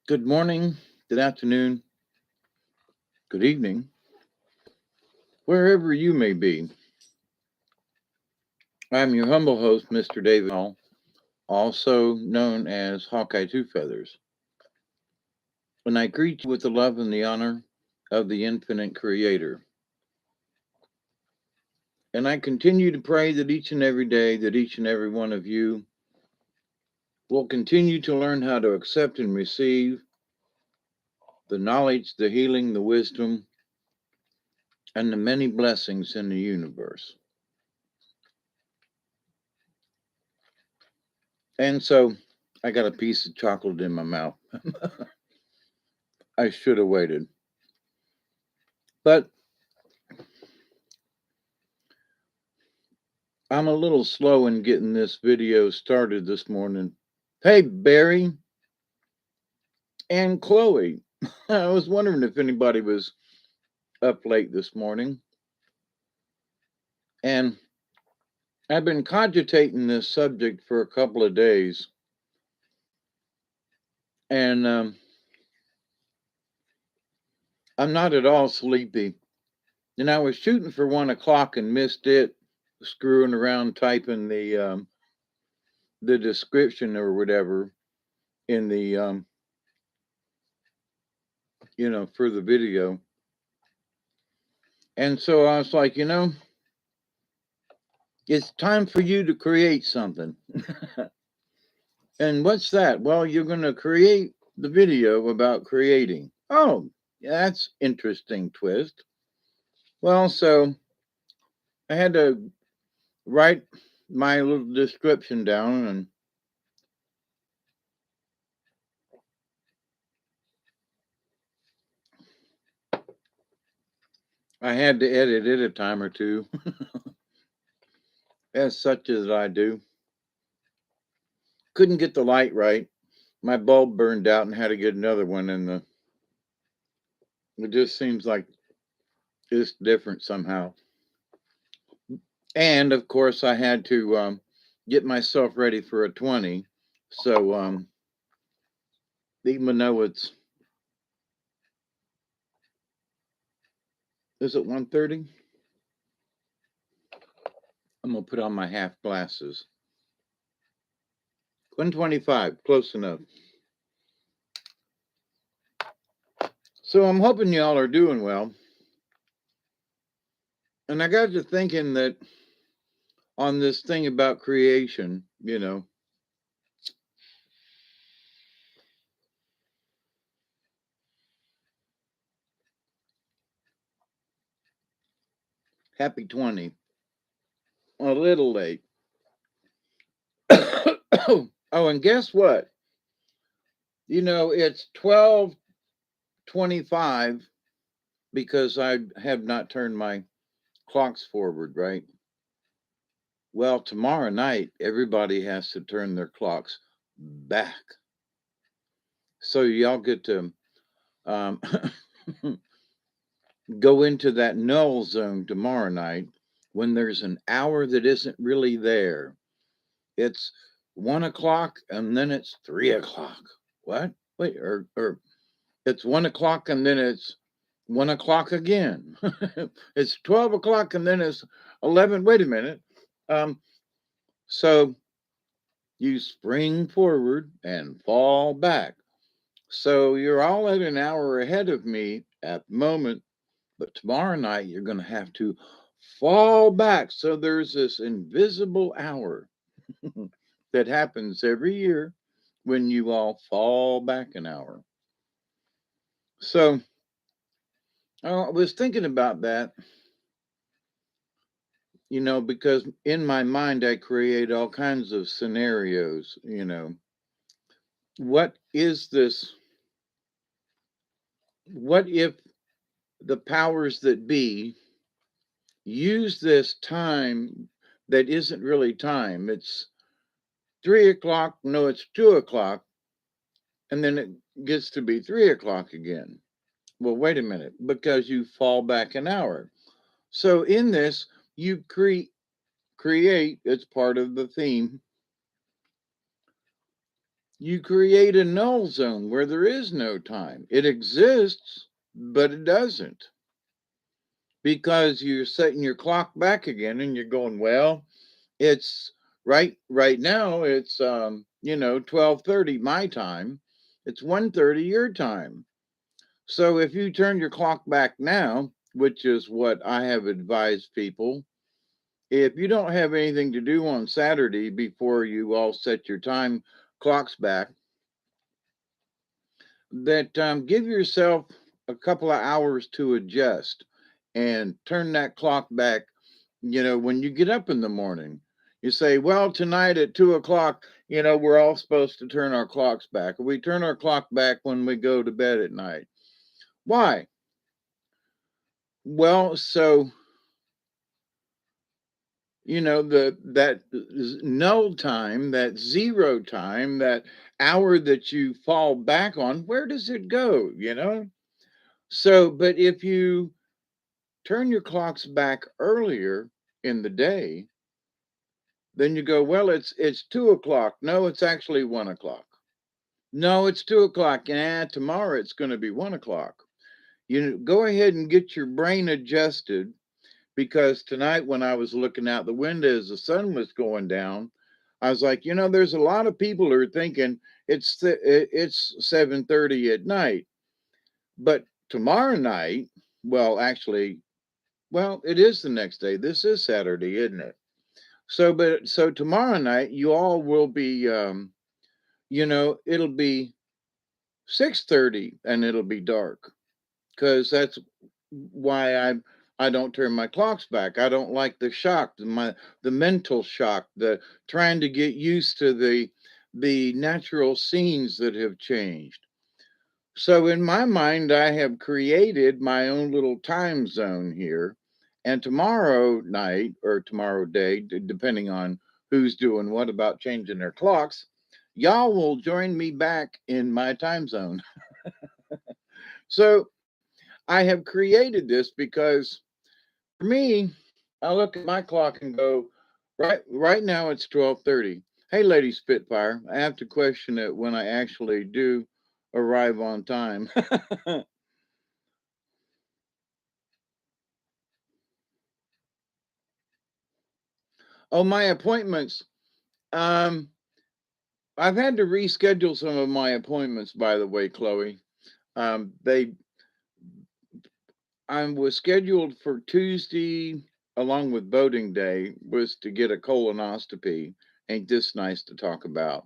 Good morning, good afternoon, good evening, wherever you may be. I'm your humble host, Mr. David Hall, also known as Hawkeye Two Feathers, and I greet you with the love and the honor of the infinite creator. And I continue to pray that each and every day that each and every one of you will continue to learn how to accept and receive the knowledge, the healing, the wisdom, and the many blessings in the universe. And so I got a piece of chocolate in my mouth. I should have waited. But I'm a little slow in getting this video started this morning. Hey, Barry and Chloe. I was wondering if anybody was up late this morning. And I've been cogitating this subject for a couple of days. And I'm not at all sleepy. And I was shooting for 1 o'clock and missed it, screwing around typing the description or whatever in the for the video. And so I was like, it's time for you to create something. And what's that? Well, you're going to create the video about creating. Oh, yeah, that's interesting twist. Well, so I had to write my little description down, and I had to edit it a time or two, as such as I do. Couldn't get the light right. My bulb burned out and had to get another one, and it just seems like it's different somehow. And of course, I had to get myself ready for a 20. So even though is it 1:30? I'm gonna put on my half glasses. 1:25, close enough. So I'm hoping y'all are doing well. And I got to thinking that on this thing about creation, happy 20. A little late. Oh, and guess what? It's 12:25 because I have not turned my clocks forward, right? Well, tomorrow night, everybody has to turn their clocks back. So y'all get to um, go into that null zone tomorrow night when there's an hour that isn't really there. It's 1 o'clock and then it's 3 o'clock. What? Wait, or it's 1 o'clock and then it's 1 o'clock again. It's 12 o'clock and then it's 11. Wait a minute. Um, so you spring forward and fall back. So you're all at an hour ahead of me at the moment, but tomorrow night you're going to have to fall back. So there's this invisible hour that happens every year when you all fall back an hour. So I was thinking about that, because in my mind I create all kinds of scenarios. What is this? What if the powers that be use this time that isn't really time? It's 3 o'clock, no, it's 2 o'clock, and then it gets to be 3 o'clock again. Well, wait a minute, because you fall back an hour. So in this, you create, it's part of the theme, You create a null zone where there is no time. It exists, but it doesn't, because you're setting your clock back again and you're going, well, it's right now it's 12:30 my time. It's 1:30 your time. So if you turn your clock back now, which is what I have advised people, if you don't have anything to do on Saturday before you all set your time clocks back, that give yourself a couple of hours to adjust and turn that clock back. When you get up in the morning, you say, well, tonight at 2 o'clock, we're all supposed to turn our clocks back. We turn our clock back when we go to bed at night. Why? Well, so that null time, that zero time, that hour that you fall back on, where does it go? So, but if you turn your clocks back earlier in the day, then you go, well, it's 2 o'clock. No, it's actually 1 o'clock. No, it's 2 o'clock. And tomorrow it's going to be 1 o'clock. Go ahead and get your brain adjusted, because tonight when I was looking out the window as the sun was going down, I was like, there's a lot of people who are thinking it's 7:30 at night, but tomorrow night, well, actually, well, it is the next day. This is Saturday, isn't it? So tomorrow night you all will be, it'll be 6:30 and it'll be dark, because that's why I don't turn my clocks back. I don't like the shock, the mental shock, the trying to get used to the natural scenes that have changed. So in my mind, I have created my own little time zone here. And tomorrow night or tomorrow day, depending on who's doing what about changing their clocks, y'all will join me back in my time zone. So I have created this because for me, I look at my clock and go, right now it's 12:30. Hey, Lady Spitfire, I have to question it when I actually do arrive on time. Oh, my appointments. Um, I've had to reschedule some of my appointments, by the way, Chloe. They I was scheduled for Tuesday, along with voting day, was to get a colonoscopy. Ain't this nice to talk about?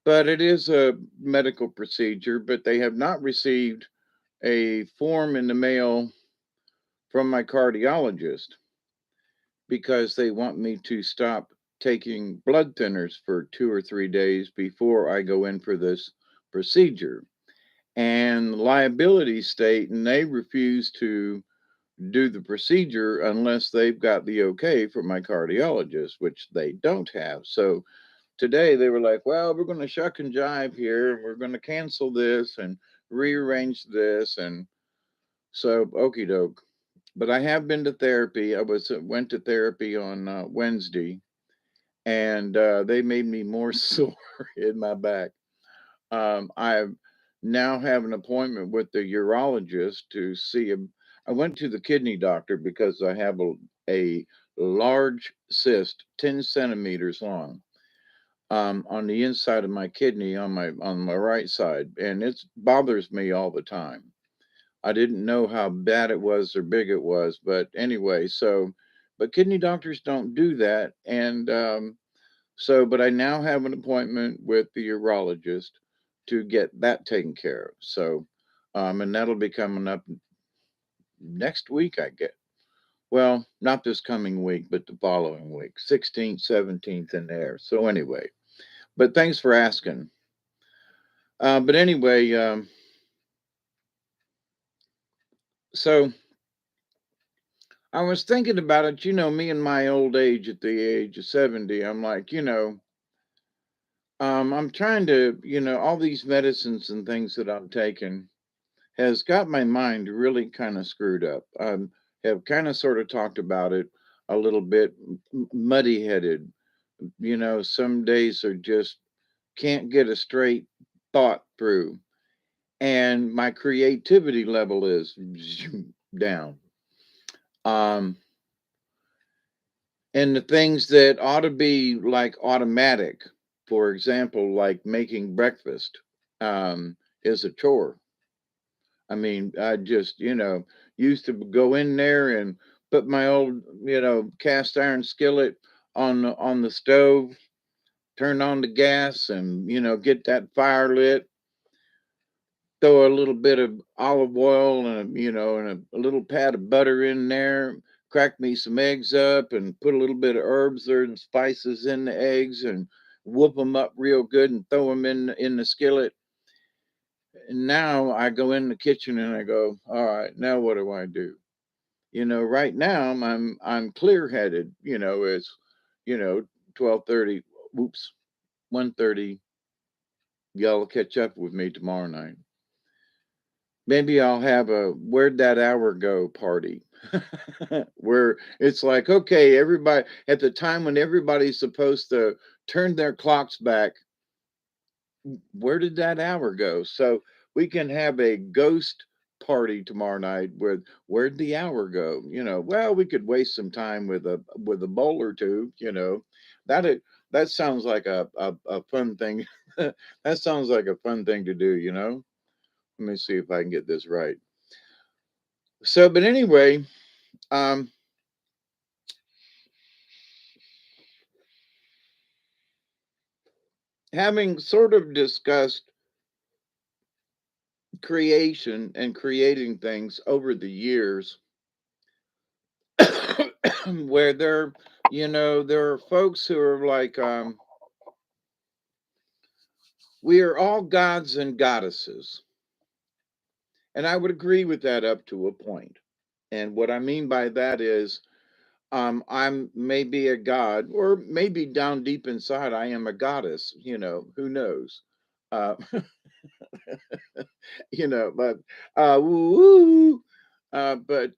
But it is a medical procedure, but they have not received a form in the mail from my cardiologist, because they want me to stop taking blood thinners for 2 or 3 days before I go in for this procedure. And liability state, and they refuse to do the procedure unless they've got the okay from my cardiologist, which they don't have. So today they were like, well, we're going to shuck and jive here, and we're going to cancel this and rearrange this. And so, okie doke. But I have been to therapy. I went to therapy on Wednesday, and they made me more sore in my back. I now have an appointment with the urologist to see him. I went to the kidney doctor because I have a large cyst, 10 centimeters long, on the inside of my kidney on my right side, and it bothers me all the time. I didn't know how bad it was or big it was, but anyway, but kidney doctors don't do that, and but I now have an appointment with the urologist to get that taken care of. So, and that'll be coming up next week, I get. Well, not this coming week, but the following week, 16th, 17th, in there. So anyway, but thanks for asking. But anyway, so I was thinking about it. Me in my old age, at the age of 70, I'm like, I'm trying to, all these medicines and things that I'm taking has got my mind really kind of screwed up. Have kind of sort of talked about it a little bit, muddy headed. Some days are just can't get a straight thought through, and my creativity level is down. Um, and the things that ought to be like automatic, for example, like making breakfast, is a chore. I mean, I just, used to go in there and put my old, cast iron skillet on the stove, turn on the gas, and get that fire lit, throw a little bit of olive oil and a little pat of butter in there, crack me some eggs up and put a little bit of herbs there and spices in the eggs and whoop them up real good and throw them in the skillet. And now I go in the kitchen and I go, all right, now what do I do? Right now I'm clear headed. It's 12:30. Whoops, 1:30. Y'all catch up with me tomorrow night. Maybe I'll have a where'd that hour go party where it's like, okay, everybody at the time when everybody's supposed to turn their clocks back, where did that hour go? So we can have a ghost party tomorrow night with where'd the hour go? Well, we could waste some time with a bowl or two, That that sounds like a fun thing. That sounds like a fun thing to do. Let me see if I can get this right. So, but anyway, um, having sort of discussed creation and creating things over the years, where there are folks who are like, we are all gods and goddesses. And I would agree with that up to a point. And what I mean by that is, I'm maybe a god, or maybe down deep inside, I am a goddess, who knows? Uh, but woo, but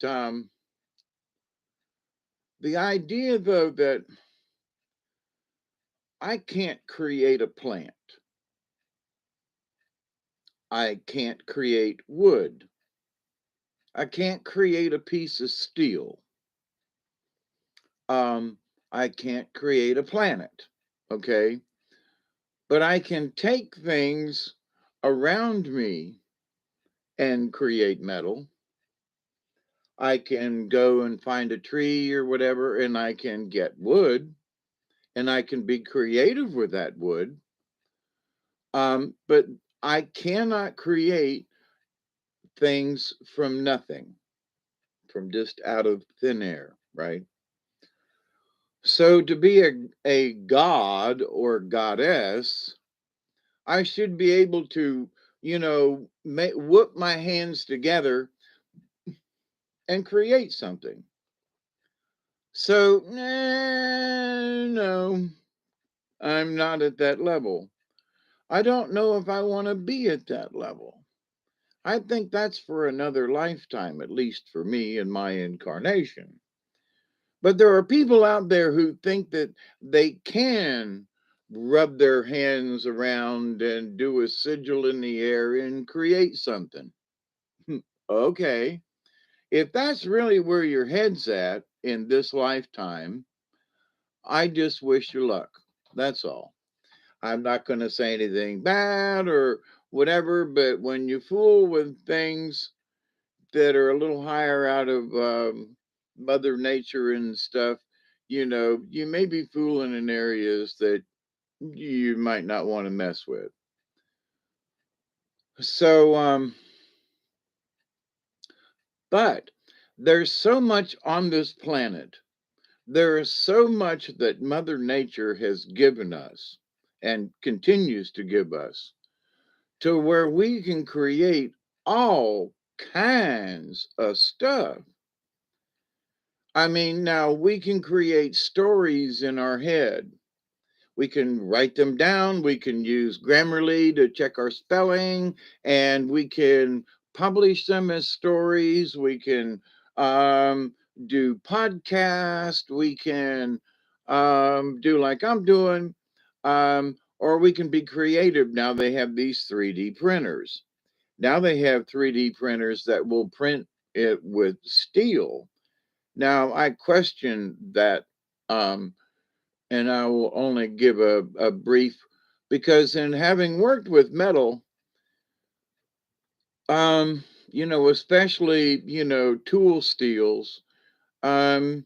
the idea though that I can't create a plant, I can't create wood, I can't create a piece of steel, um, I can't create a planet, okay? But I can take things around me and create metal. I can go and find a tree or whatever, and I can get wood, and I can be creative with that wood. But I cannot create things from nothing, from just out of thin air, right? So to be a god or goddess, I should be able to, whoop my hands together and create something. So, no, I'm not at that level. I don't know if I want to be at that level. I think that's for another lifetime, at least for me in my incarnation. But there are people out there who think that they can rub their hands around and do a sigil in the air and create something. Okay. If that's really where your head's at in this lifetime, I just wish you luck. That's all. I'm not going to say anything bad or whatever, but when you fool with things that are a little higher out of Mother Nature and stuff, you may be fooling in areas that you might not want to mess with. So, but there's so much on this planet. There is so much that Mother Nature has given us and continues to give us to where we can create all kinds of stuff. I mean, now we can create stories in our head. We can write them down. We can use Grammarly to check our spelling, and we can publish them as stories. We can do podcast. We can do like I'm doing. or we can be creative. Now they have these 3D printers. Now they have 3D printers that will print it with steel. Now I question that, um, and I will only give a brief, because in having worked with metal, especially, tool steels, um,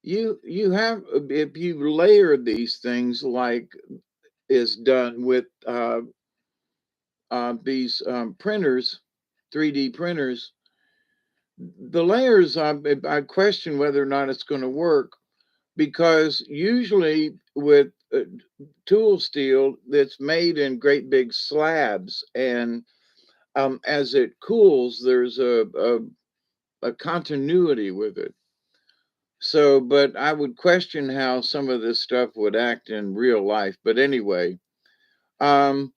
you have, if you layer these things like is done with these printers, 3D printers, the layers, I question whether or not it's going to work, because usually with tool steel, that's made in great big slabs, and as it cools, there's a continuity with it. So, but I would question how some of this stuff would act in real life. But anyway, um,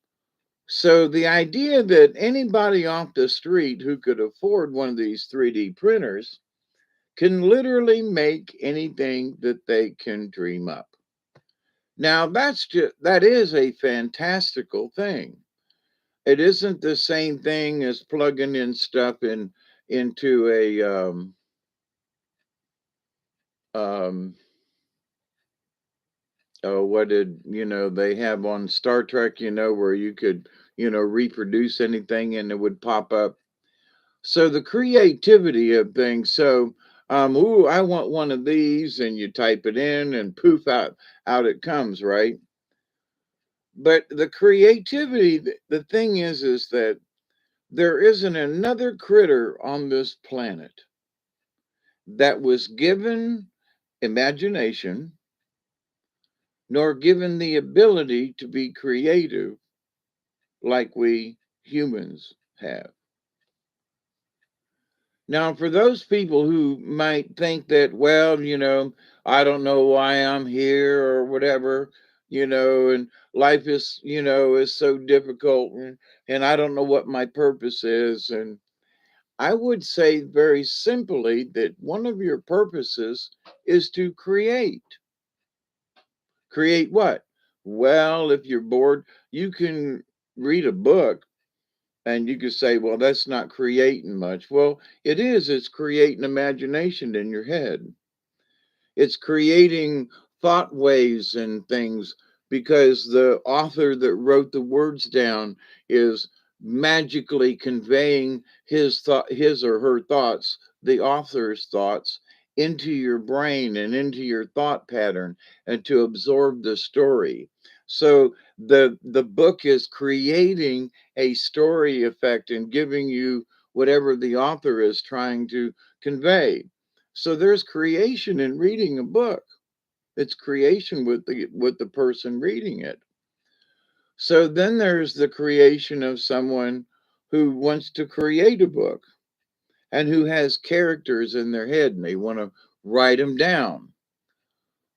so the idea that anybody off the street who could afford one of these 3D printers can literally make anything that they can dream up. Now that is a fantastical thing. It isn't the same thing as plugging in stuff into a um, oh, what did they have on Star Trek? Where you could reproduce anything and it would pop up. So the creativity of things. So, ooh, I want one of these, and you type it in, and poof, out it comes, right? But the creativity, the thing is that there isn't another critter on this planet that was given imagination nor given the ability to be creative like we humans have. Now, for those people who might think that, well, I don't know why I'm here or whatever, and life is so difficult, and I don't know what my purpose is. And I would say very simply that one of your purposes is to create. Create what? Well, if you're bored, you can read a book. And you could say, well, that's not creating much. Well, it is. It's creating imagination in your head. It's creating thought waves and things, because the author that wrote the words down is magically conveying his or her thoughts, the author's thoughts, into your brain and into your thought pattern, and to absorb the story. So the book is creating a story effect and giving you whatever the author is trying to convey. So there's creation in reading a book. It's creation with the person reading it. So then there's the creation of someone who wants to create a book and who has characters in their head and they want to write them down.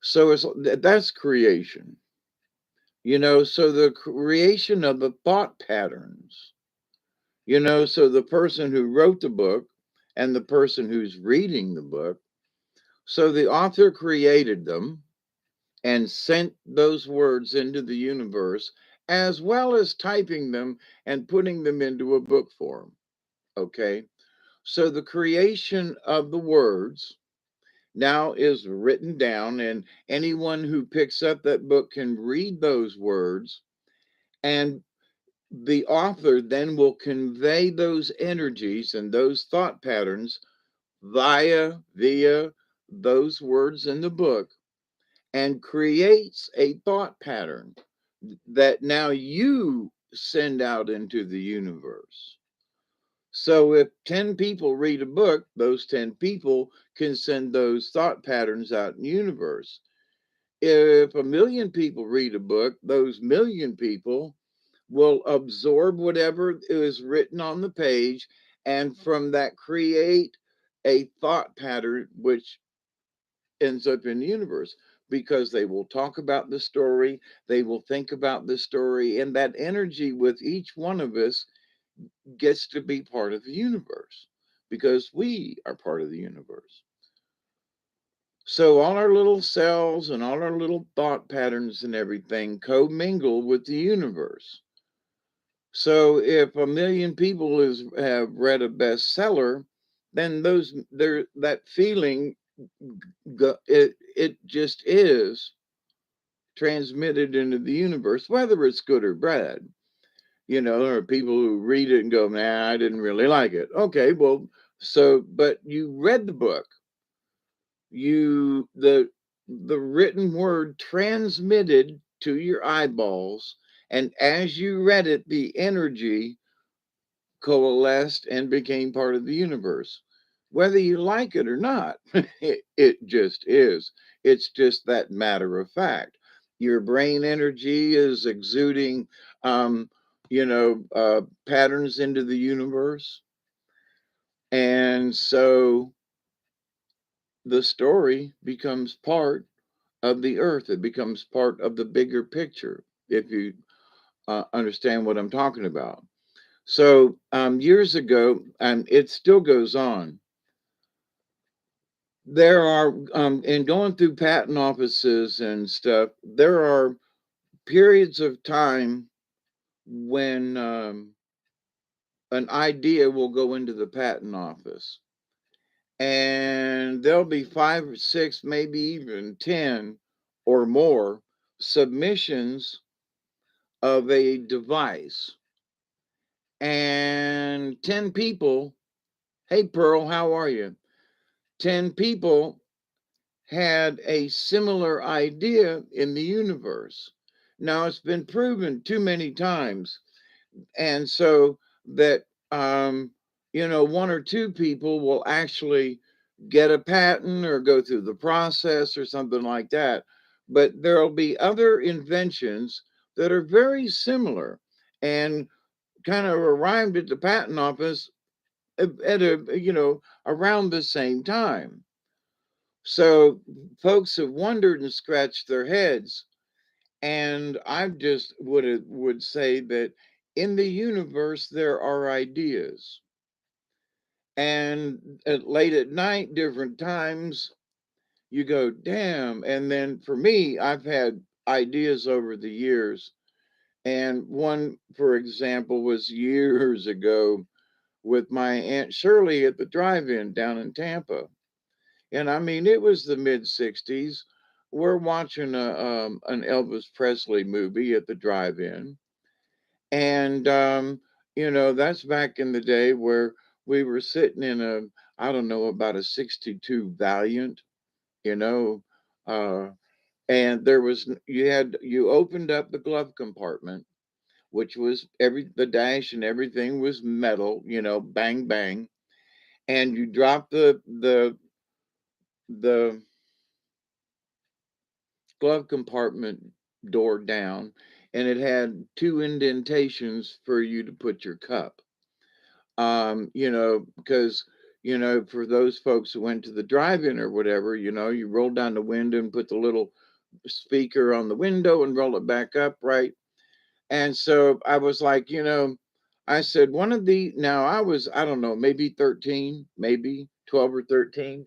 So that's creation. So the creation of the thought patterns. So the person who wrote the book and the person who's reading the book. So the author created them and sent those words into the universe, as well as typing them and putting them into a book form. Okay. So the creation of the words now is written down, and anyone who picks up that book can read those words. And the author then will convey those energies and those thought patterns via those words in the book, and creates a thought pattern that now you send out into the universe. So if 10 people read a book, those 10 people can send those thought patterns out in the universe. If a million people read a book, those million people will absorb whatever is written on the page, and from that create a thought pattern which ends up in the universe, because they will talk about the story, they will think about the story, and that energy with each one of us gets to be part of the universe because we are part of the universe. So all our little cells and all our little thought patterns and everything commingle with the universe. So if a million people have read a bestseller, then that feeling, it just is transmitted into the universe, whether it's good or bad. There are people who read it and go, "Nah, I didn't really like it." Okay, well, but you read the book, the written word transmitted to your eyeballs, and as you read it, the energy coalesced and became part of the universe. Whether you like it or not, it just is. It's just that matter of fact. Your brain energy is exuding, um, patterns into the universe. And so the story becomes part of the earth, it becomes part of the bigger picture, if you understand what I'm talking about. So years ago, and it still goes on, there are, in going through patent offices and stuff, there are periods of time when an idea will go into the patent office. And there'll be five or six, maybe even 10 or more submissions of a device. And 10 people, hey, Pearl, how are you? 10 people had a similar idea in the universe. Now, it's been proven too many times. And so that, one or two people will actually get a patent or go through the process or something like that. But there'll be other inventions that are very similar and kind of arrived at the patent office at around the same time. So folks have wondered and scratched their heads, and I just would say that in the universe there are ideas, and late at night, different times, you go, damn. And then for me, I've had ideas over the years, and one, for example, was years ago with my Aunt Shirley at the drive-in down in Tampa. And I mean, it was the mid 60s. We're watching an Elvis Presley movie at the drive in. And, that's back in the day where we were sitting in I don't know, about a 62 Valiant, you know. Uh, and you opened up the glove compartment, which was the dash and everything was metal, bang, bang. And you dropped the glove compartment door down, and it had two indentations for you to put your cup. Because for those folks who went to the drive-in or whatever, you roll down the window and put the little speaker on the window and roll it back up, right? And so I was like, I said one of the now I don't know, maybe 13, maybe 12 or 13.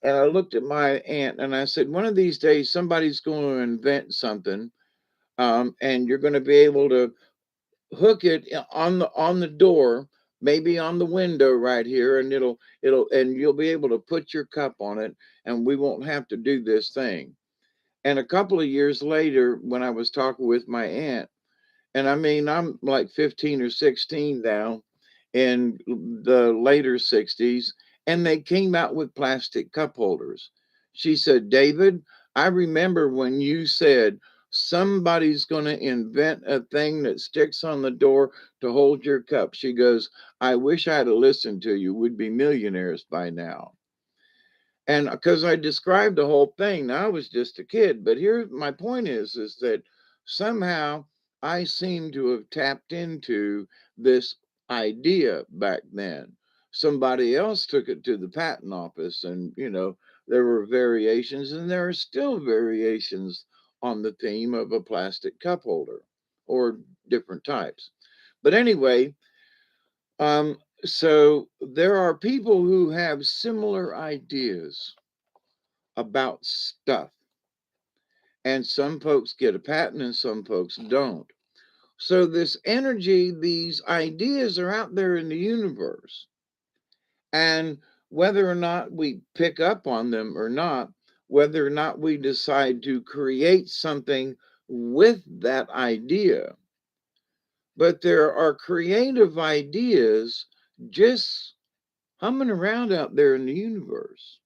And I looked at my aunt and I said, one of these days somebody's going to invent something, and you're going to be able to hook it on the door, maybe on the window right here, and and you'll be able to put your cup on it, and we won't have to do this thing. And a couple of years later, when I was talking with my aunt, and I mean, I'm like 15 or 16 now, in the later 60s, and they came out with plastic cup holders. She said, David, I remember when you said somebody's going to invent a thing that sticks on the door to hold your cup. She goes, I wish I'd have listened to you. We'd be millionaires by now. And because I described the whole thing, now I was just a kid. But here, my point is that somehow I seem to have tapped into this idea back then. Somebody else took it to the patent office, and there were variations, and there are still variations on the theme of a plastic cup holder or different types. But anyway, so there are people who have similar ideas, about stuff. And some folks get a patent and some folks don't. So, this energy, these ideas are out there in the universe. And whether or not we pick up on them or not, whether or not we decide to create something with that idea, but there are creative ideas just humming around out there in the universe.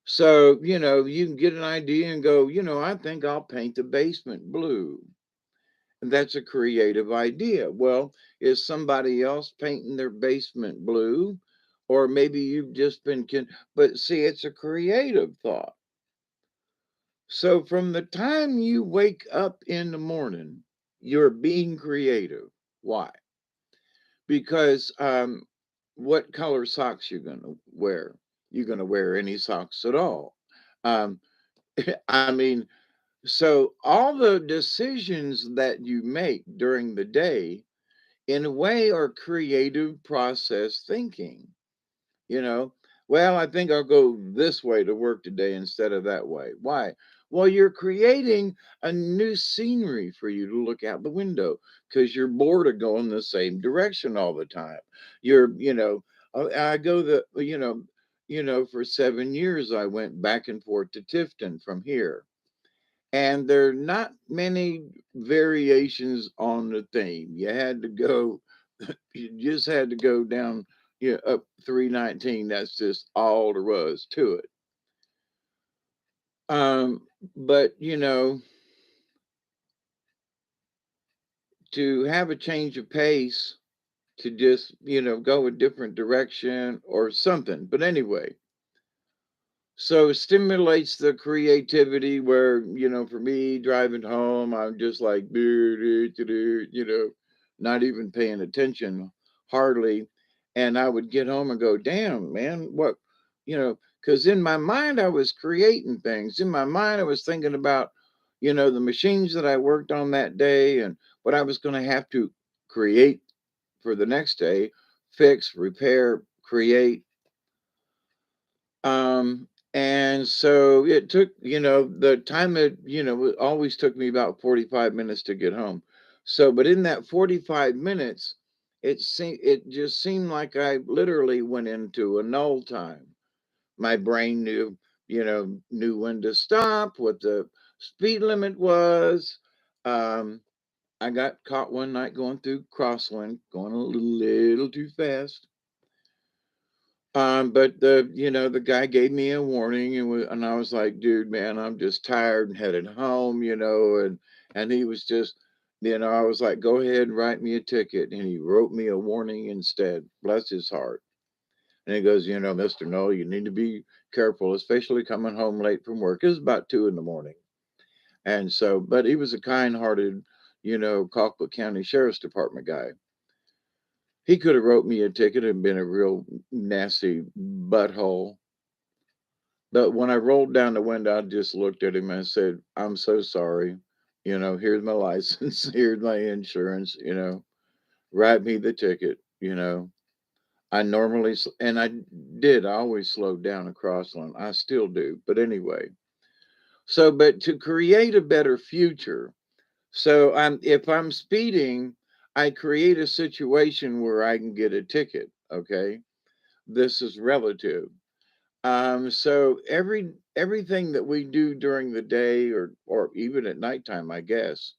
So, you can get an idea and go, I think I'll paint the basement blue. And that's a creative idea. Well, is somebody else painting their basement blue? Or maybe you've just but see, it's a creative thought. So from the time you wake up in the morning, you're being creative. Why? Because what color socks you gonna wear? You're gonna wear any socks at all. Um, I mean, so all the decisions that you make during the day, in a way, are creative process thinking. You know, well, I think I'll go this way to work today instead of that way. Why? Well, you're creating a new scenery for you to look out the window because you're bored of going the same direction all the time. I go for 7 years I went back and forth to Tifton from here, and there are not many variations on the theme. You just had to go down, up 319. That's just all there was to it. But to have a change of pace, to just go a different direction or something. But anyway, so it stimulates the creativity where, for me driving home, I'm just like, not even paying attention hardly. And I would get home and go, damn, man, what, because in my mind, I was creating things. In my mind, I was thinking about, the machines that I worked on that day and what I was going to have to create for the next day, fix, repair, create. And so it took, the time it always took me about 45 minutes to get home. So, but in that 45 minutes, it just seemed like I literally went into a null time. My brain knew when to stop, what the speed limit was. Um, I got caught one night going through Crossland, going a little too fast. But the guy gave me a warning, and I was like, dude, man, I'm just tired and headed home, and he was just, I was like, go ahead and write me a ticket, and he wrote me a warning instead. Bless his heart. And he goes, Mr. Noel, you need to be careful, especially coming home late from work. It was about 2 in the morning, and so, but he was a kind-hearted, Colquitt County Sheriff's Department guy. He could have wrote me a ticket and been a real nasty butthole. But when I rolled down the window, I just looked at him and said, I'm so sorry. Here's my license. Here's my insurance. Write me the ticket. I normally, and I did, I always slowed down across one. I still do. But anyway, so, but to create a better future. So if I'm speeding, I create a situation where I can get a ticket. Okay. This is relative. So everything that we do during the day or even at nighttime, I guess,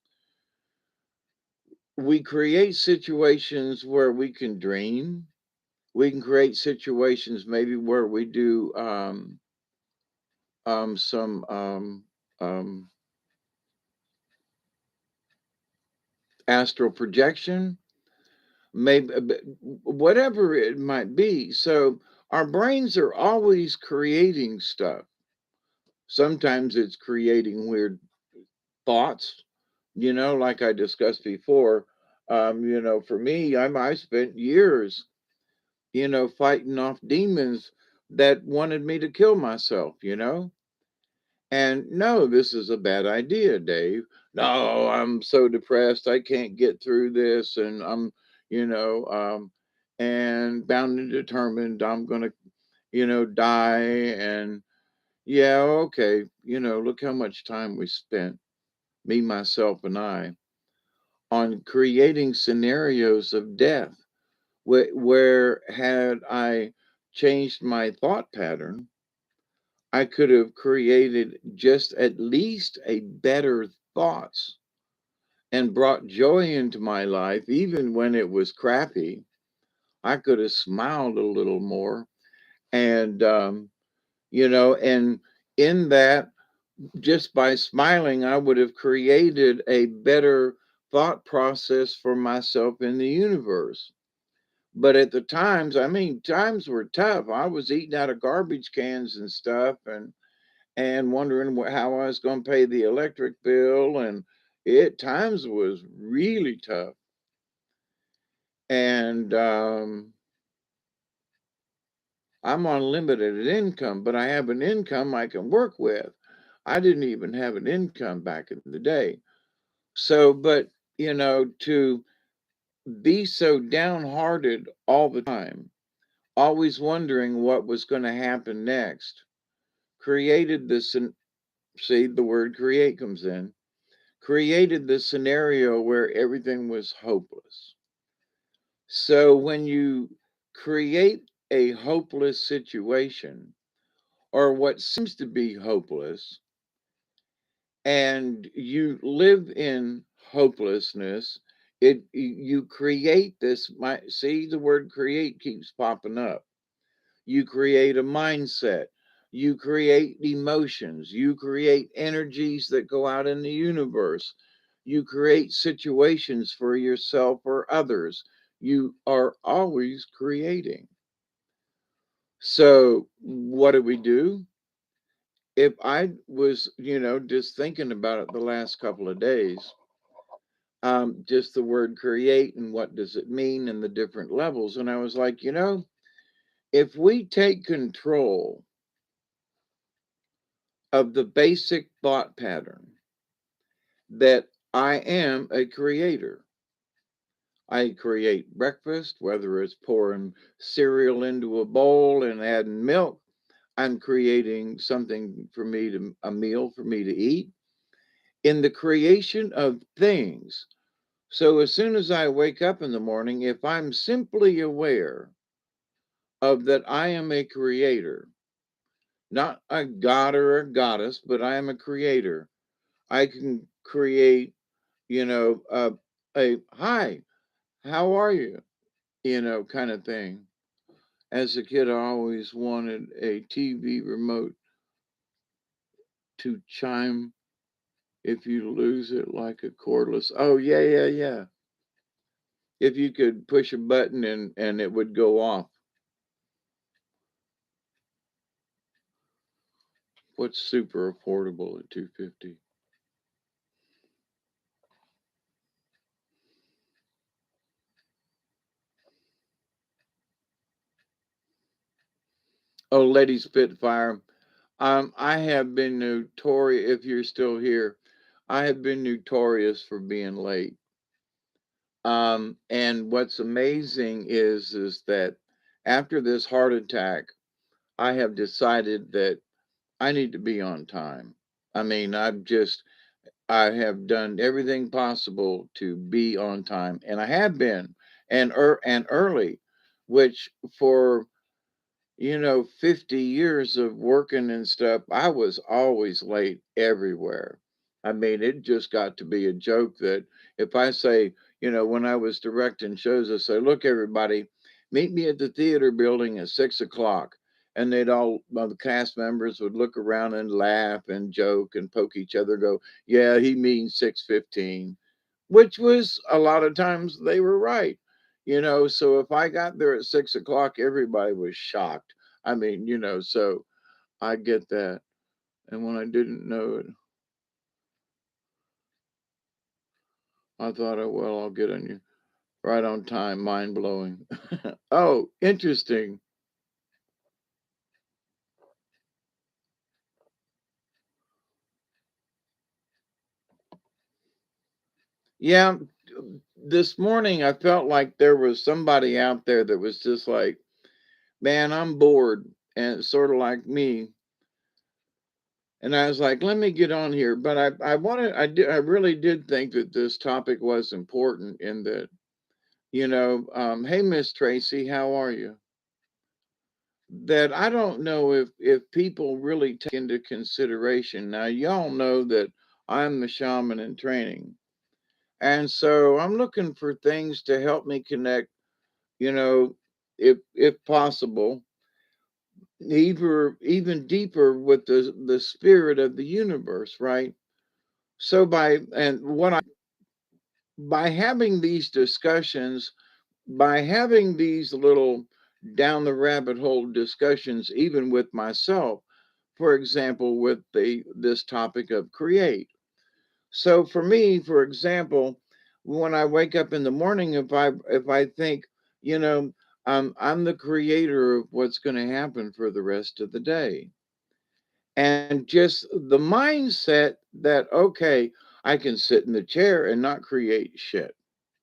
we create situations where we can dream. We can create situations maybe where we do some astral projection, maybe whatever it might be. So our brains are always creating stuff. Sometimes it's creating weird thoughts, like I discussed before. For me, I spent years, fighting off demons that wanted me to kill myself. And no, this is a bad idea, Dave. No, I'm so depressed. I can't get through this. And you know, and bound and determined I'm going to, die. And, Yeah, okay. Look how much time we spent, me, myself, and I, on creating scenarios of death where had I changed my thought pattern, I could have created just at least a better thoughts and brought joy into my life, even when it was crappy. I could have smiled a little more. And, and in that, just by smiling, I would have created a better thought process for myself in the universe. But at the times, I mean, times were tough. I was eating out of garbage cans and stuff, and wondering how I was going to pay the electric bill, and it times was really tough. And I'm on limited income, but I have an income I can work with. I didn't even have an income back in the day. So, but to be so downhearted all the time, always wondering what was going to happen next, created this. See, the word create comes in. Created this scenario where everything was hopeless. So when you create a hopeless situation, or what seems to be hopeless, and you live in hopelessness, you create this. See, the word create keeps popping up. You create a mindset, you create emotions, you create energies that go out in the universe, you create situations for yourself or others. You are always creating. So what do we do? If I was, just thinking about it the last couple of days, just the word create and what does it mean and the different levels, and I was like, if we take control of the basic thought pattern that I am a creator. I create breakfast, whether it's pouring cereal into a bowl and adding milk. I'm creating something for me to, a meal for me to eat. In the creation of things. So as soon as I wake up in the morning, if I'm simply aware of that I am a creator, not a god or a goddess, but I am a creator, I can create, a hi, how are you? Kind of thing. As a kid, I always wanted a TV remote to chime if you lose it like a cordless. Oh, yeah, yeah, yeah. If you could push a button and it would go off. What's super affordable at 250? Oh, Lady Spitfire. I have been notorious, if you're still here, I have been notorious for being late. And what's amazing is that after this heart attack, I have decided that I need to be on time. I mean, I have done everything possible to be on time, and I have been, and early, which for 50 years of working and stuff, I was always late everywhere. I mean, it just got to be a joke that if I say, when I was directing shows, I say, look, everybody, meet me at the theater building at 6 o'clock. And the cast members would look around and laugh and joke and poke each other, go, yeah, he means 6:15, which was a lot of times they were right. So if I got there at 6 o'clock, everybody was shocked. I mean, so I get that. And when I didn't know it, I thought, oh, well, I'll get on you right on time. Mind blowing. Oh, interesting. Yeah. This morning, I felt like there was somebody out there that was just like, man, I'm bored. And it's sort of like me. And I was like, let me get on here. But I really did think that this topic was important in that, hey, Miss Tracy, how are you? That I don't know if people really take into consideration. Now, y'all know that I'm the shaman in training. And so I'm looking for things to help me connect, you know, if possible, even deeper with the spirit of the universe, right? So by having these discussions, by having these little down the rabbit hole discussions, even with myself, for example, with this topic of create. So for me, for example, when I wake up in the morning, if I think, you know, I'm the creator of what's going to happen for the rest of the day, and just the mindset that okay, I can sit in the chair and not create shit.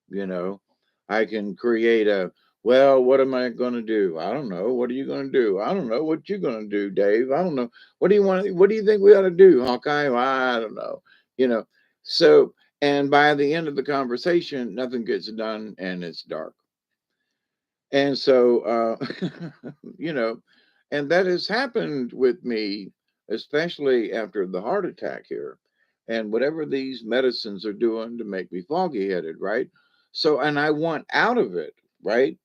You know, I can create a, well, what am I going to do? I don't know. What are you going to do? I don't know what you're going to do, Dave. I don't know. What do you think we ought to do, Hawkeye? Well, I don't know. You know, so, and by the end of the conversation, nothing gets done and it's dark. And so, you know, and that has happened with me, especially after the heart attack here and whatever these medicines are doing to make me foggy headed, right? So, and I want out of it, right?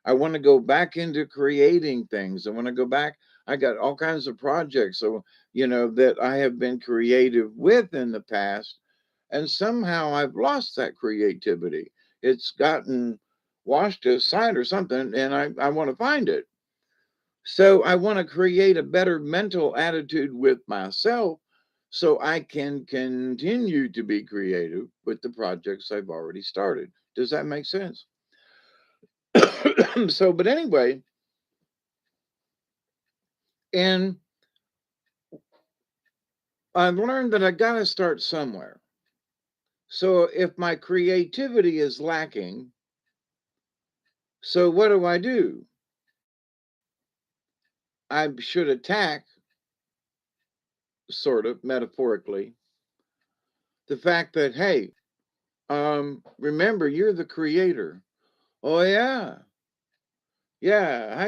I want to go back into creating things. I want to go back. I got all kinds of projects, so, that I have been creative with in the past. And somehow I've lost that creativity. It's gotten washed aside or something, and I want to find it. So I want to create a better mental attitude with myself so I can continue to be creative with the projects I've already started. Does that make sense? So, but anyway, and I've learned that I got to start somewhere. So if my creativity is lacking, so what do I do? I should attack, sort of metaphorically, the fact that, hey, remember you're the creator. Oh yeah, yeah.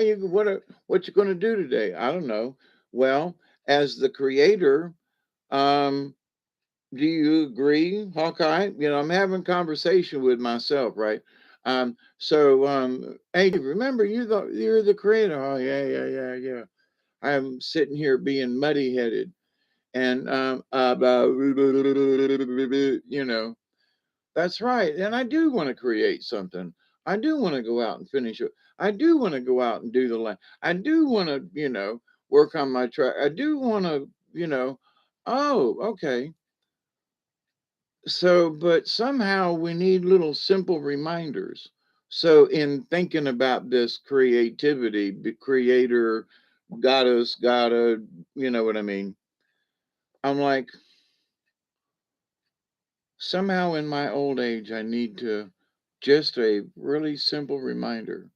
What you gonna do today? I don't know. Well, as the creator, um, do you agree, Hawkeye? I'm having conversation with myself, right? Hey, remember you're the creator. Oh yeah, yeah, yeah, yeah. I'm sitting here being muddy headed and you know that's right. And I do want to create something. I do want to go out and finish it. I do want to go out and do the line. I do want to, work on my track. I do want to, oh, okay. So, but somehow we need little simple reminders. So, in thinking about this creativity, the creator gotta, you know what I mean? I'm like, somehow in my old age, I need to just a really simple reminder.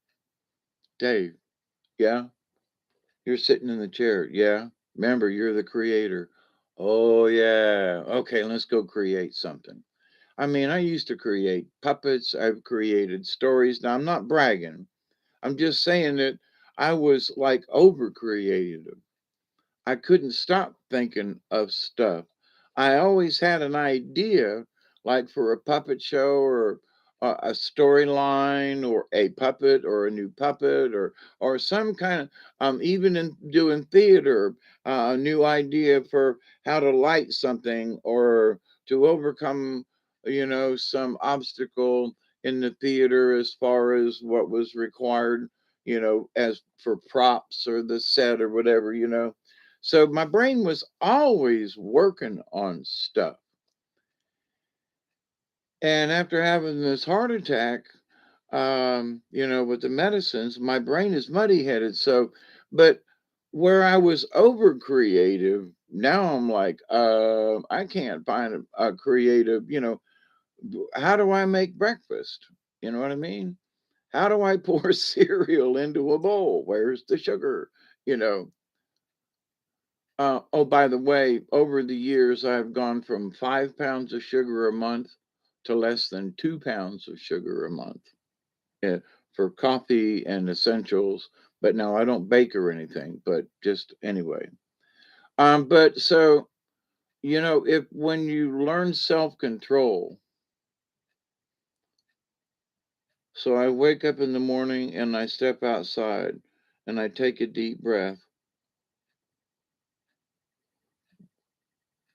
Dave, yeah, you're sitting in the chair. Yeah, remember, you're the creator. Oh, yeah. Okay, let's go create something. I mean, I used to create puppets, I've created stories. Now, I'm not bragging, I'm just saying that I was like over creative. I couldn't stop thinking of stuff. I always had an idea, like for a puppet show or a storyline or a puppet or a new puppet or some kind of even in doing theater, a new idea for how to light something or to overcome, some obstacle in the theater as far as what was required, as for props or the set or whatever, so my brain was always working on stuff. And after having this heart attack, with the medicines, my brain is muddy headed. So, but where I was over creative, now I'm like, I can't find a creative, how do I make breakfast? You know what I mean? How do I pour cereal into a bowl? Where's the sugar? You know, Oh, by the way, over the years, I've gone from 5 pounds of sugar a month to less than 2 pounds of sugar a month, eh, for coffee and essentials. But now I don't bake or anything, but just anyway. But so, if when you learn self control, so I wake up in the morning and I step outside and I take a deep breath.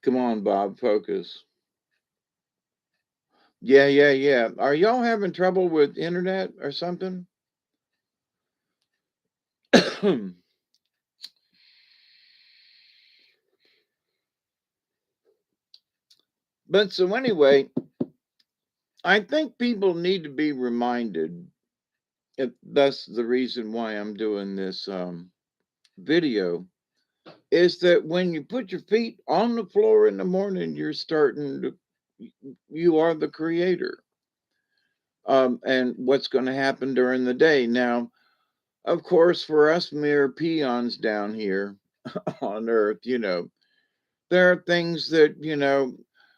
Come on, Bob, focus. Yeah, yeah, yeah. Are y'all having trouble with internet or something? But so anyway, I think people need to be reminded. That's the reason why I'm doing this video. Is that when you put your feet on the floor in the morning, you're starting to. You are the creator. And what's going to happen during the day? Now, of course, for us mere peons down here on Earth, there are things that,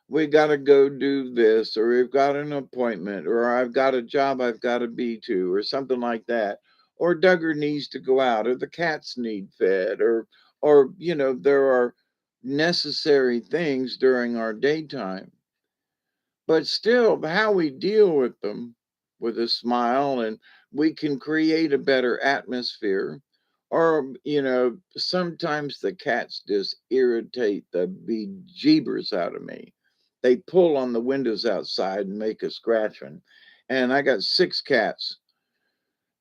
we got to go do this, or we've got an appointment, or I've got a job I've got to be to, or something like that. Or Duggar needs to go out, or the cats need fed, or there are necessary things during our daytime. But still, how we deal with them with a smile, and we can create a better atmosphere. Or, sometimes the cats just irritate the bejeebers out of me. They pull on the windows outside and make a scratching. And I got 6 cats,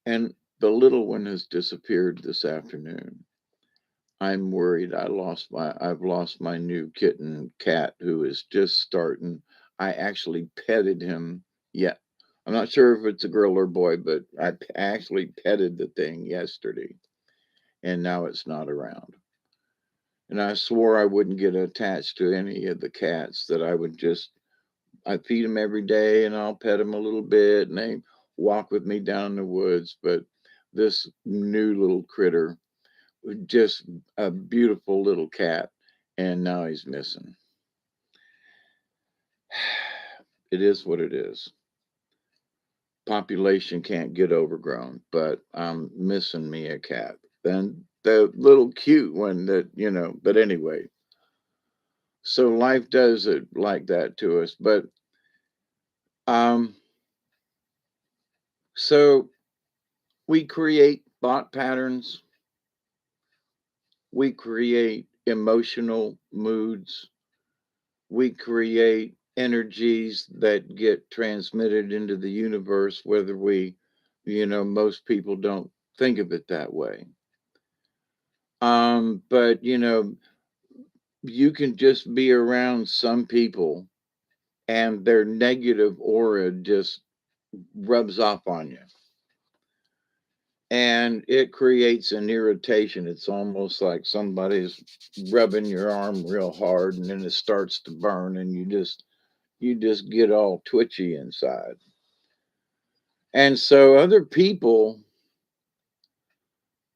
and the little one has disappeared this afternoon. I'm worried I've lost my new kitten cat who is just starting. I actually petted him. Yeah. I'm not sure if it's a girl or boy, but I actually petted the thing yesterday and now it's not around. And I swore I wouldn't get attached to any of the cats, that I feed them every day and I'll pet them a little bit and they walk with me down the woods. But this new little critter, just a beautiful little cat, and now he's missing. It is what it is. Population can't get overgrown, but I'm missing me a cat. Then the little cute one but anyway, so life does it like that to us. But um, so we create thought patterns, we create emotional moods, we create energies that get transmitted into the universe, whether most people don't think of it that way. But you can just be around some people and their negative aura just rubs off on you. And it creates an irritation. It's almost like somebody's rubbing your arm real hard and then it starts to burn and you just get all twitchy inside. And so other people,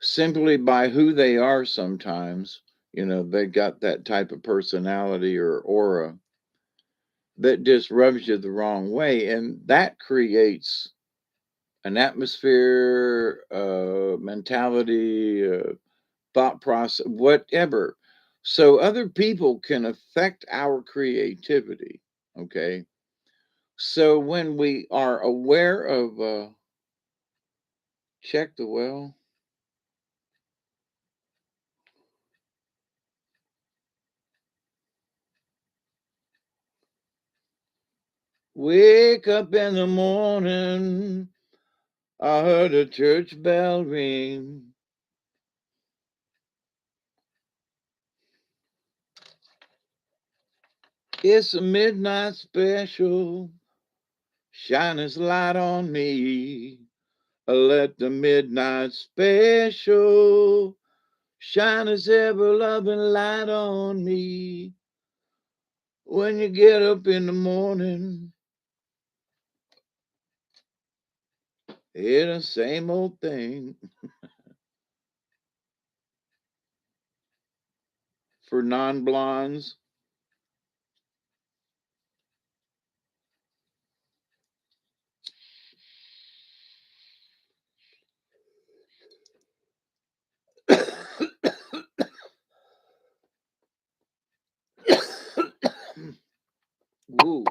simply by who they are sometimes, they got that type of personality or aura that just rubs you the wrong way. And that creates an atmosphere, mentality, thought process, whatever. So other people can affect our creativity. Okay. So when we are aware of, check the well. Wake up in the morning, I heard a church bell ring. It's a midnight special, shine its light on me. Let the midnight special shine its ever loving light on me. When you get up in the morning, it's the same old thing. for non-blondes. Ooh,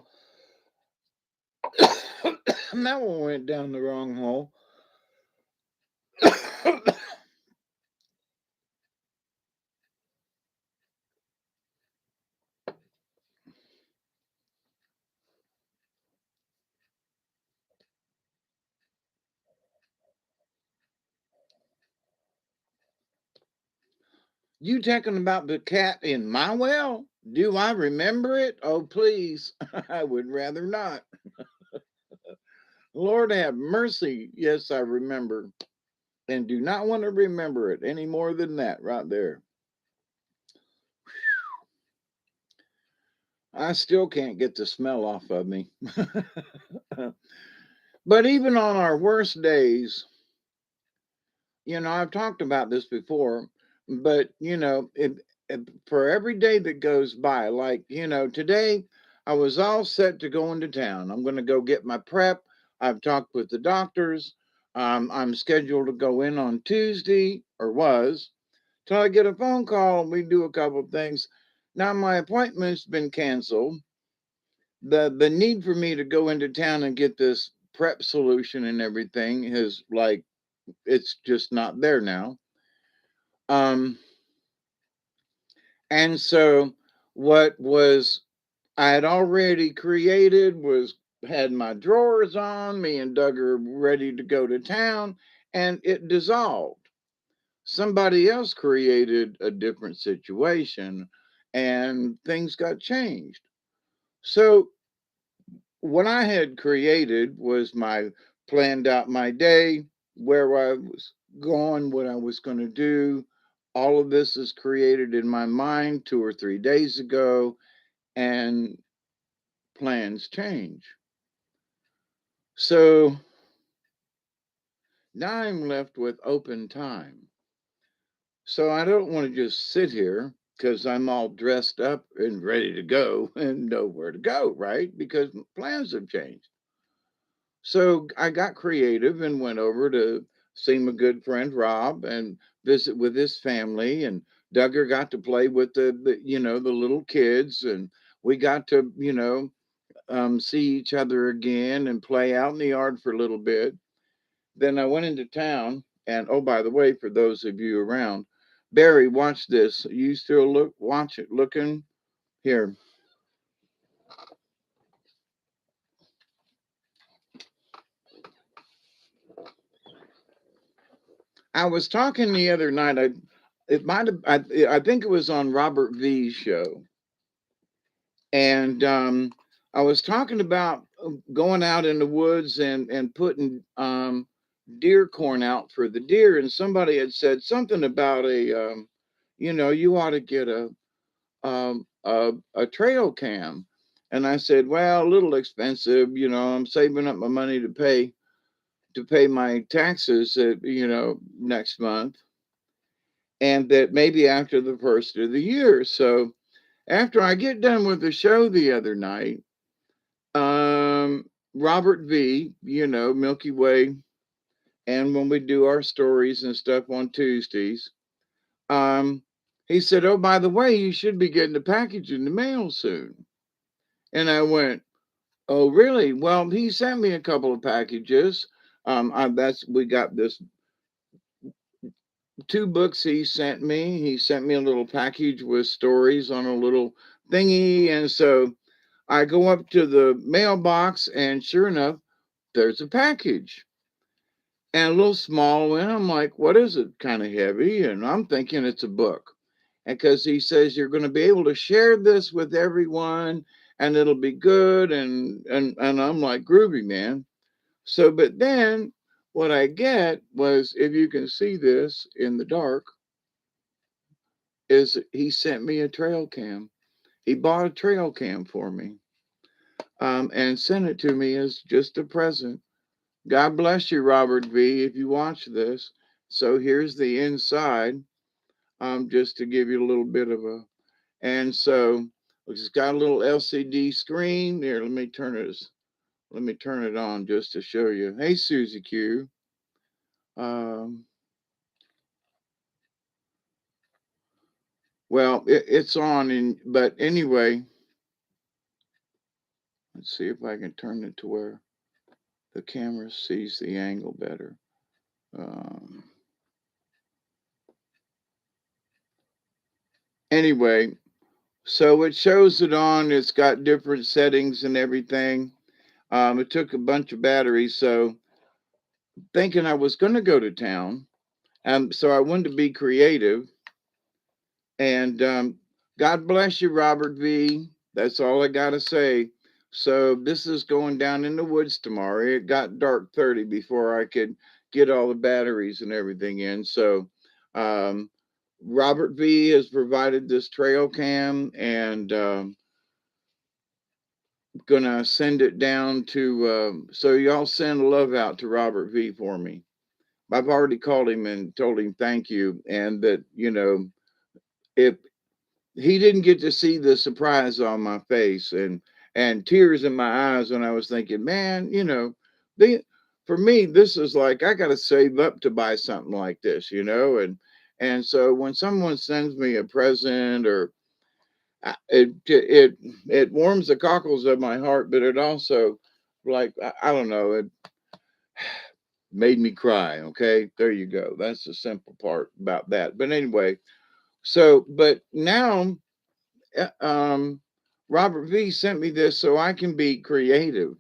that one went down the wrong hole. You talking about the cat in my well? Do I remember it? Oh, please. I would rather not. Lord have mercy. Yes, I remember. And do not want to remember it any more than that right there. I still can't get the smell off of me. But even on our worst days, I've talked about this before, but for every day that goes by, like, today I was all set to go into town. I'm going to go get my prep. I've talked with the doctors. I'm scheduled to go in on Tuesday, or was, till I get a phone call and we do a couple of things. Now my appointment's been canceled. The need for me to go into town and get this prep solution and everything is like, it's just not there now. Um, and so what was I had already created was had my drawers on, me and Doug are ready to go to town, and it dissolved. Somebody else created a different situation and things got changed. So what I had created was my planned out my day, where I was going, what I was going to do. All of this is created in my mind 2 or 3 days ago, and plans change. So now I'm left with open time. So I don't want to just sit here because I'm all dressed up and ready to go and know where to go, right? Because plans have changed. So I got creative and went over to see my good friend Rob and visit with his family. And Duggar got to play with the little kids, and we got to see each other again and play out in the yard for a little bit. Then I went into town, and oh, by the way, for those of you around, Barry, watch this. You still watch it, looking here. I was talking the other night. It might have. I think it was on Robert V's show, and I was talking about going out in the woods and putting deer corn out for the deer, and somebody had said something about you ought to get a trail cam, and I said, well, a little expensive. I'm saving up my money to pay my taxes, next month, and that maybe after the first of the year. So after I get done with the show the other night, Robert V, Milky Way, and when we do our stories and stuff on Tuesdays, um, he said, "Oh, by the way, you should be getting a package in the mail soon." And I went, "Oh, really?" Well, he sent me a couple of packages. We got this 2 books he sent me. He sent me a little package with stories on a little thingy, and so I go up to the mailbox, and sure enough, there's a package and a little small one. I'm like, what is it? Kind of heavy. And I'm thinking it's a book. And because he says you're going to be able to share this with everyone and it'll be good. And I'm like, groovy, man. So, but then what I get was, if you can see this in the dark, is he sent me a trail cam. He bought a trail cam for me, and sent it to me as just a present. God bless you, Robert V, if you watch this. So here's the inside, just to give you a little bit of a And so it's got a little LCD screen. Here, let me turn it on just to show you. Hey, Susie Q. Um, well, it's on, but anyway, let's see if I can turn it to where the camera sees the angle better. Um, anyway, so it shows it on. It's got different settings and everything. It took a bunch of batteries, so thinking I was going to go to town, so I wanted to be creative. And God bless you, Robert V. That's all I got to say. So this is going down in the woods tomorrow. It got dark 30 before I could get all the batteries and everything in. So um, Robert V has provided this trail cam, and gonna send it down to. So y'all send love out to Robert V for me. I've already called him and told him thank you, and that if he didn't get to see the surprise on my face and tears in my eyes when I was thinking, man, the for me this is like I got to save up to buy something like this, and so when someone sends me a present or it warms the cockles of my heart, but it also like I don't know, it made me cry. Okay, there you go. That's the simple part about that. But anyway, but now uh, um, Robert V sent me this so I can be creative.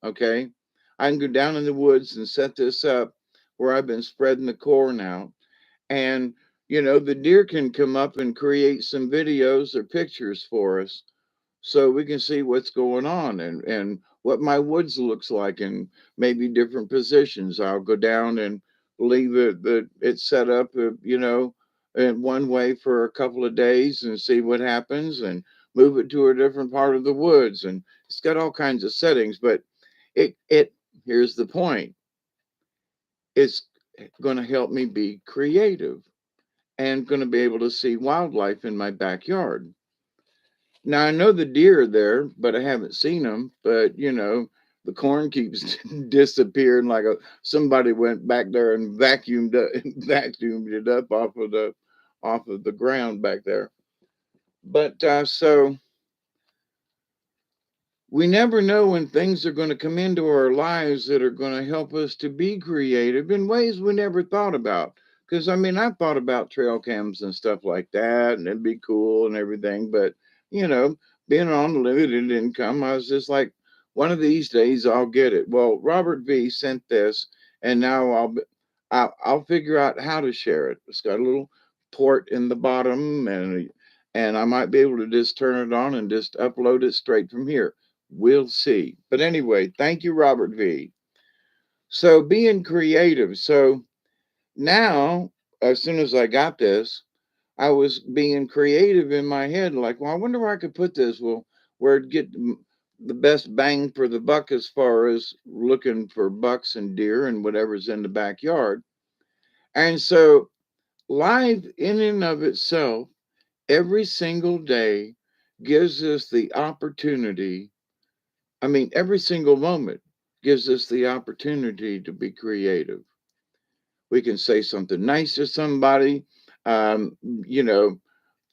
Okay. I can go down in the woods and set this up where I've been spreading the corn out. And, the deer can come up and create some videos or pictures for us so we can see what's going on and what my woods looks like in maybe different positions. I'll go down and leave it set up, in one way for a couple of days and see what happens and move it to a different part of the woods. And it's got all kinds of settings, but it here's the point. It's going to help me be creative and going to be able to see wildlife in my backyard. Now I know the deer are there, but I haven't seen them. But the corn keeps disappearing. Like somebody went back there and vacuumed it up off of the ground back there. But so we never know when things are going to come into our lives that are going to help us to be creative in ways we never thought about. Because I mean, I thought about trail cams and stuff like that, and it'd be cool and everything. But you know, being on limited income, I was just like, one of these days I'll get it. Well, Robert V sent this, and now I'll figure out how to share it. It's got a little port in the bottom, and I might be able to just turn it on and just upload it straight from here. We'll see. But anyway, thank you, Robert V. So being creative. So now, as soon as I got this, I was being creative in my head. Like, well, I wonder where I could put this. Well, where it'd get the best bang for the buck as far as looking for bucks and deer and whatever's in the backyard. And so, life in and of itself, every single day gives us the opportunity. I mean, every single moment gives us the opportunity to be creative. We can say something nice to somebody, you know,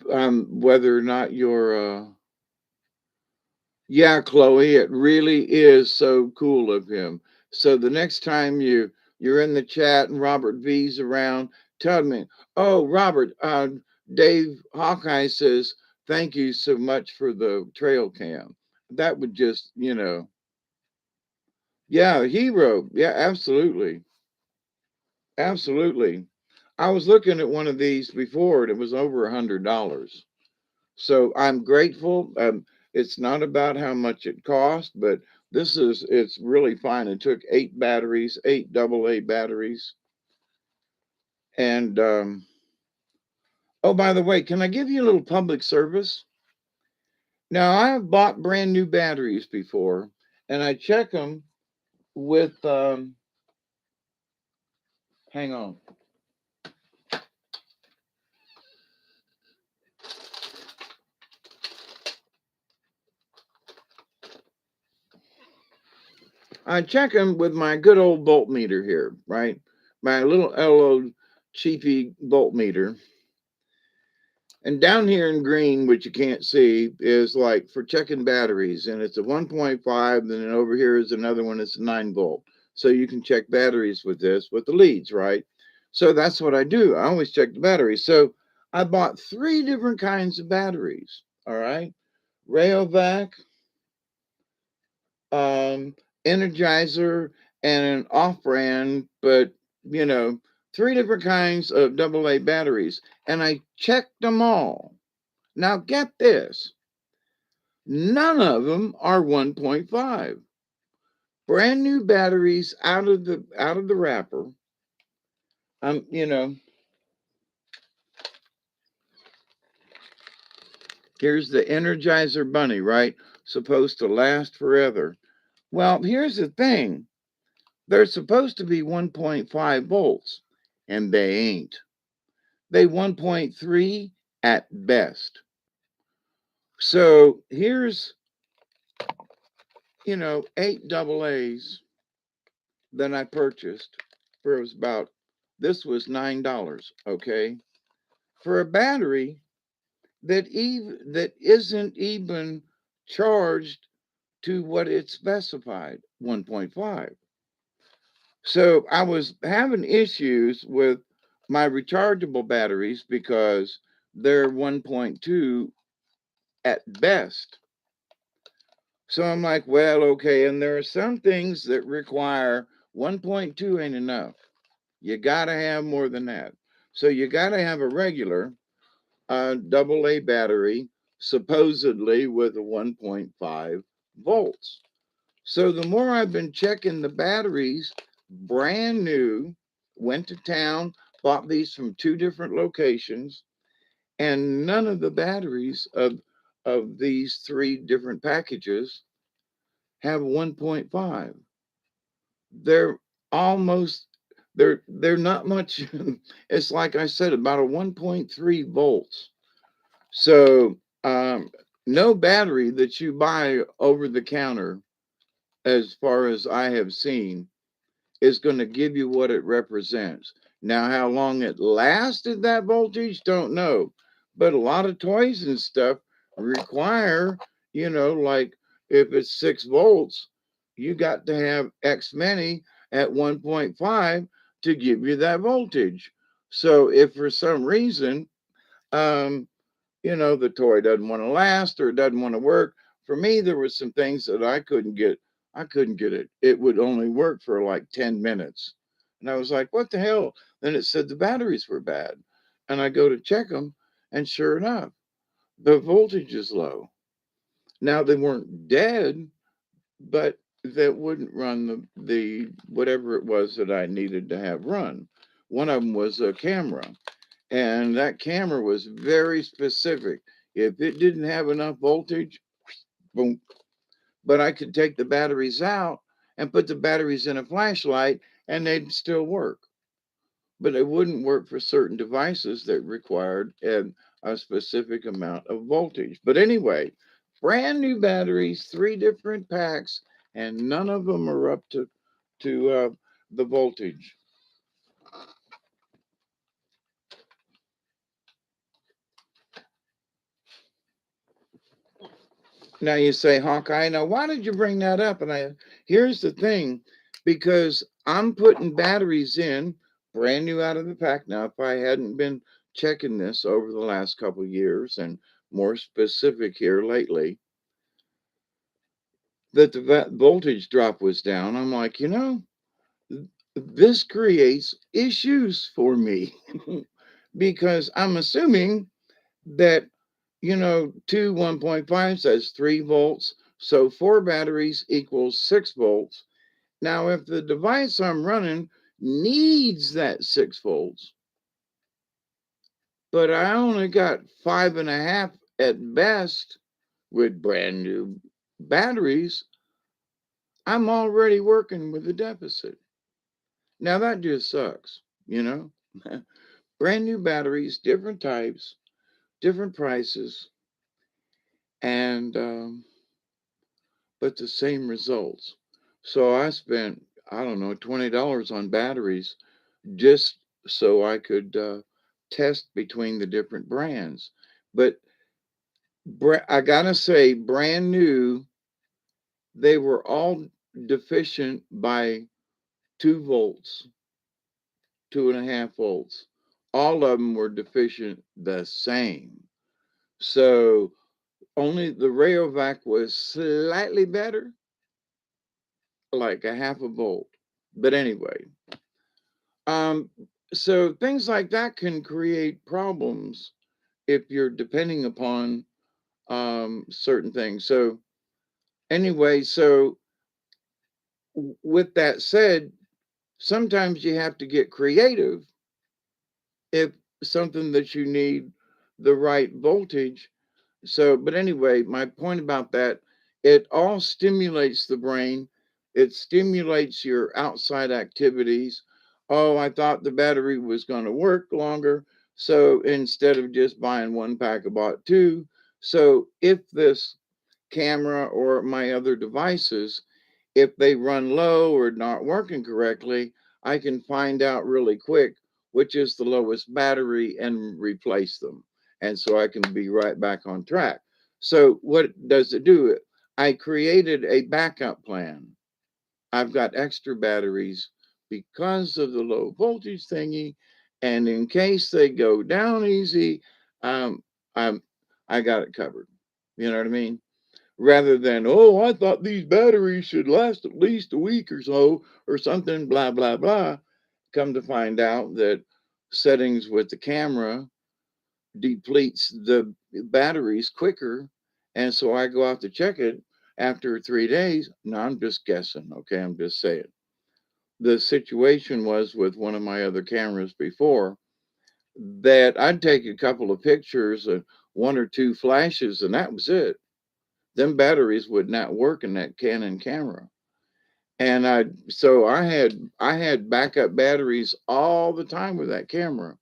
whether or not yeah, Chloe, it really is so cool of him. So the next time you're in the chat and Robert V's around, tell me, oh, Robert, Dave Hawkeye says, thank you so much for the trail cam. That would just, yeah, hero. Yeah, absolutely. Absolutely. I was looking at one of these before and it was over $100. So I'm grateful. It's not about how much it cost, but it's really fine. It took 8 batteries, 8 AA batteries. And oh, by the way, can I give you a little public service? Now, I've bought brand new batteries before and I check them with, hang on. I check them with my good old voltmeter here, right? My little LO cheapy voltmeter. And down here in green, which you can't see, is like for checking batteries. And it's a 1.5. And then over here is another one. It's a 9 volt. So you can check batteries with this, with the leads, right? So that's what I do. I always check the batteries. So I bought 3 different kinds of batteries. All right. Rayovac, um, Energizer, and an off brand, but you know, 3 different kinds of AA batteries. And I checked them all. Now get this. None of them are 1.5. Brand new batteries out of the wrapper. Um, you know, here's the Energizer Bunny, right? Supposed to last forever. Well, here's the thing. They're supposed to be 1.5 volts, and they ain't. They 1.3 at best. So here's, 8 AA's that I purchased for it was about this was $9, okay? For a battery that isn't even charged to what it's specified, 1.5. So I was having issues with my rechargeable batteries because they're 1.2 at best. So I'm like, well, okay, and there are some things that require 1.2 ain't enough. You got to have more than that. So you got to have a regular AA battery, supposedly with a 1.5 volts. So the more I've been checking the batteries, brand new, went to town, bought these from 2 different locations, and none of the batteries of these 3 different packages have 1.5. They're almost they're not much. It's like I said, about a 1.3 volts. So no battery that you buy over the counter, as far as I have seen, is going to give you what it represents. Now, how long it lasted that voltage, don't know. But a lot of toys and stuff require, like if it's 6 volts, you got to have X many at 1.5 to give you that voltage. So if for some reason, um, the toy doesn't want to last or it doesn't want to work. For me, there was some things that I couldn't get. I couldn't get it. It would only work for like 10 minutes. And I was like, what the hell? Then it said the batteries were bad. And I go to check them, and sure enough, the voltage is low. Now they weren't dead, but that wouldn't run the whatever it was that I needed to have run. One of them was a camera, and that camera was very specific. If it didn't have enough voltage, boom. But I could take the batteries out and put the batteries in a flashlight and they'd still work. But it wouldn't work for certain devices that required a specific amount of voltage. But anyway, brand new batteries, 3 different packs, and none of them are up to the voltage. Now you say, Hawkeye, now why did you bring that up? And here's the thing, because I'm putting batteries in brand new out of the pack. Now, if I hadn't been checking this over the last couple of years and more specific here lately, that the voltage drop was down, I'm like, this creates issues for me because I'm assuming that two 1.5 says 3 volts. So 4 batteries equals 6 volts. Now, if the device I'm running needs that 6 volts, but I only got 5.5 at best with brand new batteries, I'm already working with a deficit. Now, that just sucks, you know? Brand new batteries, different types, different prices, and but the same results. So I spent, I don't know, $20 on batteries just so I could test between the different brands. But I gotta say, brand new, they were all deficient by 2 volts, 2.5 volts. All of them were deficient the same. So only the Rayovac was slightly better, like a half a volt. But anyway, um, so things like that can create problems if you're depending upon certain things. So anyway, so with that said, sometimes you have to get creative if something that you need the right voltage. So, but anyway, my point about that, it all stimulates the brain. It stimulates your outside activities. Oh, I thought the battery was going to work longer. So instead of just buying one pack, I bought two. So if this camera or my other devices, if they run low or not working correctly, I can find out really quick which is the lowest battery and replace them. And so I can be right back on track. So, what does it do? I created a backup plan. I've got extra batteries because of the low voltage thingy. And in case they go down easy, um, I'm, I got it covered. You know what I mean? Rather than, oh, I thought these batteries should last at least a week or so, or something, blah, blah, blah. Come to find out that settings with the camera depletes the batteries quicker. And so I go out to check it after 3 days. No, I'm just guessing. Okay. I'm just saying. The situation was with one of my other cameras before that I'd take a couple of pictures and one or two flashes, and that was it. Them batteries would not work in that Canon camera. And I had backup batteries all the time with that camera.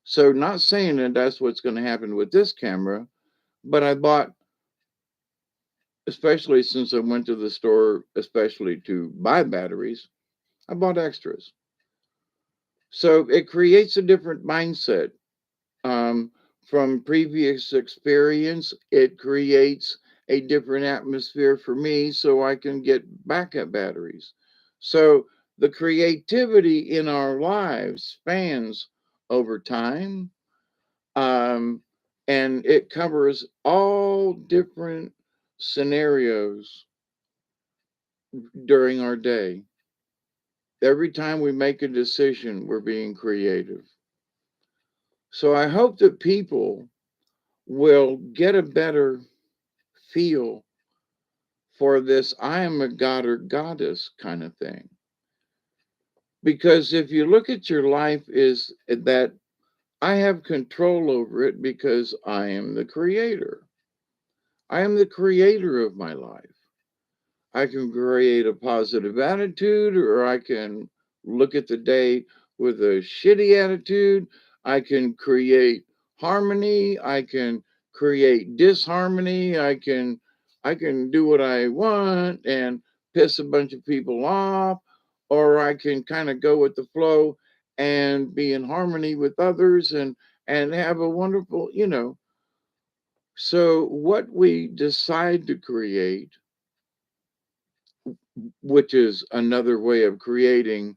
So not saying that that's what's going to happen with this camera, but I bought, especially since I went to the store especially to buy batteries, I bought extras. So it creates a different mindset. um, from previous experience, it creates a different atmosphere for me so I can get backup batteries. So the creativity in our lives spans over time, um, and it covers all different scenarios during our day. Every time we make a decision, we're being creative. So I hope that people will get a better feel for this I am a god or goddess kind of thing. Because if you look at your life, is that I have control over it because I am the creator. I am the creator of my life. I can create a positive attitude, or I can look at the day with a shitty attitude. I can create harmony. I can create disharmony. I can do what I want and piss a bunch of people off, or I can kind of go with the flow and be in harmony with others and have a wonderful. So what we decide to create, which is another way of creating,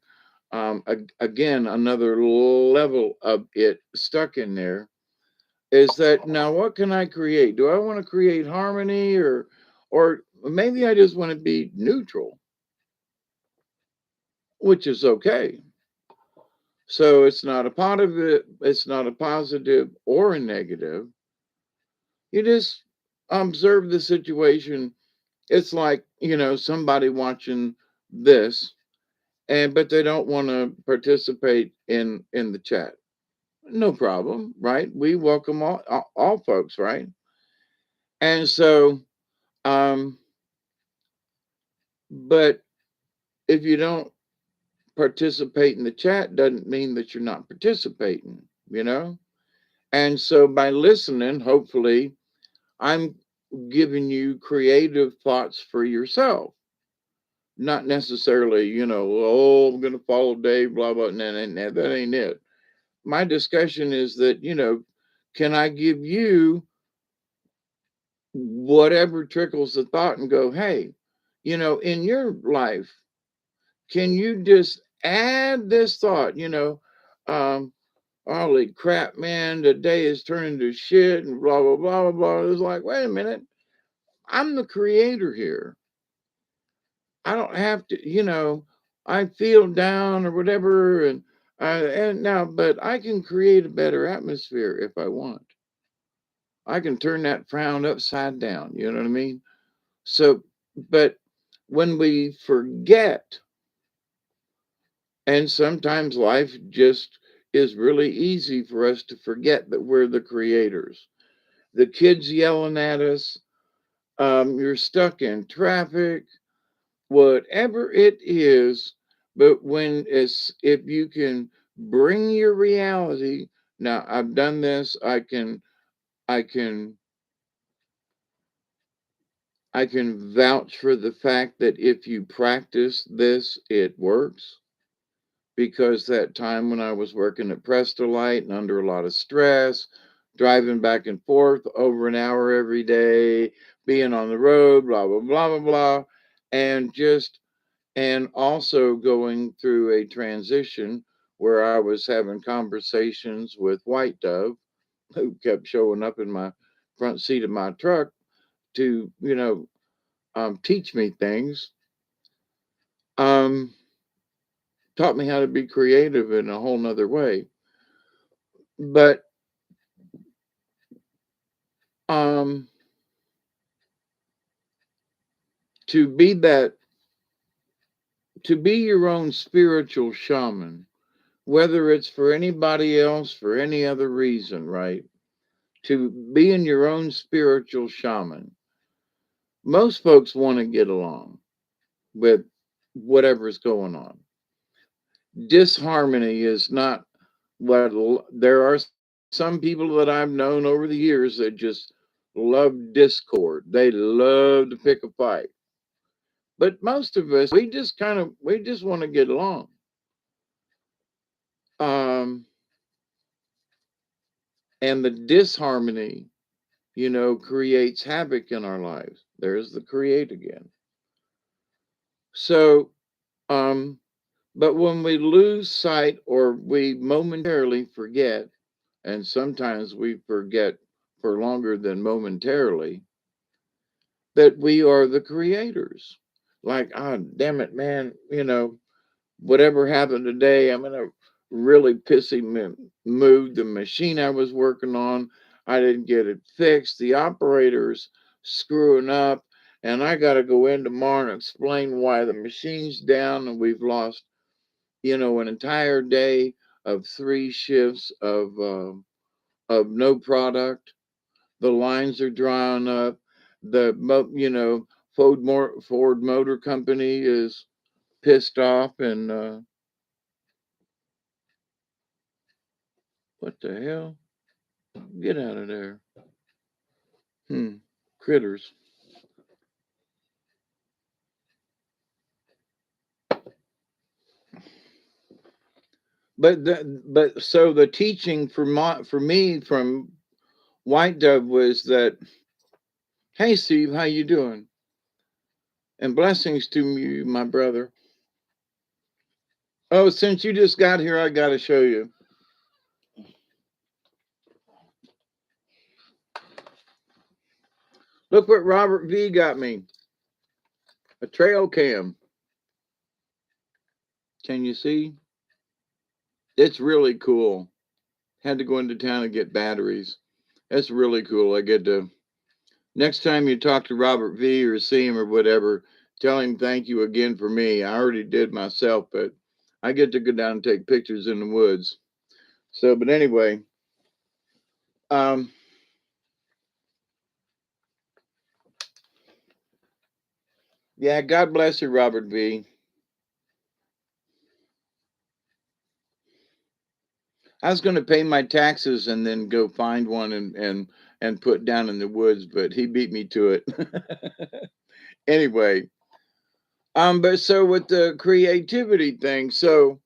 again, another level of it stuck in there, is that now what can I create? Do I want to create harmony, or maybe I just want to be neutral, which is okay. So it's not a positive or a negative. You just observe the situation. It's like, somebody watching this, but they don't want to participate in the chat. No problem, right? We welcome all folks, right? And so, um but if you don't participate in the chat, doesn't mean that you're not participating, you know. And so by listening, hopefully I'm giving you creative thoughts for yourself. Not necessarily, oh, I'm going to follow Dave, blah, blah. That ain't it. My discussion is that, can I give you whatever trickles the thought and go, hey, in your life, can you just add this thought, um, holy crap, man, the day is turning to shit and blah, blah, blah, blah, blah. It's like, wait a minute, I'm the creator here. I don't have to, I feel down or whatever. And now, but I can create a better atmosphere if I want. I can turn that frown upside down. You know what I mean? So, but when we forget, and sometimes life just is really easy for us to forget that we're the creators. The kids yelling at us, you're stuck in traffic, whatever it is. But when it's, if you can bring your reality, now I've done this, I can, I can vouch for the fact that if you practice this, it works. Because that time when I was working at Prestolite and under a lot of stress, driving back and forth over an hour every day, being on the road, blah, blah, blah, blah, blah, and just, and also going through a transition where I was having conversations with White Dove, who kept showing up in my front seat of my truck to, teach me things. Um, Taught me how to be creative in a whole nother way. But um, to be that, to be your own spiritual shaman, whether it's for anybody else, for any other reason, right? To being your own spiritual shaman, most folks want to get along with whatever's going on. Disharmony is not what there are some people that I've known over the years that just love discord. They love to pick a fight. But most of us, we just want to get along. Um, and the disharmony, creates havoc in our lives. There's the create again. So, um, but when we lose sight or we momentarily forget, and sometimes we forget for longer than momentarily, that we are the creators. Like, ah, damn it, man, whatever happened today, I'm in a really pissy mood. The machine I was working on, I didn't get it fixed. The operator's screwing up, and I got to go in tomorrow and explain why the machine's down, and we've lost, an entire day of 3 shifts of no product. The lines are drying up. Ford Motor Company is pissed off, and what the hell? Get out of there. Hmm. Critters. But so the teaching for me from White Dove was that, hey Steve, how you doing? And blessings to you, my brother. Oh, since you just got here, I got to show you. Look what Robert V got me. A trail cam. Can you see? It's really cool. Had to go into town and get batteries. That's really cool. I get to, next time you talk to Robert V or see him or whatever, tell him thank you again for me. I already did myself, but I get to go down and take pictures in the woods. So, but anyway, um, yeah, God bless you, Robert V. I was going to pay my taxes and then go find one and put down in the woods, but he beat me to it. Anyway, But so with the creativity thing, so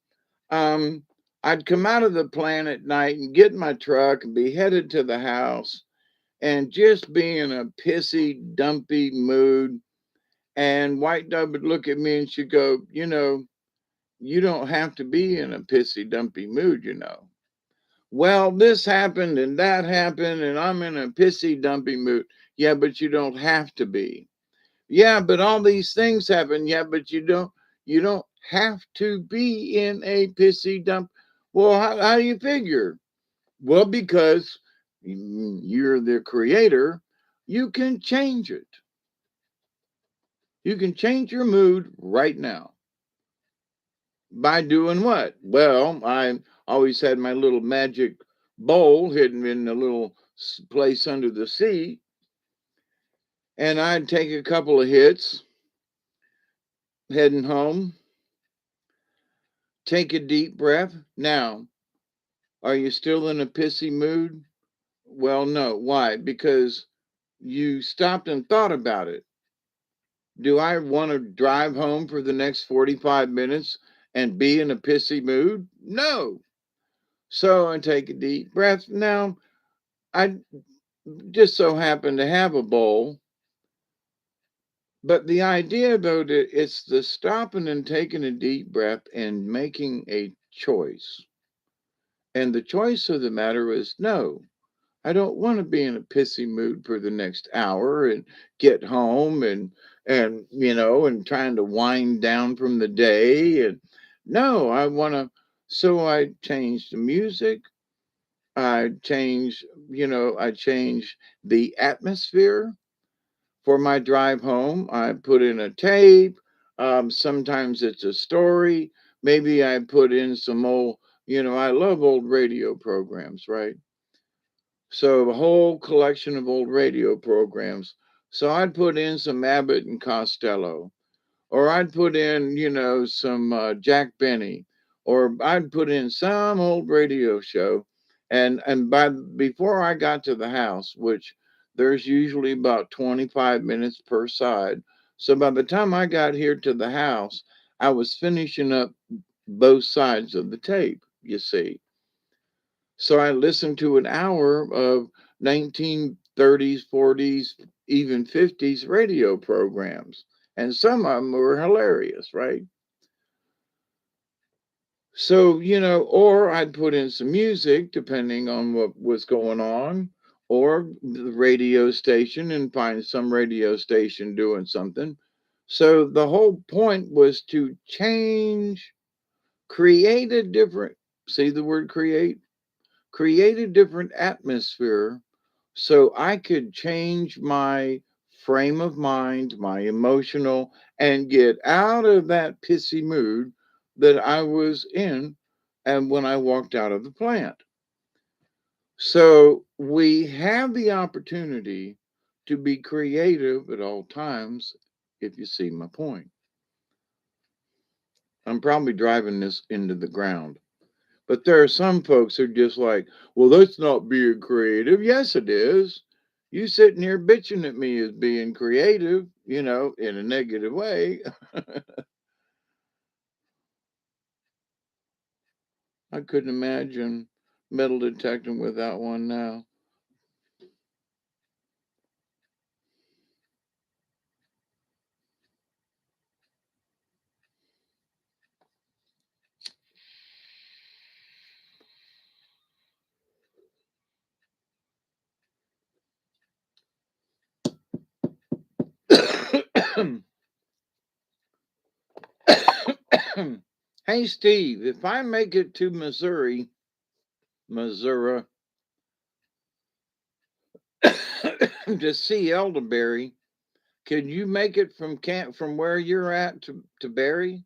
um, I'd come out of the plant at night and get in my truck and be headed to the house and just be in a pissy, dumpy mood. And White Dove would look at me and she'd go, you don't have to be in a pissy, dumpy mood. Well, this happened and that happened, and I'm in a pissy, dumpy mood. Yeah, but you don't have to be. Yeah, but all these things happen. Yeah, but you don't have to be in a pissy dump. Well, how do you figure? Well, because you're the creator, you can change it. You can change your mood right now by doing what? Well, I always had my little magic bowl hidden in a little place under the seat, and I'd take a couple of hits heading home, take a deep breath. Now, are you still in a pissy mood? Well, no. Why? Because you stopped and thought about it. Do I want to drive home for the next 45 minutes and be in a pissy mood? No. So I take a deep breath. Now, I just so happen to have a bowl, but the idea about it's the stopping and taking a deep breath and making a choice. And the choice of the matter is no. I don't want to be in a pissy mood for the next hour and get home and trying to wind down from the day and no, I want to. So I changed the music. I changed the atmosphere for my drive home. I put in a tape. Sometimes it's a story. Maybe I put in some I love old radio programs, right? So a whole collection of old radio programs. So I'd put in some Abbott and Costello, or I'd put in, some Jack Benny, or I'd put in some old radio show. And by before I got to the house, which there's usually about 25 minutes per side. So by the time I got here to the house, I was finishing up both sides of the tape, you see. So I listened to an hour of 1930s, 40s, even 50s radio programs. And some of them were hilarious, right? So, or I'd put in some music depending on what was going on, or the radio station and find some radio station doing something. So the whole point was to change, create a different, see the word create a different atmosphere so I could change my frame of mind, my emotional, and get out of that pissy mood that I was in and when I walked out of the plant. So we have the opportunity to be creative at all times, if you see my point. I'm probably driving this into the ground. But there are some folks who are just like, well, that's not being creative. Yes, it is. You sitting here bitching at me as being creative, in a negative way. I couldn't imagine metal detecting without one now. Hey, Steve, if I make it to Missouri, to see elderberry, can you make it from where you're at to Barry?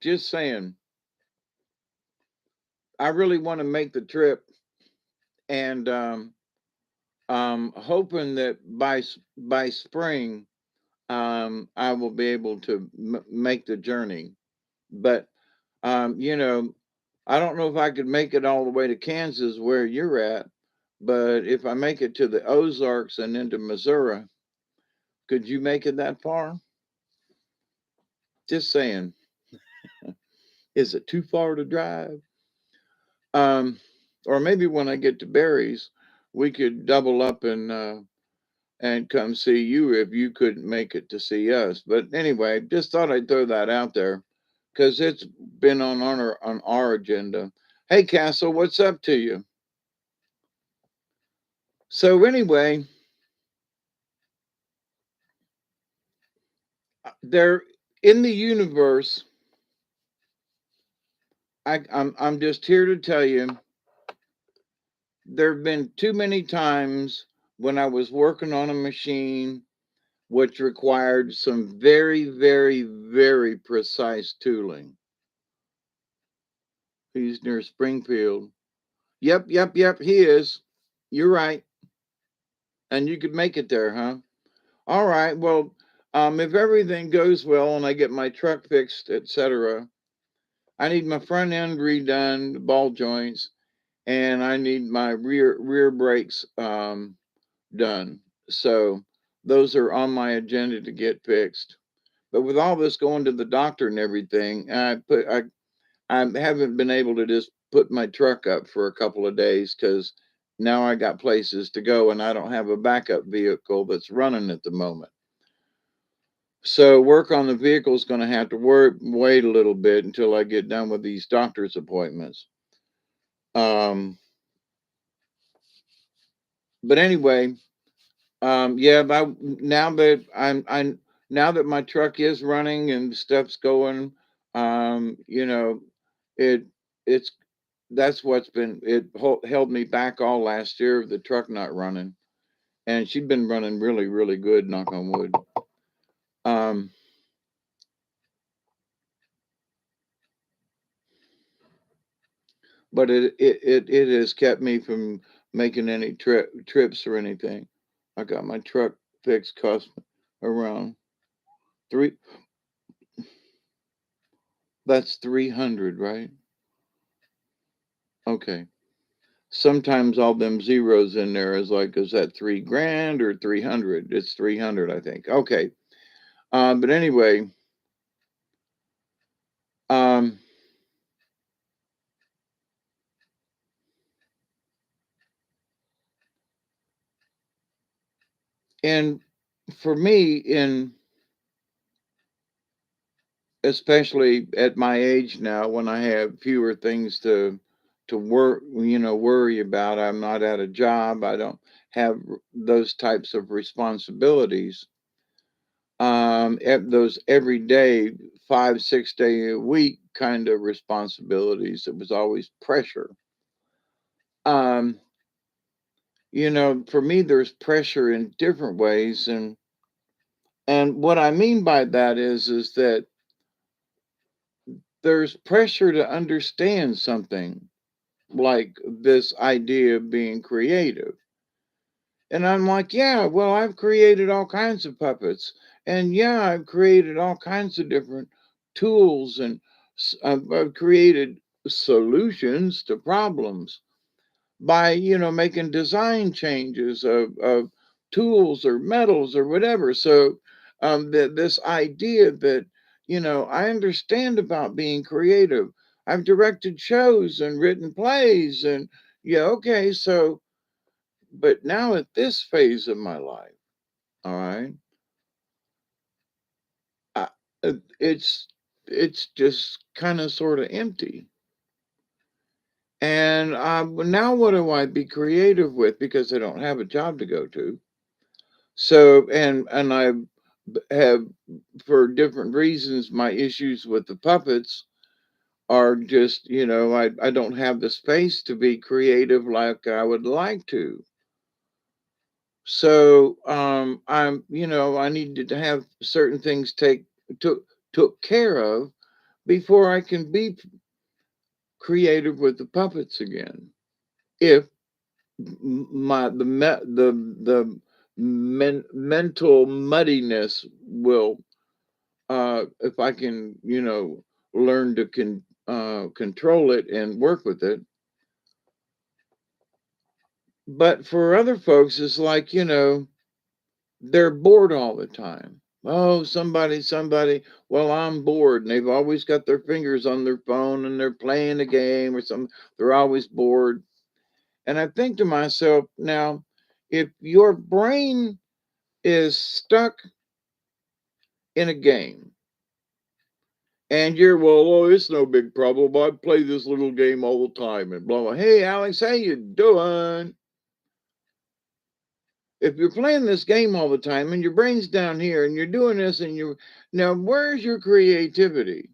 Just saying. I really want to make the trip, and hoping that by spring, I will be able to make the journey. But um, you know, I don't know if I could make it all the way to Kansas where you're at. But if I make it to the Ozarks and into Missouri, could you make it that far? Just saying, is it too far to drive? Um, or maybe when I get to Barry's, we could double up and come see you if you couldn't make it to see us. But anyway, just thought I'd throw that out there because it's been on our agenda. Hey, Castle, what's up to you? So anyway, there in the universe, I'm just here to tell you there have been too many times when I was working on a machine which required some very, very, very precise tooling. He's near Springfield. Yep, yep, yep, he is. You're right. And you could make it there, huh? All right. Well, if everything goes well and I get my truck fixed, etc., I need my front end redone, the ball joints, and I need my rear brakes done. So those are on my agenda to get fixed. But with all this going to the doctor and everything, I haven't been able to just put my truck up for a couple of days because now I got places to go and I don't have a backup vehicle that's running at the moment. So work on the vehicle is going to have to wait a little bit until I get done with these doctor's appointments. Um, but anyway, yeah, I now that my truck is running and stuff's going, you know, it it's that's what's been held me back all last year, the truck not running, and she'd been running really, really good, knock on wood. Um, but it has kept me from making any trips or anything. I got my truck fixed, cost me around three. That's 300, right? Okay. Sometimes all them zeros in there is like, is that 3 grand or 300? It's 300, I think. Okay. But anyway, um, and for me, in especially at my age now, when I have fewer things to worry about, I'm not at a job, I don't have those types of responsibilities. Those everyday 5 6 day a week kind of responsibilities, it was always pressure. um for me there's pressure in different ways, and what I mean by that is that there's pressure to understand something like this idea of being creative. And I'm like, yeah, well, I've created all kinds of puppets. And yeah, I've created all kinds of different tools, and I've created solutions to problems by, making design changes of tools or metals or whatever. So this idea that, I understand about being creative. I've directed shows and written plays, and yeah, okay, so but now at this phase of my life, all right, I, it's it's just kind of sort of empty. And now what do I be creative with because I don't have a job to go to? So and I have, for different reasons, my issues with the puppets are just, I don't have the space to be creative like I would like to. So I needed to have certain things took care of before I can be creative with the puppets again. If my the mental muddiness will, if I can, learn to control it and work with it. But for other folks, it's like, they're bored all the time. Oh, somebody. Well, I'm bored, and they've always got their fingers on their phone and they're playing a game or something. They're always bored. And I think to myself, now, if your brain is stuck in a game and you're, well, oh, it's no big problem. I play this little game all the time and blah blah. Hey, Alex, how you doing? If you're playing this game all the time and your brain's down here and you're doing this and you now where's your creativity?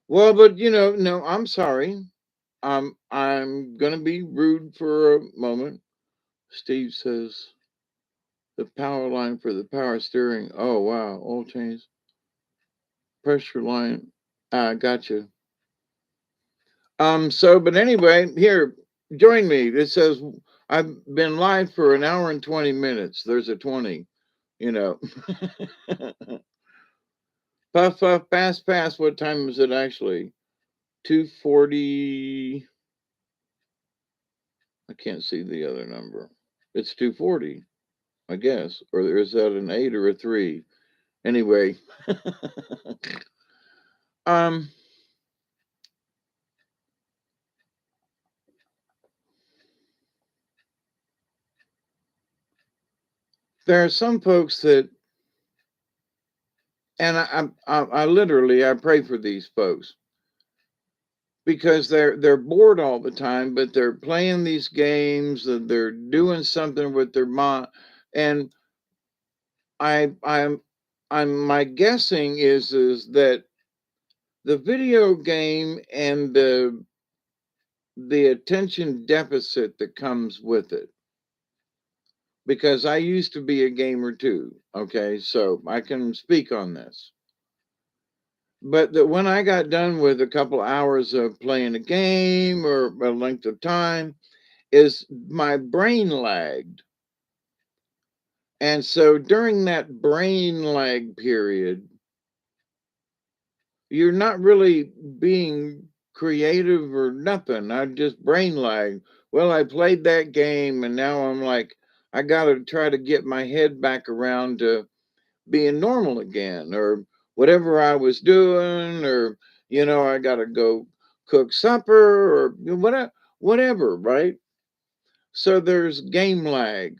Well, but no, I'm sorry. I'm gonna be rude for a moment. Steve says the power line for the power steering. Oh wow, oil change, pressure line. Gotcha. But anyway, here, join me. It says I've been live for an hour and 20 minutes. There's a 20, you know. Puff, puff, pass, pass. What time is it actually? 2:40. I can't see the other number. It's 2:40, I guess. Or is that an 8 or a 3? Anyway, um, there are some folks that, and I literally I pray for these folks because they're bored all the time, but they're playing these games and they're doing something with their mind. And I I'm my guessing is that the video game and the attention deficit that comes with it, because I used to be a gamer too, okay, so I can speak on this. But that when I got done with a couple hours of playing a game or a length of time, is my brain lagged. And so during that brain lag period, you're not really being creative or nothing. I just brain lag. Well, I played that game and now I'm like, I got to try to get my head back around to being normal again or whatever I was doing, or, I got to go cook supper or whatever, right? So there's game lag.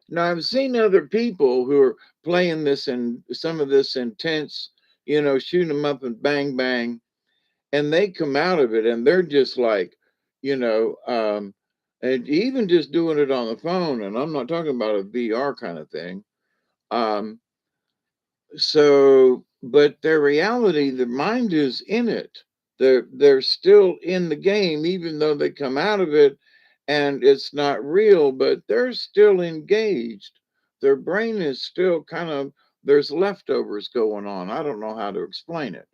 Now, I've seen other people who are playing this and some of this intense, shooting them up and bang, bang, and they come out of it and they're just like, you know, um, and even just doing it on the phone, and I'm not talking about a VR kind of thing. Um, but their reality, their mind is in it. They're still in the game, even though they come out of it and it's not real, but they're still engaged. Their brain is still kind of there's leftovers going on. I don't know how to explain it.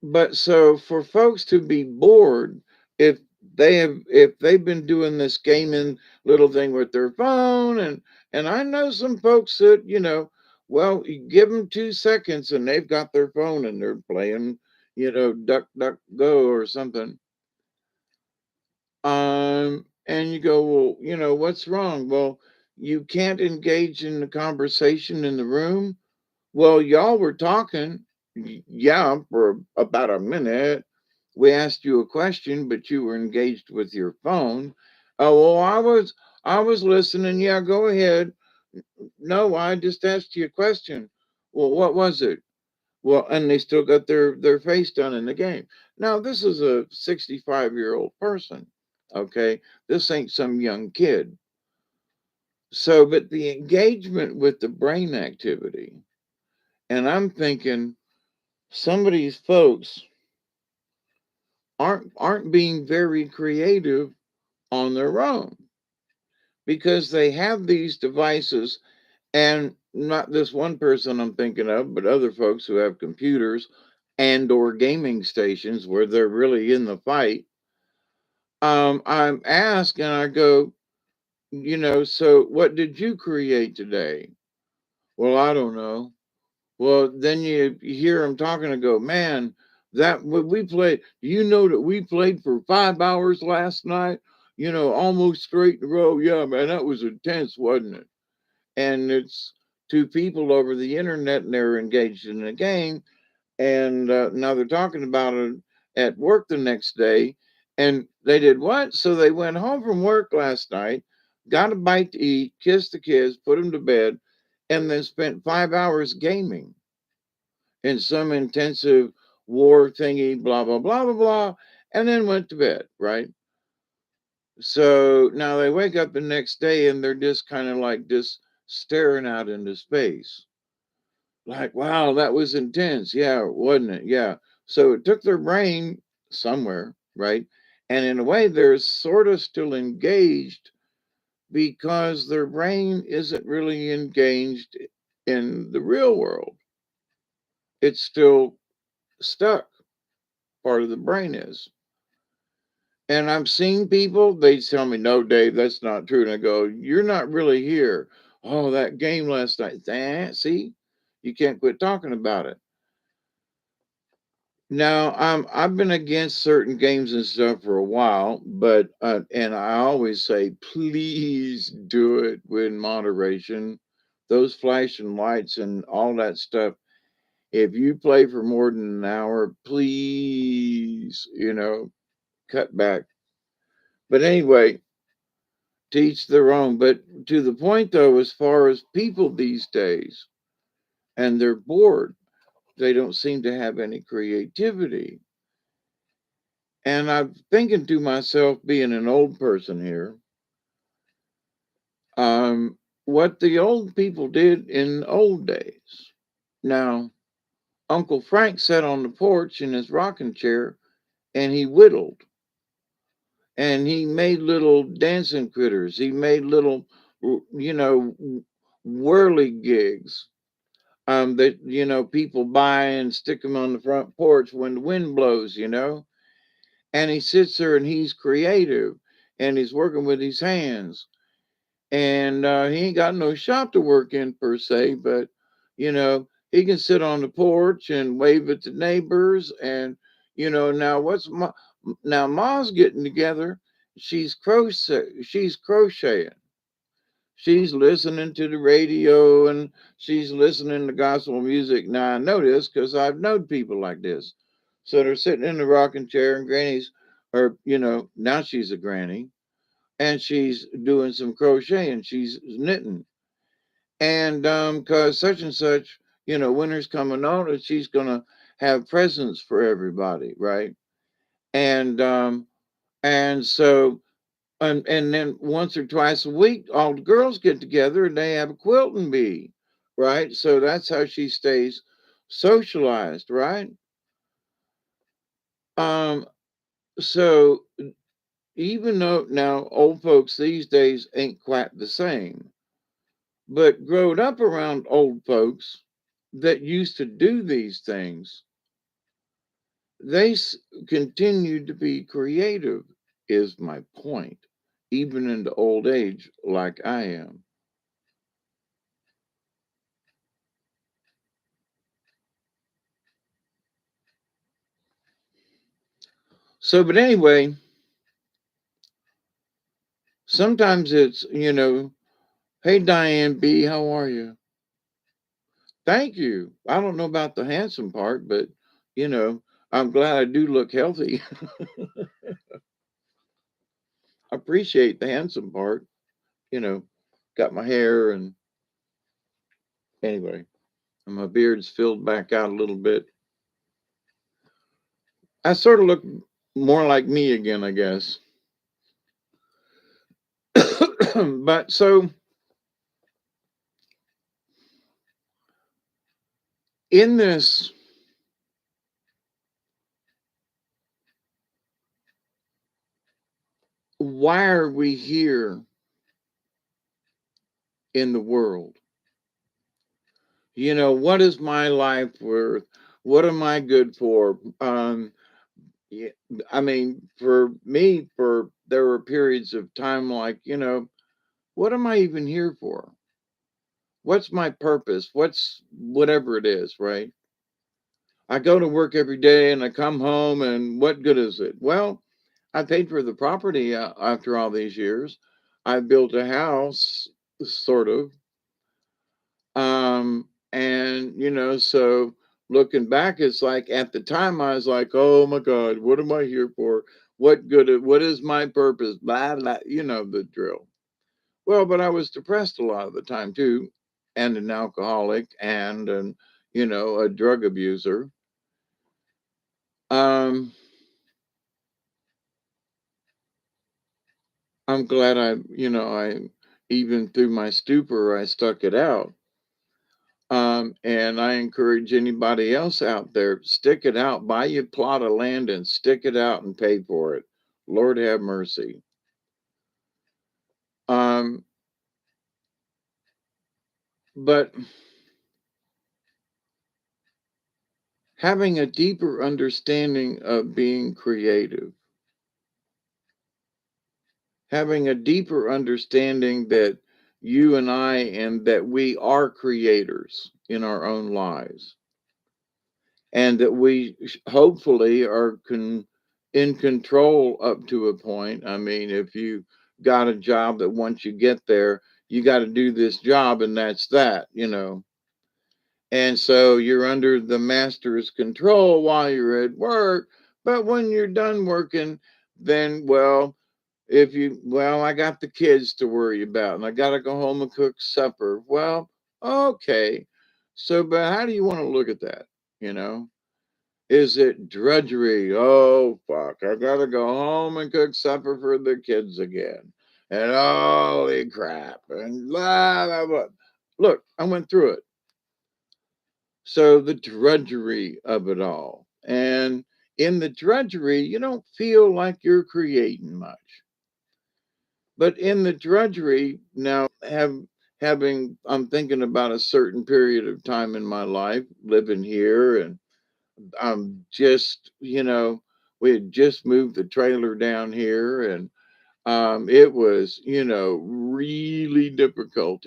But so for folks to be bored, if if they've been doing this gaming little thing with their phone, and I know some folks that well, you give them 2 seconds and they've got their phone and they're playing duck duck go or something. And you go, well, what's wrong? Well, you can't engage in the conversation in the room. Well, y'all were talking, yeah, for about a minute. We asked you a question, but you were engaged with your phone. Oh, well, I was listening. Yeah, go ahead. No, I just asked you a question. Well, what was it? Well, and they still got their face done in the game. Now, this is a 65-year-old person. Okay, this ain't some young kid. So, but the engagement with the brain activity, and I'm thinking some of these folks aren't being very creative on their own because they have these devices, and not this one person I'm thinking of, but other folks who have computers and or gaming stations where they're really in the fight. I'm asked and I go, so what did you create today? Well, I don't know. Well, then you hear him talking and go, man, that what we played, that we played for 5 hours last night, almost straight in a row. Yeah, man, that was intense, wasn't it? and it's two people over the internet and they're engaged in a game, and now they're talking about it at work the next day. And they did what? So they went home from work last night, got a bite to eat, kissed the kids, put them to bed, and then spent 5 hours gaming in some intensive war thingy, blah, blah, blah, blah, blah, and then went to bed, right? So now they wake up the next day and they're just kind of like just staring out into space. Like, wow, that was intense. Yeah, wasn't it? Yeah. So it took their brain somewhere, right? And in a way, they're sort of still engaged because their brain isn't really engaged in the real world. It's still stuck. Part of the brain is. And I'm seeing people, they tell me, no, Dave, that's not true. And I go, you're not really here. Oh, that game last night. See, you can't quit talking about it. Now, I've been against certain games and stuff for a while, but and I always say, please do it with moderation. Those flashing lights and all that stuff. If you play for more than an hour, please, cut back. But anyway, teach their own. But to the point, though, as far as people these days, and they're bored, they don't seem to have any creativity. And I'm thinking to myself, being an old person here, what the old people did in old days. Now, Uncle Frank sat on the porch in his rocking chair and he whittled and he made little dancing critters. He made little, whirly gigs that, people buy and stick them on the front porch when the wind blows. And he sits there and he's creative and he's working with his hands and he ain't got no shop to work in per se, but he can sit on the porch and wave at the neighbors. And now now Ma's getting together. She's crocheting. She's listening to the radio and she's listening to gospel music. Now I know this because I've known people like this. So they're sitting in the rocking chair and granny's, or now she's a granny and she's doing some crochet and she's knitting. And cause such and such, winter's coming on and she's gonna have presents for everybody, right? And so and then once or twice a week, all the girls get together and they have a quilting bee, right? So that's how she stays socialized, right? Um, so even though now old folks these days ain't quite the same, but growing up around old folks that used to do these things, they continued to be creative, is my point, even into old age, like I am. So, but anyway, sometimes it's, hey, Diane B., how are you? Thank you. I don't know about the handsome part, but, you know, I'm glad I do look healthy. I appreciate the handsome part, you know, got my hair and anyway, and my beard's filled back out a little bit. I sort of look more like me again, I guess. But so in this, why are we here in the world? What is my life worth? What am I good for? Yeah, I mean, for me, for there were periods of time like, what am I even here for? What's my purpose? What's whatever it is, right? I go to work every day and I come home, and what good is it? Well, I paid for the property after all these years. I built a house, sort of. And so looking back, it's like at the time I was like, oh my God, what am I here for? What is my purpose? Blah, blah, the drill. Well, but I was depressed a lot of the time too, and an alcoholic and a drug abuser. Um, I'm glad I even through my stupor, I stuck it out. And I encourage anybody else out there, stick it out, buy you a plot of land and stick it out and pay for it. Lord have mercy. Um, but having a deeper understanding of being creative, having a deeper understanding that you and I and that we are creators in our own lives and that we hopefully are in control up to a point. I mean, if you got a job that once you get there, you got to do this job and that's that. And so you're under the master's control while you're at work. But when you're done working, then, well, I got the kids to worry about and I got to go home and cook supper. Well, okay. So, but how do you want to look at that? You know? Is it drudgery? Oh, fuck. I gotta go home and cook supper for the kids again. And holy crap. And blah, blah, blah. Look, I went through it. So the drudgery of it all. And in the drudgery, you don't feel like you're creating much. But in the drudgery, now I'm thinking about a certain period of time in my life living here and just, we had just moved the trailer down here and it was, really difficult.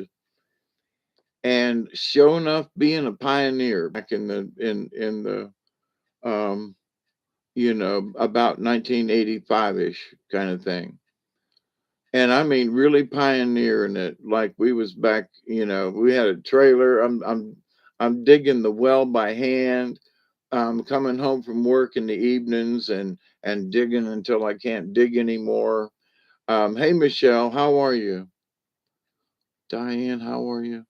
And sure enough, being a pioneer back in the um, about 1985-ish kind of thing. And I mean really pioneering it. Like we was back, we had a trailer. I'm digging the well by hand. Coming home from work in the evenings and digging until I can't dig anymore. Hey Michelle, how are you? Diane, how are you?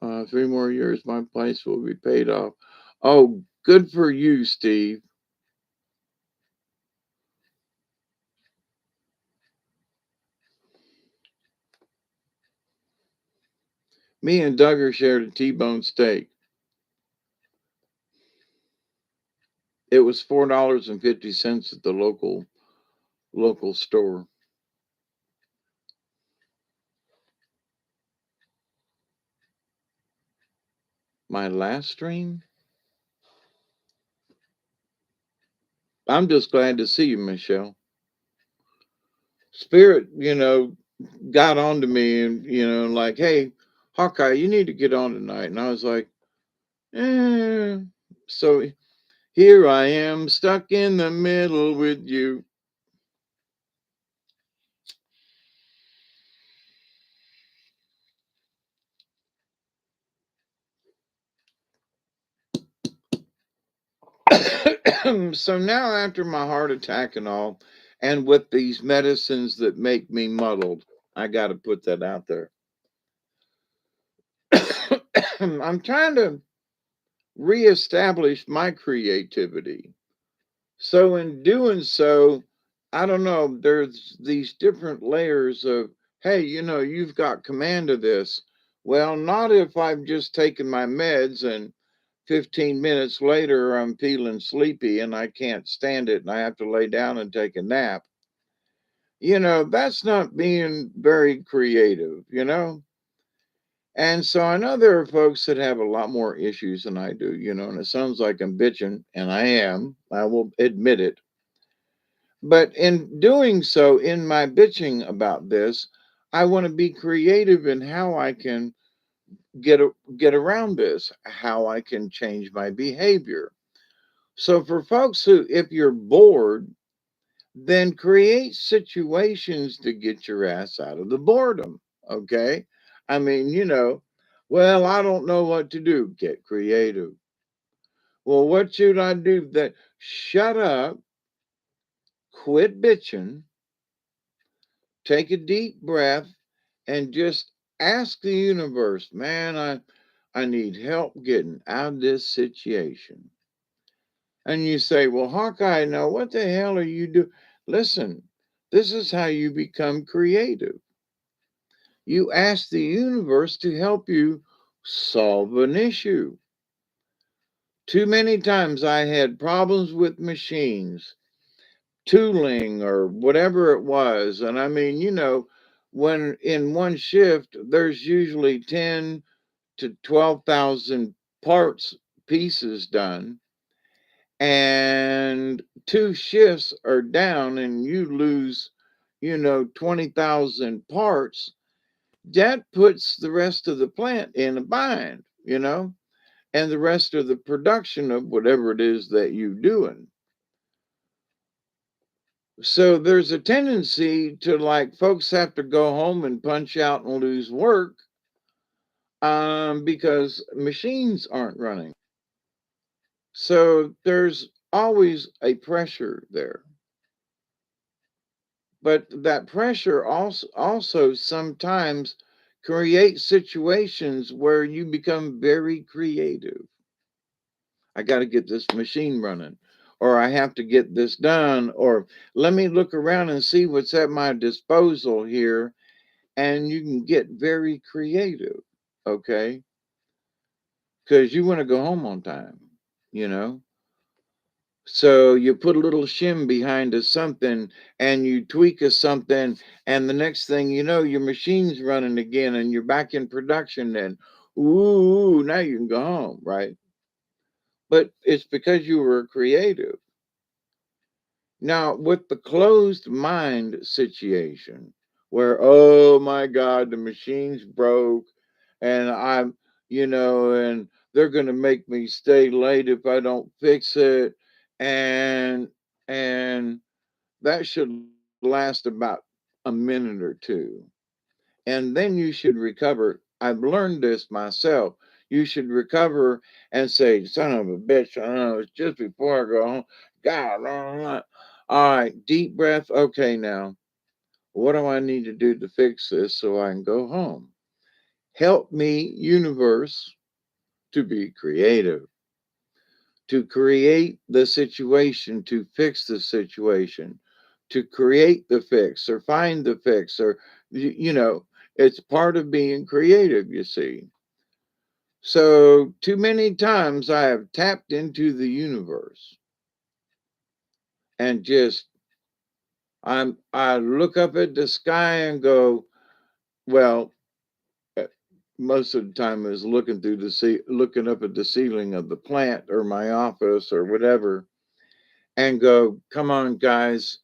3 more years, my place will be paid off. Oh, good for you, Steve. Me and Duggar shared a T-bone steak. It was $4.50 at the local store. My last stream. I'm just glad to see you, Michelle. Spirit, got on to me and, like, hey, Hawkeye, you need to get on tonight. And I was like, eh. So here I am stuck in the middle with you. So now, after my heart attack and all, and with these medicines that make me muddled, I got to put that out there. I'm trying to reestablish my creativity. So, in doing so, I don't know, there's these different layers of, hey, you've got command of this. Well, not if I've just taken my meds and 15 minutes later I'm feeling sleepy and I can't stand it and I have to lay down and take a nap. That's not being very creative. And so I know there are folks that have a lot more issues than I do, and it sounds like I'm bitching, and I am. I will admit it. But in doing so, in my bitching about this, I want to be creative in how I can get around this, how I can change my behavior. So for folks who, if you're bored, then create situations to get your ass out of the boredom. Okay. I mean, Well, I don't know what to do. Get creative. Well, what should I do? That shut up, quit bitching, take a deep breath, and just ask the universe, man, I need help getting out of this situation. And you say, well, Hawkeye, now what the hell are you doing? Listen, this is how you become creative. You ask the universe to help you solve an issue. Too many times I had problems with machines, tooling, or whatever it was. And I mean, when in one shift, there's usually 10 to 12,000 parts, pieces done. And two shifts are down and you lose, 20,000 parts. That puts the rest of the plant in a bind, and the rest of the production of whatever it is that you're doing. So there's a tendency to, like, folks have to go home and punch out and lose work, because machines aren't running. So there's always a pressure there. But that pressure also sometimes creates situations where you become very creative. I got to get this machine running, or I have to get this done, or let me look around and see what's at my disposal here. And you can get very creative, okay? Because you want to go home on time, you know? So you put a little shim behind a something and you tweak a something, and the next thing you know, your machine's running again and you're back in production. And ooh, now you can go home, right? But it's because you were creative. Now, with the closed mind situation, where, oh my God, the machine's broke and and they're going to make me stay late if I don't fix it. And that should last about a minute or two. And then you should recover. I've learned this myself. You should recover and say, son of a bitch, I know it's just before I go home. God, all right, deep breath. Okay, now, what do I need to do to fix this so I can go home? Help me, universe, to be creative, to create the situation, to fix the situation, to create the fix or find the fix, or, it's part of being creative, you see. So, too many times I have tapped into the universe and just, I look up at the sky and go, well, uh, most of the time is looking through looking up at the ceiling of the plant or my office or whatever, and go, come on, guys,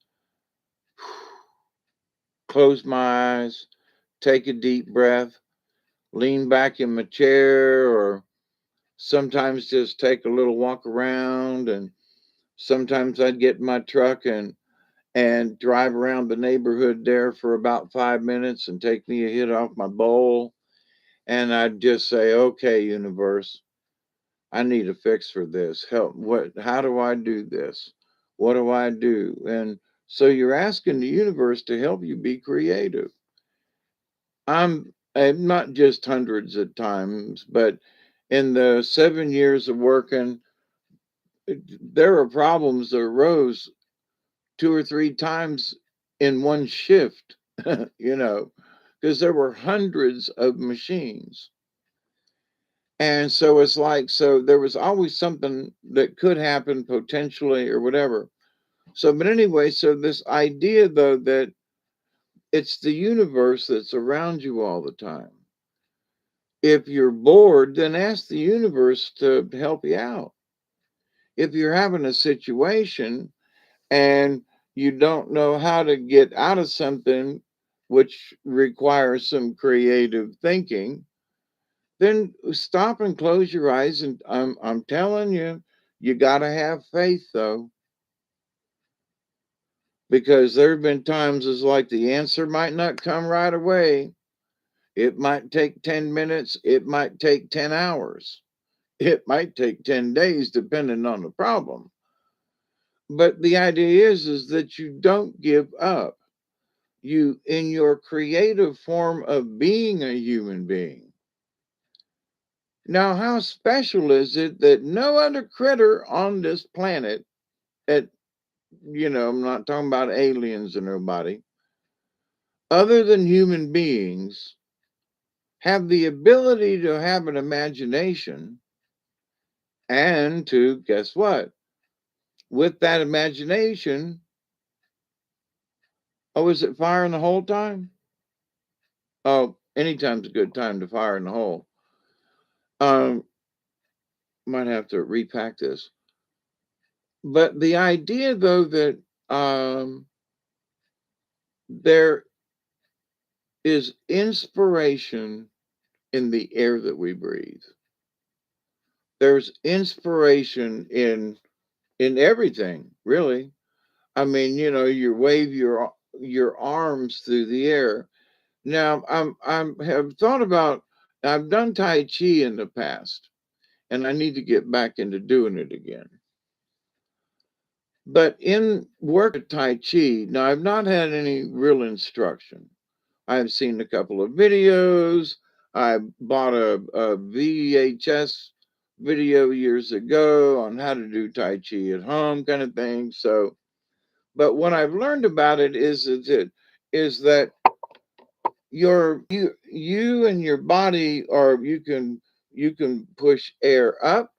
close my eyes, take a deep breath, lean back in my chair, or sometimes just take a little walk around. And sometimes I'd get in my truck and drive around the neighborhood there for about 5 minutes and take me a hit off my bowl. And I'd just say, okay, universe, I need a fix for this. Help. How do I do this? What do I do? And so you're asking the universe to help you be creative. I'm not just hundreds of times, but in the 7 years of working, there are problems that arose two or three times in one shift, you know, because there were hundreds of machines. And so it's like, so there was always something that could happen potentially or whatever. So, but anyway, so this idea though that it's the universe that's around you all the time. If you're bored, then ask the universe to help you out. If you're having a situation and you don't know how to get out of something which requires some creative thinking, then stop and close your eyes. And I'm telling you, you got to have faith though, because there have been times it's like the answer might not come right away. It might take 10 minutes. It might take 10 hours. It might take 10 days, depending on the problem. But the idea is that you don't give up. You, in your creative form of being a human being. Now, how special is it that no other critter on this planet, at, I'm not talking about aliens or nobody, other than human beings, have the ability to have an imagination and to, guess what? With that imagination, oh, is it fire in the whole time? Oh, anytime's a good time to fire in the hole. Um, might have to repack this. But the idea, though, that there is inspiration in the air that we breathe. There's inspiration in everything, really. I mean, you wave your arms through the air. Now, I'm have thought about. I've done Tai Chi in the past, and I need to get back into doing it again. But in work at Tai Chi, now I've not had any real instruction. I've seen a couple of videos. I bought a VHS video years ago on how to do Tai Chi at home, kind of thing. So, but what I've learned about it is that you and your body, or you can push air up,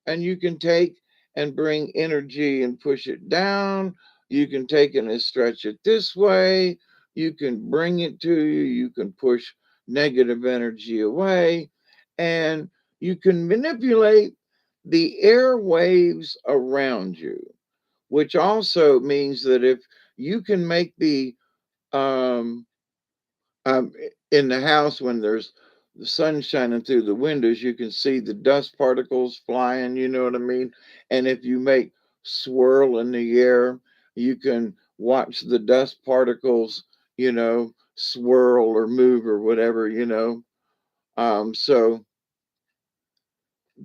and you can take and bring energy and push it down. You can take it and stretch it this way. You can bring it to you. You can push negative energy away. And you can manipulate the air waves around you, which also means that if you can make the um, um, in the house, when there's the sun shining through the windows, you can see the dust particles flying, you know what I mean? And if you make swirl in the air, you can watch the dust particles, swirl or move or whatever, so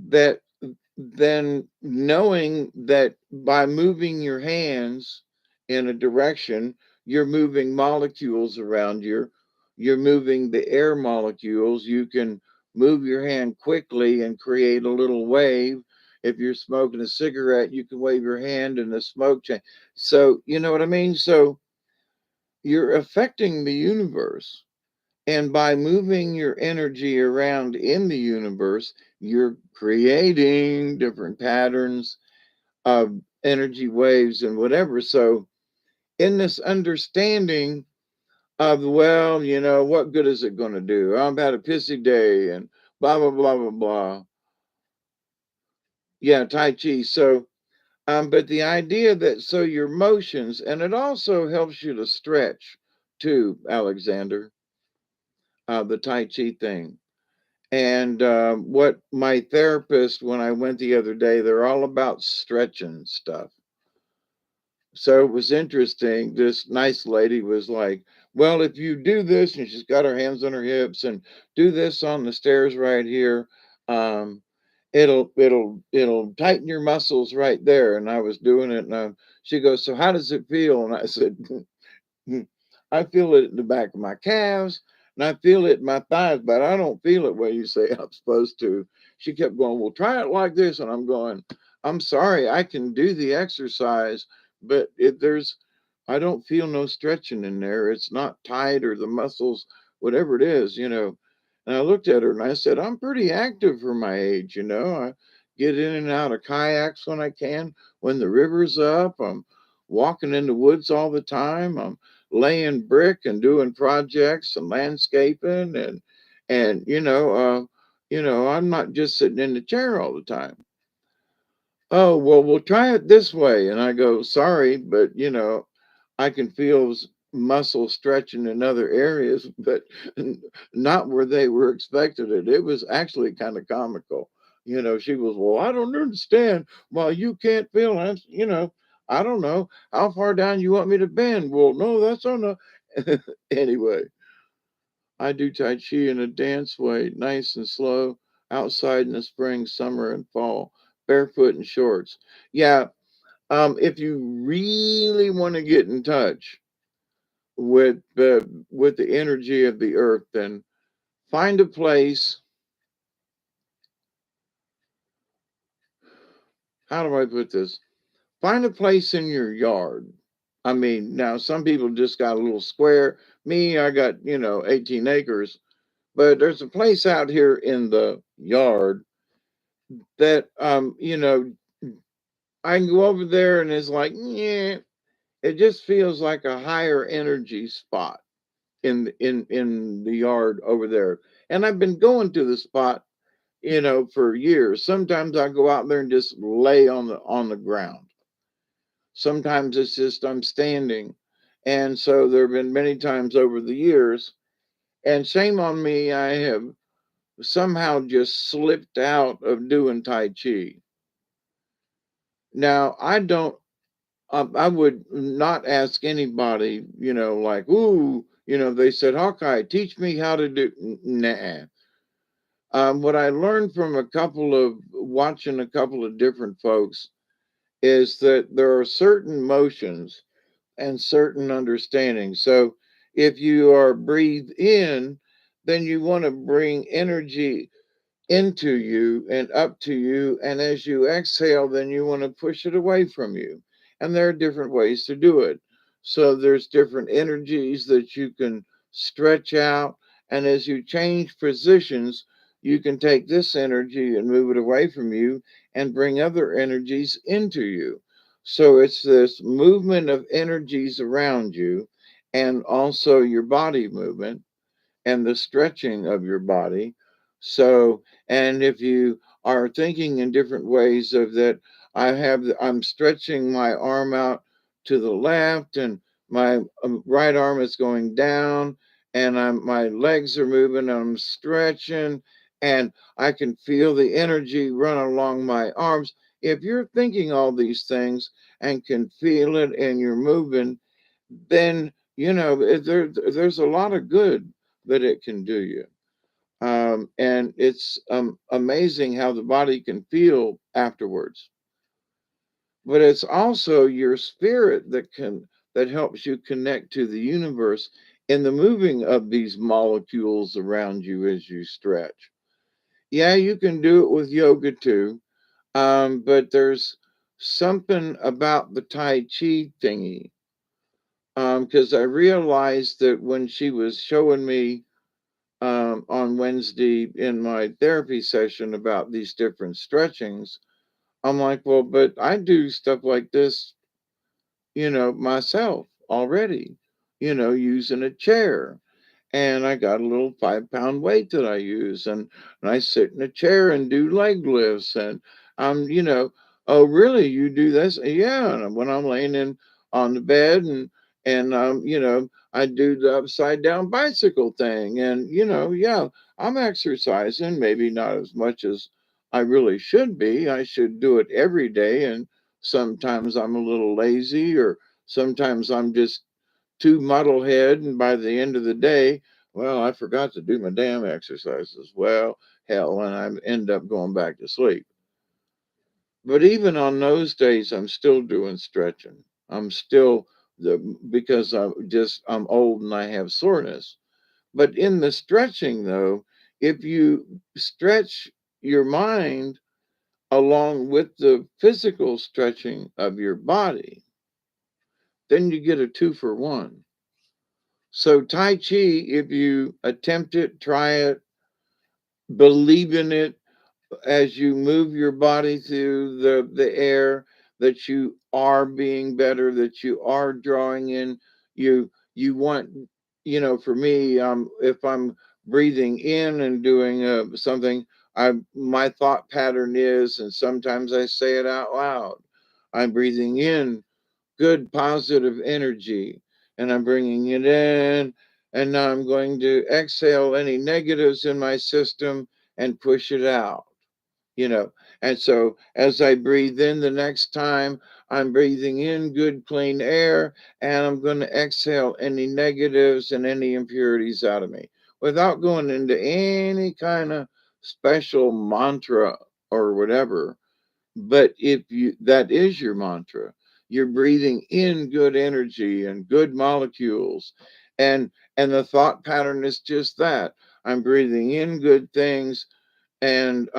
that then knowing that by moving your hands in a direction, you're moving molecules around you're moving the air molecules. You can move your hand quickly and create a little wave. If you're smoking a cigarette, you can wave your hand and the smoke change. So, you know what I mean? So you're affecting the universe. And by moving your energy around in the universe, you're creating different patterns of energy waves and whatever. So, in this understanding of, well, what good is it going to do? I've had a pissy day and blah, blah, blah, blah, blah. Yeah, Tai Chi. So, but the idea that so your motions, and it also helps you to stretch too, Alexander, the Tai Chi thing. And what my therapist, when I went the other day, they're all about stretching stuff. So it was interesting. This nice lady was like, well, if you do this, and she's got her hands on her hips, and do this on the stairs right here, um, it'll tighten your muscles right there. And I was doing it, and she goes, so how does it feel? And I said, I feel it in the back of my calves, and I feel it in my thighs, but I don't feel it where you say I'm supposed to. She kept going, well, try it like this. And I'm going, I'm sorry, I can do the exercise, but I don't feel no stretching in there. It's not tight, or the muscles, whatever it is. And I looked at her and I said, I'm pretty active for my age. I get in and out of kayaks when I can, when the river's up. I'm walking in the woods all the time. I'm laying brick and doing projects and landscaping, and I'm not just sitting in the chair all the time. Oh, well, we'll try it this way. And I go, sorry, but I can feel muscle stretching in other areas, but not where they were expected it. It was actually kind of comical. She goes, well, I don't understand why you can't feel it. I don't know how far down you want me to bend. Well, no, that's on the anyway. I do Tai Chi in a dance way, nice and slow, outside in the spring, summer, and fall, barefoot and shorts. Yeah, if you really want to get in touch with the energy of the earth, then find a place. How do I put this? Find a place in your yard. I mean, now some people just got a little square. Me, I got, 18 acres, but there's a place out here in the yard that, I can go over there and it's like, yeah, it just feels like a higher energy spot in the yard over there. And I've been going to the spot, for years. Sometimes I go out there and just lay on the ground. Sometimes it's just I'm standing. And so there have been many times over the years, and shame on me, I have somehow just slipped out of doing Tai Chi. Now, I would not ask anybody, like, ooh, they said, Hawkeye, teach me how to do. Nah. What I learned from watching a couple of different folks is that there are certain motions and certain understandings. So if you are breathed in, then you want to bring energy into you and up to you. And as you exhale, then you want to push it away from you. And there are different ways to do it. So there's different energies that you can stretch out. And as you change positions, you can take this energy and move it away from you and bring other energies into you. So it's this movement of energies around you and also your body movement and the stretching of your body. So, and if you are thinking in different ways of that, I'm stretching my arm out to the left, and my right arm is going down, and my legs are moving, and I'm stretching, and I can feel the energy run along my arms. If you're thinking all these things and can feel it, and you're moving, then there's a lot of good that it can do you. And it's amazing how the body can feel afterwards. But it's also your spirit that helps you connect to the universe in the moving of these molecules around you as you stretch. Yeah, you can do it with yoga too, but there's something about the Tai Chi thingy, because I realized that when she was showing me on Wednesday in my therapy session about these different stretchings, I'm like, well, but I do stuff like this, myself already, using a chair. And I got a little 5 pound weight that I use, and I sit in a chair and do leg lifts. And oh, really? You do this? Yeah. And when I'm laying in on the bed and I do the upside down bicycle thing. And, yeah, I'm exercising, maybe not as much as I really should be. I should do it every day. And sometimes I'm a little lazy, or sometimes I'm just too muddlehead, and by the end of the day, well, I forgot to do my damn exercises. Well, hell, and I end up going back to sleep. But even on those days, I'm still doing stretching. I'm still because I'm old and I have soreness. But in the stretching, though, if you stretch your mind along with the physical stretching of your body, then you get a 2 for 1. So Tai Chi, if you attempt it, try it, believe in it as you move your body through the air, that you are being better, that you are drawing in. You want, for me, if I'm breathing in and doing something, my thought pattern is, and sometimes I say it out loud, I'm breathing in good positive energy, and I'm bringing it in, and now I'm going to exhale any negatives in my system and push it out, you know. And so as I breathe in the next time, I'm breathing in good clean air, and I'm going to exhale any negatives and any impurities out of me. without going into any kind of special mantra or whatever. But if you that is your mantra, you're breathing in good energy and good molecules, and the thought pattern is just that. I'm breathing in good things, and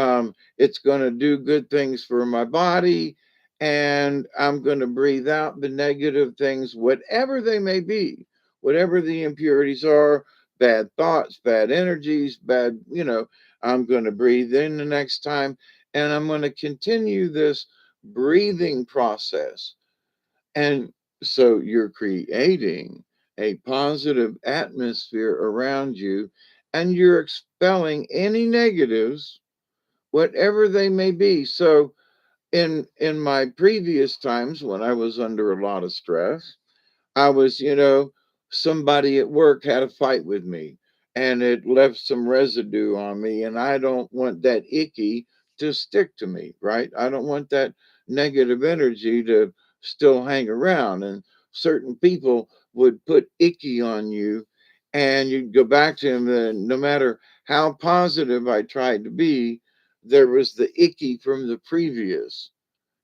it's going to do good things for my body, and I'm going to breathe out the negative things, whatever they may be, whatever the impurities are, bad thoughts, bad energies, bad, I'm going to breathe in the next time, and I'm going to continue this breathing process. And so you're creating a positive atmosphere around you, and you're expelling any negatives, whatever they may be. So in my previous times when I was under a lot of stress, I was, somebody at work had a fight with me, and it left some residue on me, and I don't want that icky to stick to me, right? I don't want that negative energy to still hang around. And certain people would put icky on you, and you'd go back to them, and no matter how positive I tried to be, there was the icky from the previous,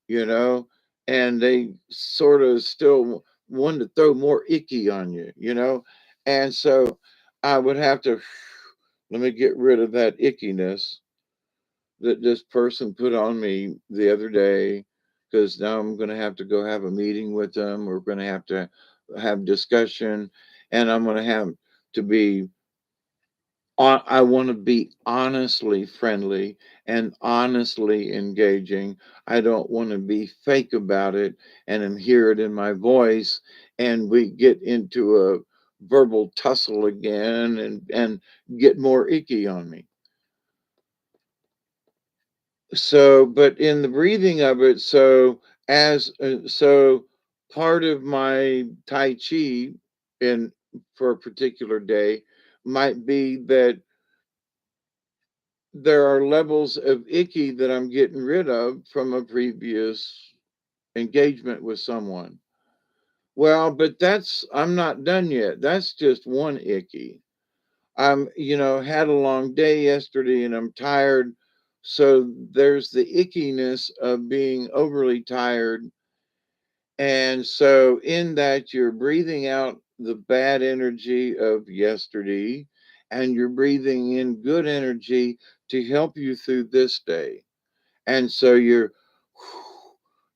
you know, and they sort of still wanted to throw more icky on you, and so I would have to let me get rid of that ickiness that this person put on me the other day, because now I'm going to have to go have a meeting with them. We're going to have discussion, and I'm going to have to be I want to be honestly friendly and honestly engaging. I don't want to be fake about it and hear it in my voice, and we get into a verbal tussle again, and get more icky on me. So, but in the breathing of it, so part of my Tai Chi in for a particular day might be that there are levels of icky that I'm getting rid of from a previous engagement with someone. Well, but I'm not done yet. That's just one icky. I'm, had a long day yesterday and I'm tired. So there's the ickiness of being overly tired. And so in that, you're breathing out the bad energy of yesterday, and you're breathing in good energy to help you through this day. And so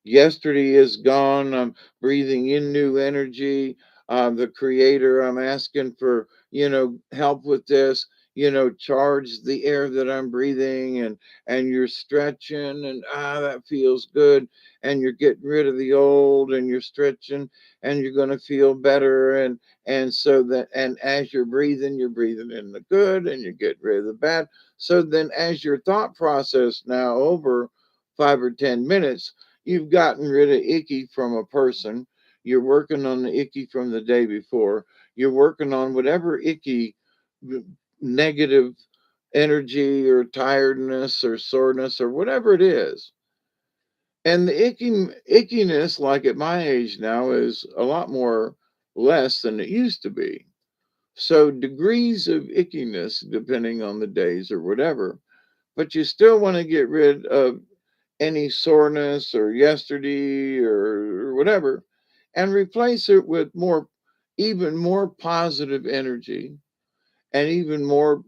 yesterday is gone. I'm breathing in new energy. The creator, I'm asking for, help with this, charge the air that I'm breathing, and you're stretching, and that feels good. And you're getting rid of the old, and you're stretching, and you're going to feel better. And so that, and as you're breathing in the good, and you get rid of the bad. So then as your thought process now over 5 or 10 minutes, you've gotten rid of icky from a person. You're working on the icky from the day before. You're working on whatever icky, negative energy or tiredness or soreness or whatever it is. And the ickiness, like at my age now, is a lot more less than it used to be. So degrees of ickiness, depending on the days or whatever, but you still want to get rid of any soreness or yesterday or whatever, and replace it with even more positive energy, and even more,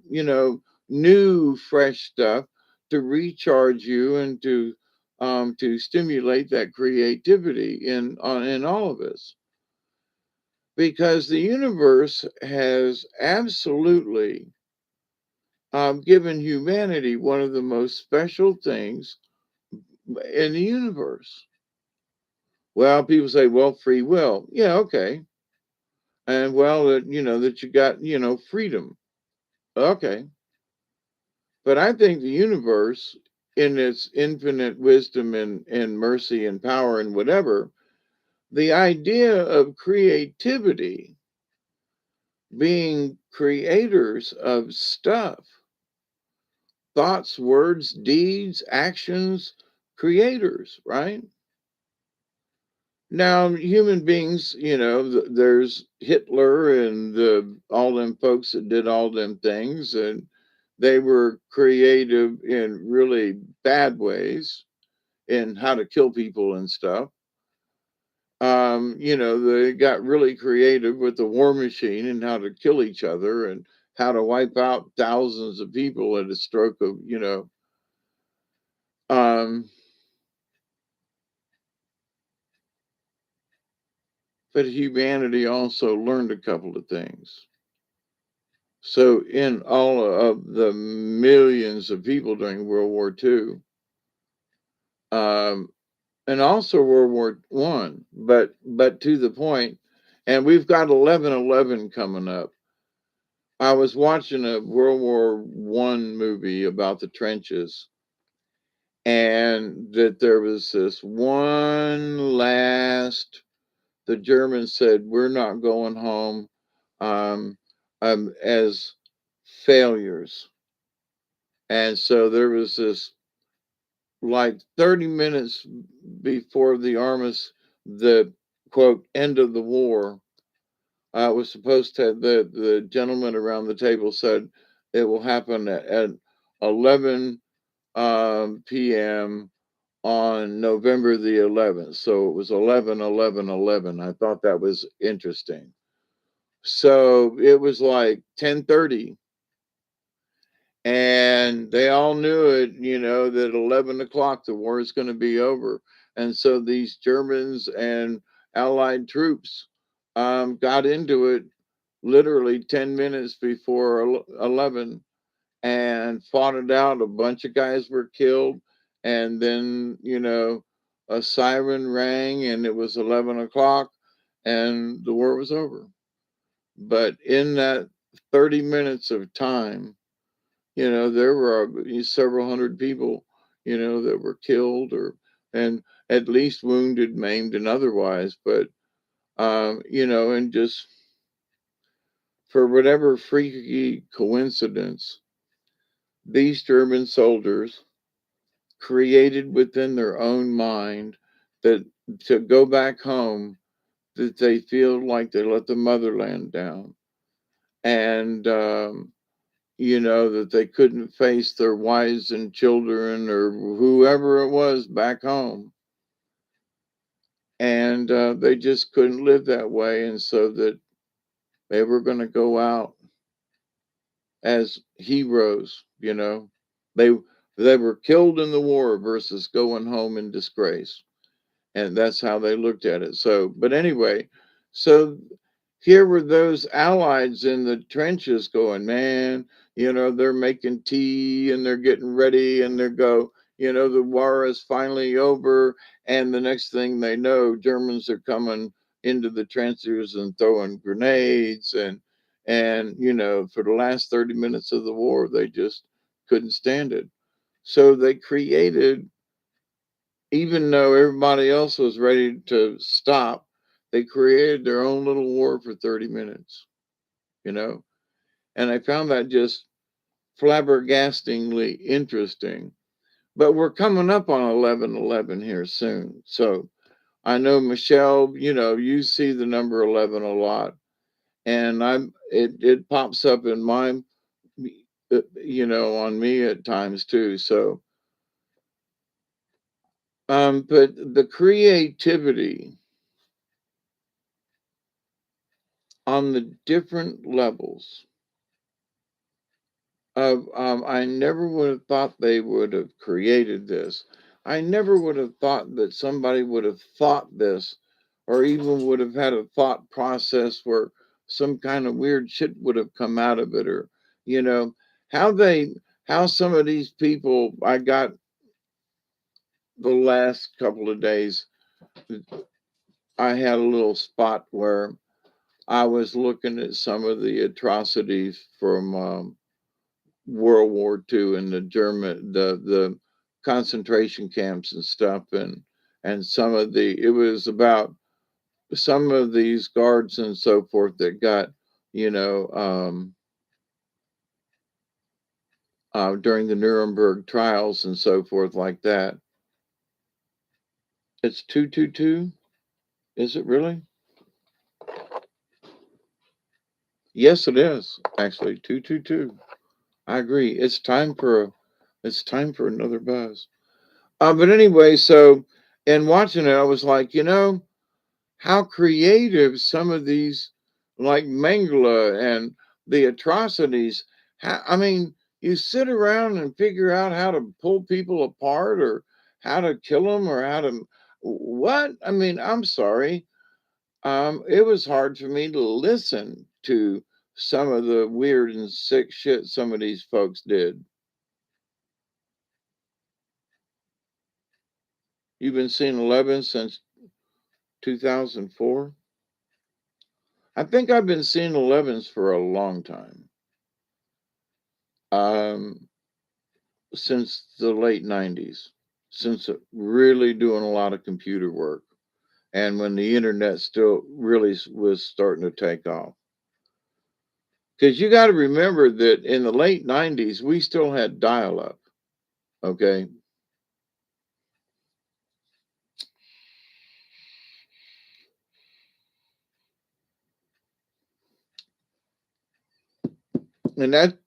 new, fresh stuff to recharge you, and to stimulate that creativity in all of us. Because the universe has absolutely given humanity one of the most special things in the universe. Well, people say, well, free will. Yeah, okay. And well, that you got, freedom. Okay. But I think the universe, in its infinite wisdom and mercy and power and whatever, the idea of creativity, being creators of stuff, thoughts, words, deeds, actions, creators, right? Now, human beings, there's Hitler and all them folks that did all them things, and they were creative in really bad ways in how to kill people and stuff. They got really creative with the war machine and how to kill each other and how to wipe out thousands of people at a stroke of, um, but humanity also learned a couple of things. So, in all of the millions of people during World War II, um, and also World War One, but to the point, and we've got 11/11 coming up. I was watching a World War One movie about the trenches, and that there was this one last. The Germans said, "We're not going home um, as failures," and so there was this like 30 minutes before the quote end of the war. Was supposed to the gentleman around the table said it will happen at 11 p.m. on November the 11th. So it was 11/11/11. I thought that was interesting. So it was like 10:30, and they all knew it, that 11 o'clock the war is going to be over. And so these Germans and Allied troops got into it literally 10 minutes before 11 and fought it out. A bunch of guys were killed. And then, a siren rang and it was 11 o'clock and the war was over. But in that 30 minutes of time, there were several hundred people, that were killed and at least wounded, maimed, and otherwise. But, and just for whatever freaky coincidence, these German soldiers created within their own mind that to go back home, that they feel like they let the motherland down. And, that they couldn't face their wives and children or whoever it was back home. And they just couldn't live that way. And so that they were going to go out as heroes, They they were killed in the war versus going home in disgrace. And that's how they looked at it. So, but anyway, so here were those allies in the trenches going, man, they're making tea and they're getting ready and they go, the war is finally over. And the next thing they know, Germans are coming into the trenches and throwing grenades and for the last 30 minutes of the war, they just couldn't stand it. So they created, even though everybody else was ready to stop, they created their own little war for 30 minutes, you know? And I found that just flabbergastingly interesting. But we're coming up on 11/11 here soon. So I know, Michelle, you see the number 11 a lot. And it pops up in my, on me at times too. So, but the creativity on the different levels of I never would have thought they would have created this. I never would have thought that somebody would have thought this or even would have had a thought process where some kind of weird shit would have come out of it or you know how they how some of these people I got the last couple of days I had a little spot where I was looking at some of the atrocities from World War II and the concentration camps and stuff and some of the it was about some of these guards and so forth that got you know during the Nuremberg trials and so forth like that. It's 222. Is it really? Yes, it is. Actually, 222. I agree. It's time for another buzz. But anyway, so in watching it, I was like, how creative some of these, like Mangala and the atrocities. I mean, you sit around and figure out how to pull people apart or how to kill them or how to what? I mean, I'm sorry. It was hard for me to listen to some of the weird and sick shit some of these folks did. You've been seeing 11 since 2004? I think I've been seeing 11s for a long time. Um, since the late 90s, since really doing a lot of computer work and when the internet still really was starting to take off. Because you got to remember that in the late 90s, we still had dial up, okay? And that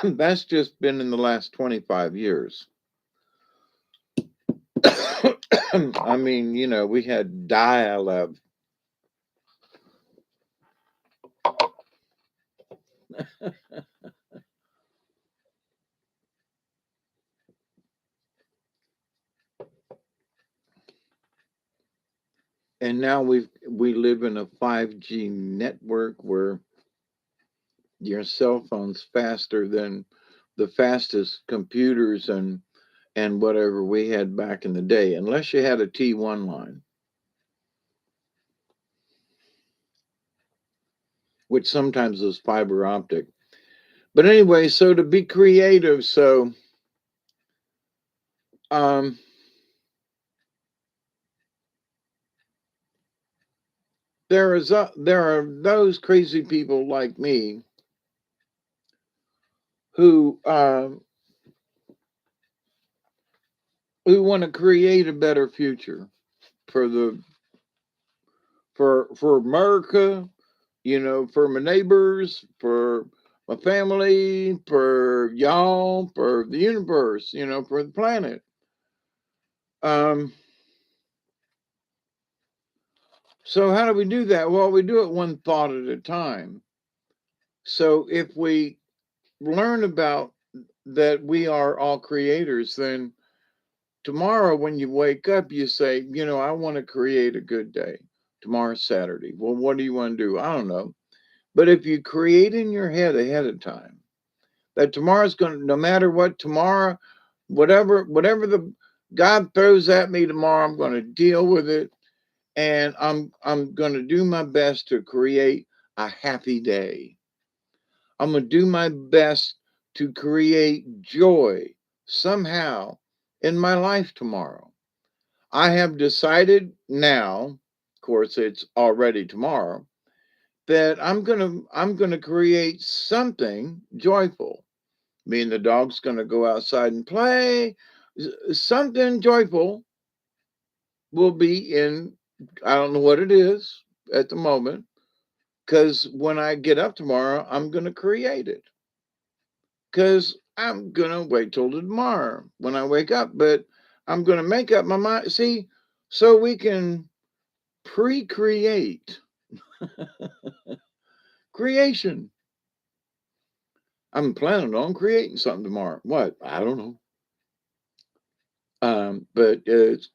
that's just been in the last 25 years. I mean, we had dial up. And now we live in a 5G network where your cell phone's faster than the fastest computers and whatever we had back in the day, unless you had a T1 line, which sometimes was fiber optic. But anyway, so to be creative, so um, there are those crazy people like me who who want to create a better future for the for America, for my neighbors, for my family, for y'all, for the universe, for the planet. Um, so how do we do that? Well, we do it one thought at a time. So if we learn about that we are all creators, then tomorrow when you wake up, you say, I want to create a good day. Tomorrow's Saturday. Well, what do you want to do? I don't know. But if you create in your head ahead of time, that tomorrow's going to, no matter what tomorrow, whatever the God throws at me tomorrow, I'm going to deal with it, and I'm going to do my best to create a happy day. I'm going to do my best to create joy somehow in my life tomorrow. I have decided now, of course it's already tomorrow, that I'm going to create something joyful. Me and the dog's going to go outside and play. Something joyful will be in, I don't know what it is at the moment, because when I get up tomorrow, I'm going to create it. Because I'm going to wait till tomorrow when I wake up, but I'm going to make up my mind. See, so we can pre create creation. I'm planning on creating something tomorrow. What? I don't know. But it's,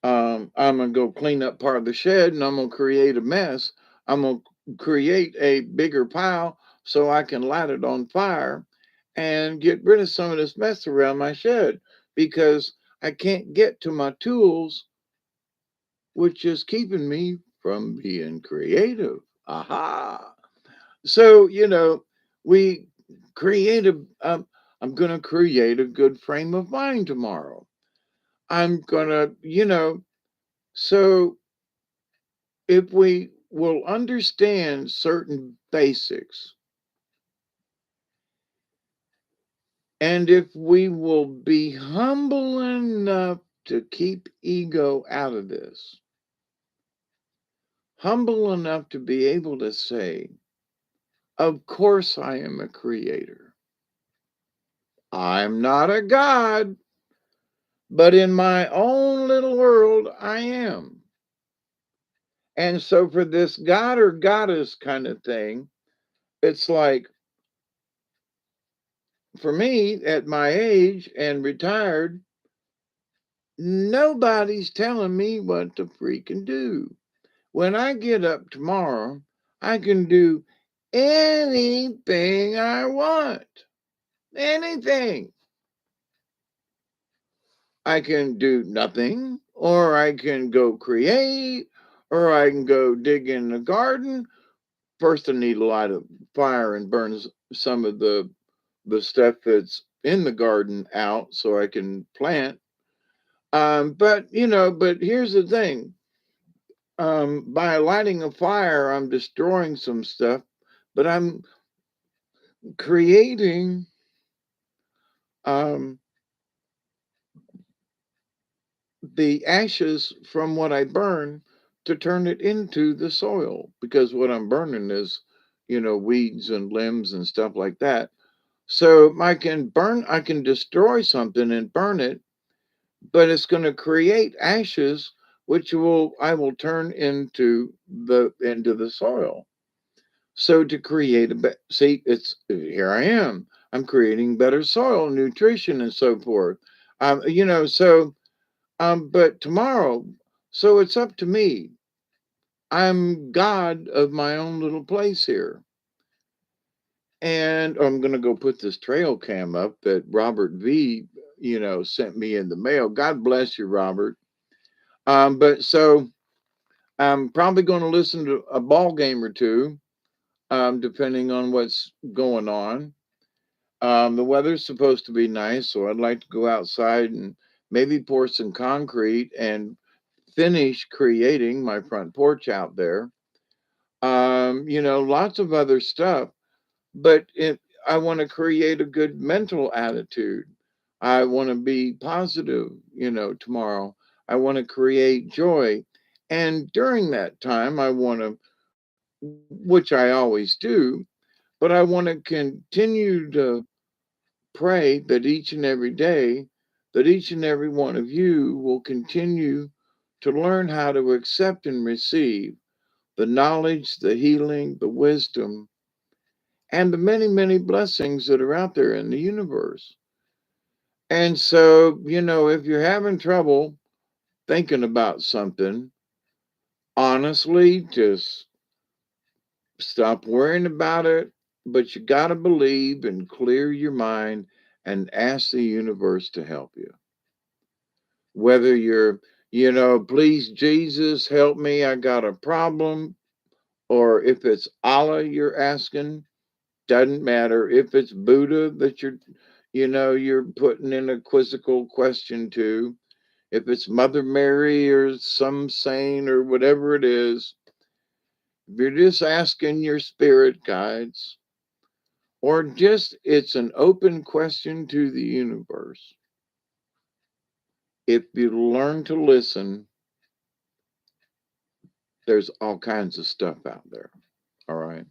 I'm gonna go clean up part of the shed and I'm gonna create a mess. I'm gonna create a bigger pile so I can light it on fire and get rid of some of this mess around my shed because I can't get to my tools, which is keeping me from being creative. Aha. So, we create I'm gonna create a good frame of mind tomorrow. I'm gonna, so if we will understand certain basics and if we will be humble enough to keep ego out of this, humble enough to be able to say, of course I am a creator. I'm not a god, but in my own little world, I am. And so for this god or goddess kind of thing, it's like, for me at my age and retired, nobody's telling me what to freaking do. When I get up tomorrow, I can do anything I want. Anything. I can do nothing, or I can go create, or I can go dig in the garden. First, I need a lot of fire and burn some of the stuff that's in the garden out so I can plant. But here's the thing. By lighting a fire, I'm destroying some stuff, but I'm creating um, the ashes from what I burn to turn it into the soil because what I'm burning is, weeds and limbs and stuff like that. So I can destroy something and burn it, but it's going to create ashes, which I will turn into the soil. So to create see, it's here I am. I'm creating better soil, nutrition, and so forth. But tomorrow, so it's up to me. I'm God of my own little place here. And I'm going to go put this trail cam up that Robert V, sent me in the mail. God bless you, Robert. But so I'm probably going to listen to a ball game or two, depending on what's going on. The weather's supposed to be nice, so I'd like to go outside and maybe pour some concrete and finish creating my front porch out there. Lots of other stuff, but I want to create a good mental attitude. I want to be positive, tomorrow. I want to create joy. And during that time, I want to, which I always do, but I want to continue to pray that each and every day, that each and every one of you will continue to learn how to accept and receive the knowledge, the healing, the wisdom, and the many, many blessings that are out there in the universe. And so, if you're having trouble thinking about something, honestly, just stop worrying about it. But you got to believe and clear your mind and ask the universe to help you. Whether you're, please, Jesus, help me, I got a problem, or if it's Allah you're asking, doesn't matter. If it's Buddha that you're putting in a quizzical question to, if it's Mother Mary or some saint or whatever it is, if you're just asking your spirit guides, or just it's an open question to the universe. If you learn to listen, there's all kinds of stuff out there. All right.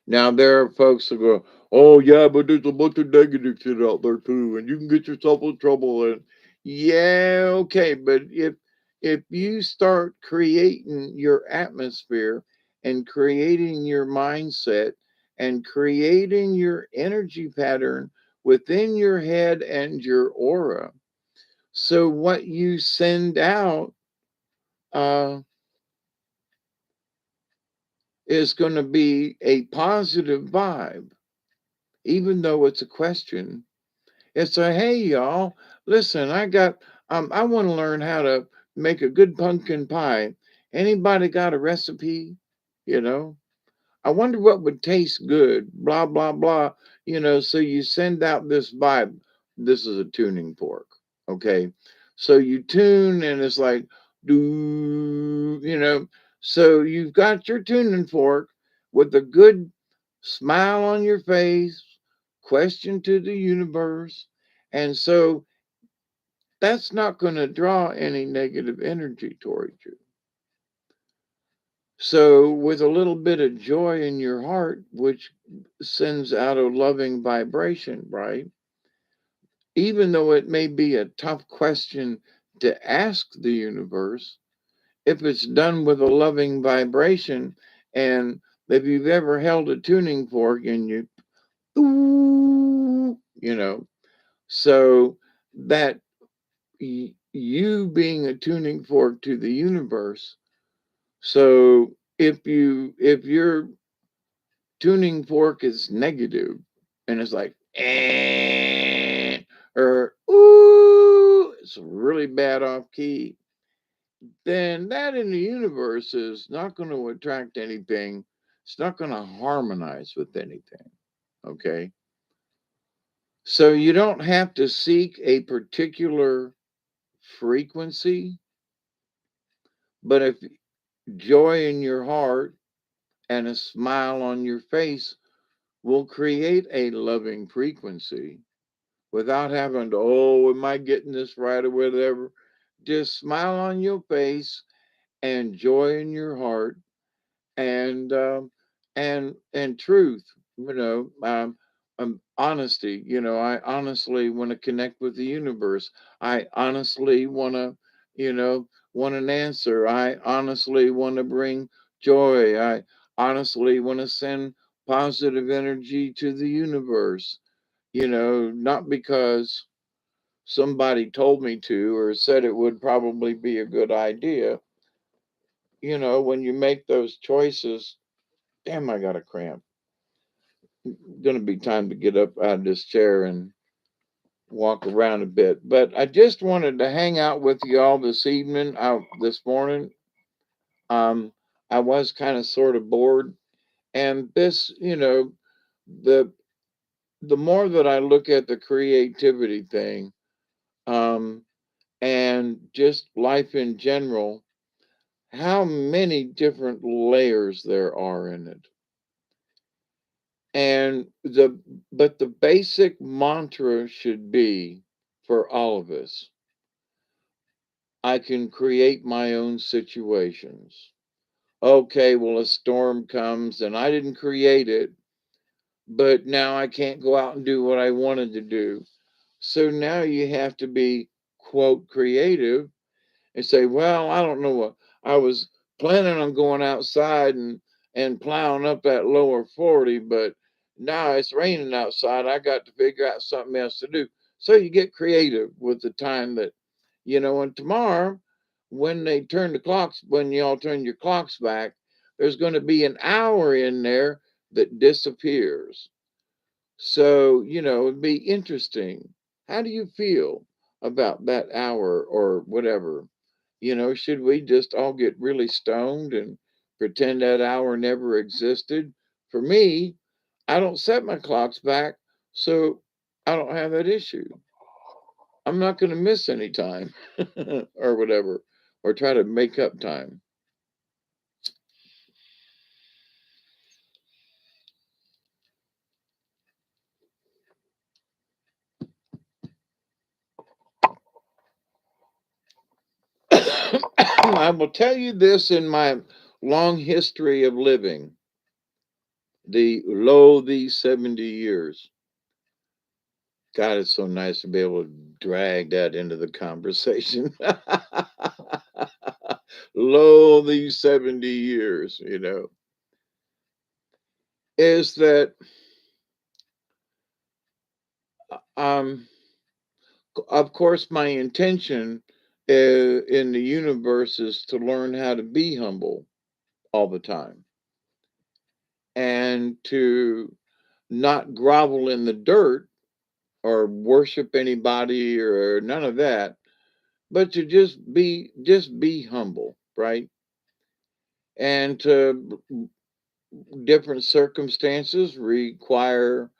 Now there are folks that go, "Oh yeah, but there's a bunch of negative shit out there too, and you can get yourself in trouble." And yeah, okay, but if you start creating your atmosphere and creating your mindset and creating your energy pattern within your head and your aura, so what you send out uh, is going to be a positive vibe, even though it's a question. It's a hey y'all, listen, I want to learn how to make a good pumpkin pie. Anybody got a recipe? You know, I wonder what would taste good, blah blah blah. So you send out this vibe. This is a tuning fork. Okay. So you tune and it's like do so you've got your tuning fork with a good smile on your face, question to the universe. And so that's not going to draw any negative energy towards you. So, with a little bit of joy in your heart, which sends out a loving vibration, right? Even though it may be a tough question to ask the universe, if it's done with a loving vibration, and if you've ever held a tuning fork and you know, so that you being a tuning fork to the universe. So if your tuning fork is negative and it's like or ooh, it's really bad off key, then that in the universe is not going to attract anything. It's not going to harmonize with anything. Okay. So you don't have to seek a particular frequency, but if joy in your heart and a smile on your face will create a loving frequency without having to, oh, am I getting this right or whatever? Just smile on your face and joy in your heart and and truth, honesty. I honestly want to connect with the universe. I honestly want to, want an answer. I honestly want to bring joy. I honestly want to send positive energy to the universe, not because somebody told me to or said it would probably be a good idea. When you make those choices, damn, I got a cramp. Going to be time to get up out of this chair and walk around a bit. But I just wanted to hang out with you all this evening, out this morning. Um, I was kind of sort of bored, and this, the the more that I look at the creativity thing, um, and just life in general, how many different layers there are in it. And the basic mantra should be for all of us, I can create my own situations. Okay, well, a storm comes and I didn't create it, but now I can't go out and do what I wanted to do. So now you have to be, quote, creative and say, well, I don't know what I was planning on going outside and plowing up that lower 40, but now it's raining outside. I got to figure out something else to do. So you get creative with the time that, and tomorrow when they turn the clocks, when y'all turn your clocks back, there's going to be an hour in there that disappears. So, it'd be interesting. How do you feel about that hour or whatever? Should we just all get really stoned and pretend that hour never existed? For me, I don't set my clocks back, so I don't have that issue. I'm not going to miss any time or whatever, or try to make up time. I will tell you this in my long history of living, these 70 years. God, it's so nice to be able to drag that into the conversation. These 70 years, is that um of course my intention in the universe is to learn how to be humble all the time and to not grovel in the dirt or worship anybody or none of that, but to just be humble, right? And to different circumstances require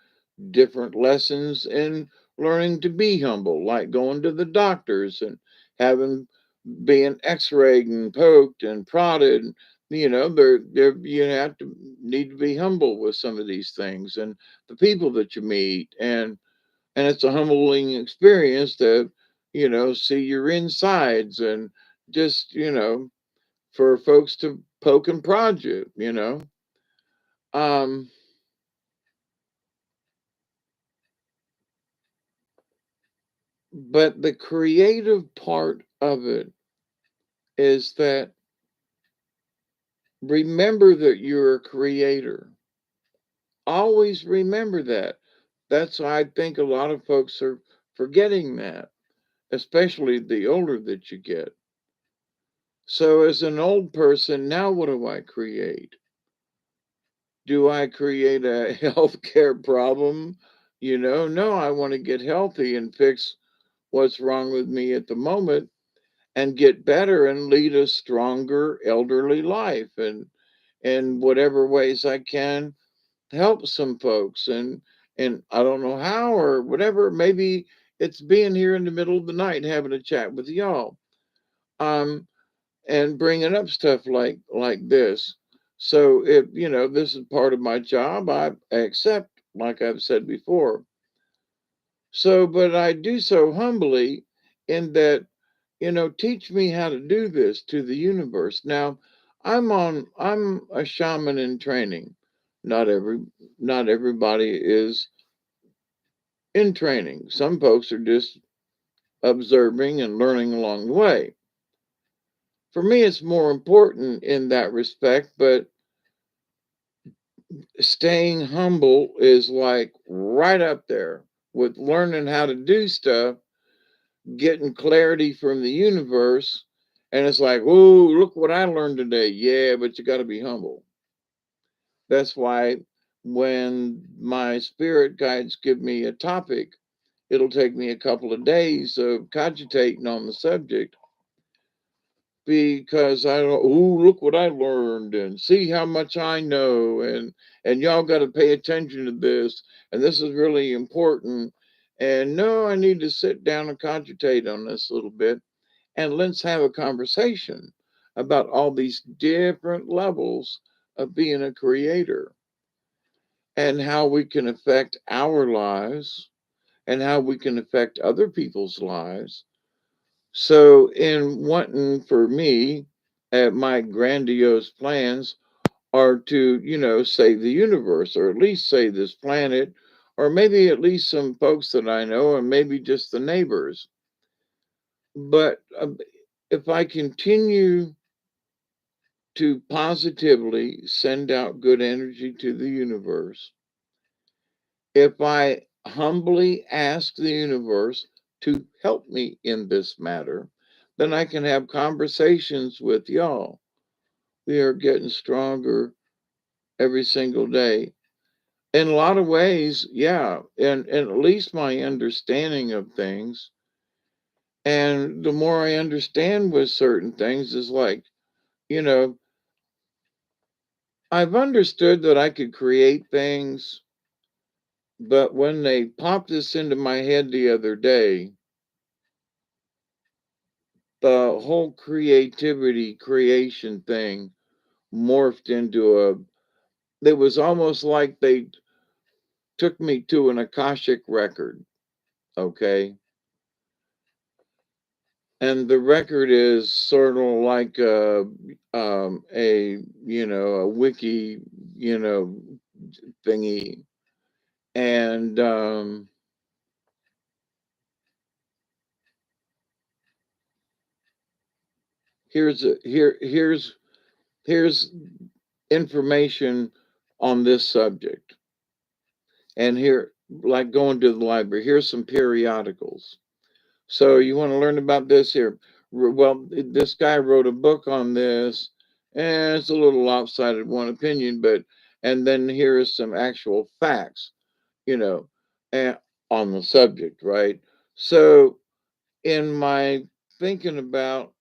different lessons in learning to be humble, like going to the doctors and having being x-rayed and poked and prodded. There you have to need to be humble with some of these things and the people that you meet, and it's a humbling experience to see your insides and just for folks to poke and prod you, you know. Um, but the creative part of it is that remember that you're a creator. Always remember that. That's why I think a lot of folks are forgetting that, especially the older that you get. So, as an old person, now what do I create? Do I create a healthcare problem? No, I want to get healthy and fix what's wrong with me at the moment and get better and lead a stronger elderly life and in whatever ways I can help some folks and I don't know how or whatever. Maybe it's being here in the middle of the night having a chat with y'all. Um, and bringing up stuff like this. So if this is part of my job, I accept, like I've said before. So, but I do so humbly in that teach me how to do this to the universe. Now, I'm a shaman in training. Not every not everybody is in training. Some folks are just observing and learning along the way. For me, it's more important in that respect, but staying humble is like right up there with learning how to do stuff, getting clarity from the universe. And it's like, oh, look what I learned today. Yeah, but you got to be humble. That's why when my spirit guides give me a topic, it'll take me a couple of days of cogitating on the subject because I don't, ooh, look what I learned and see how much I know and y'all got to pay attention to this and this is really important. And no, I need to sit down and cogitate on this a little bit and let's have a conversation about all these different levels of being a creator and how we can affect our lives and how we can affect other people's lives. So, in wanting for me, my grandiose plans are to, save the universe or at least save this planet, or maybe at least some folks that I know, and maybe just the neighbors. But if I continue to positively send out good energy to the universe, if I humbly ask the universe to help me in this matter, then I can have conversations with y'all. We are getting stronger every single day. In a lot of ways, yeah, and at least my understanding of things. And the more I understand with certain things is like, you know, I've understood that I could create things, but when they popped this into my head the other day, the whole creativity creation thing morphed into it was almost like they took me to an akashic record, okay, and the record is sort of like a a wiki thingy, and here's information on this subject. And here, like going to the library, here's some periodicals. So you want to learn about this here? Well, this guy wrote a book on this, and it's a little lopsided one opinion, but and then here is some actual facts, you know, and on the subject, right? So in my thinking about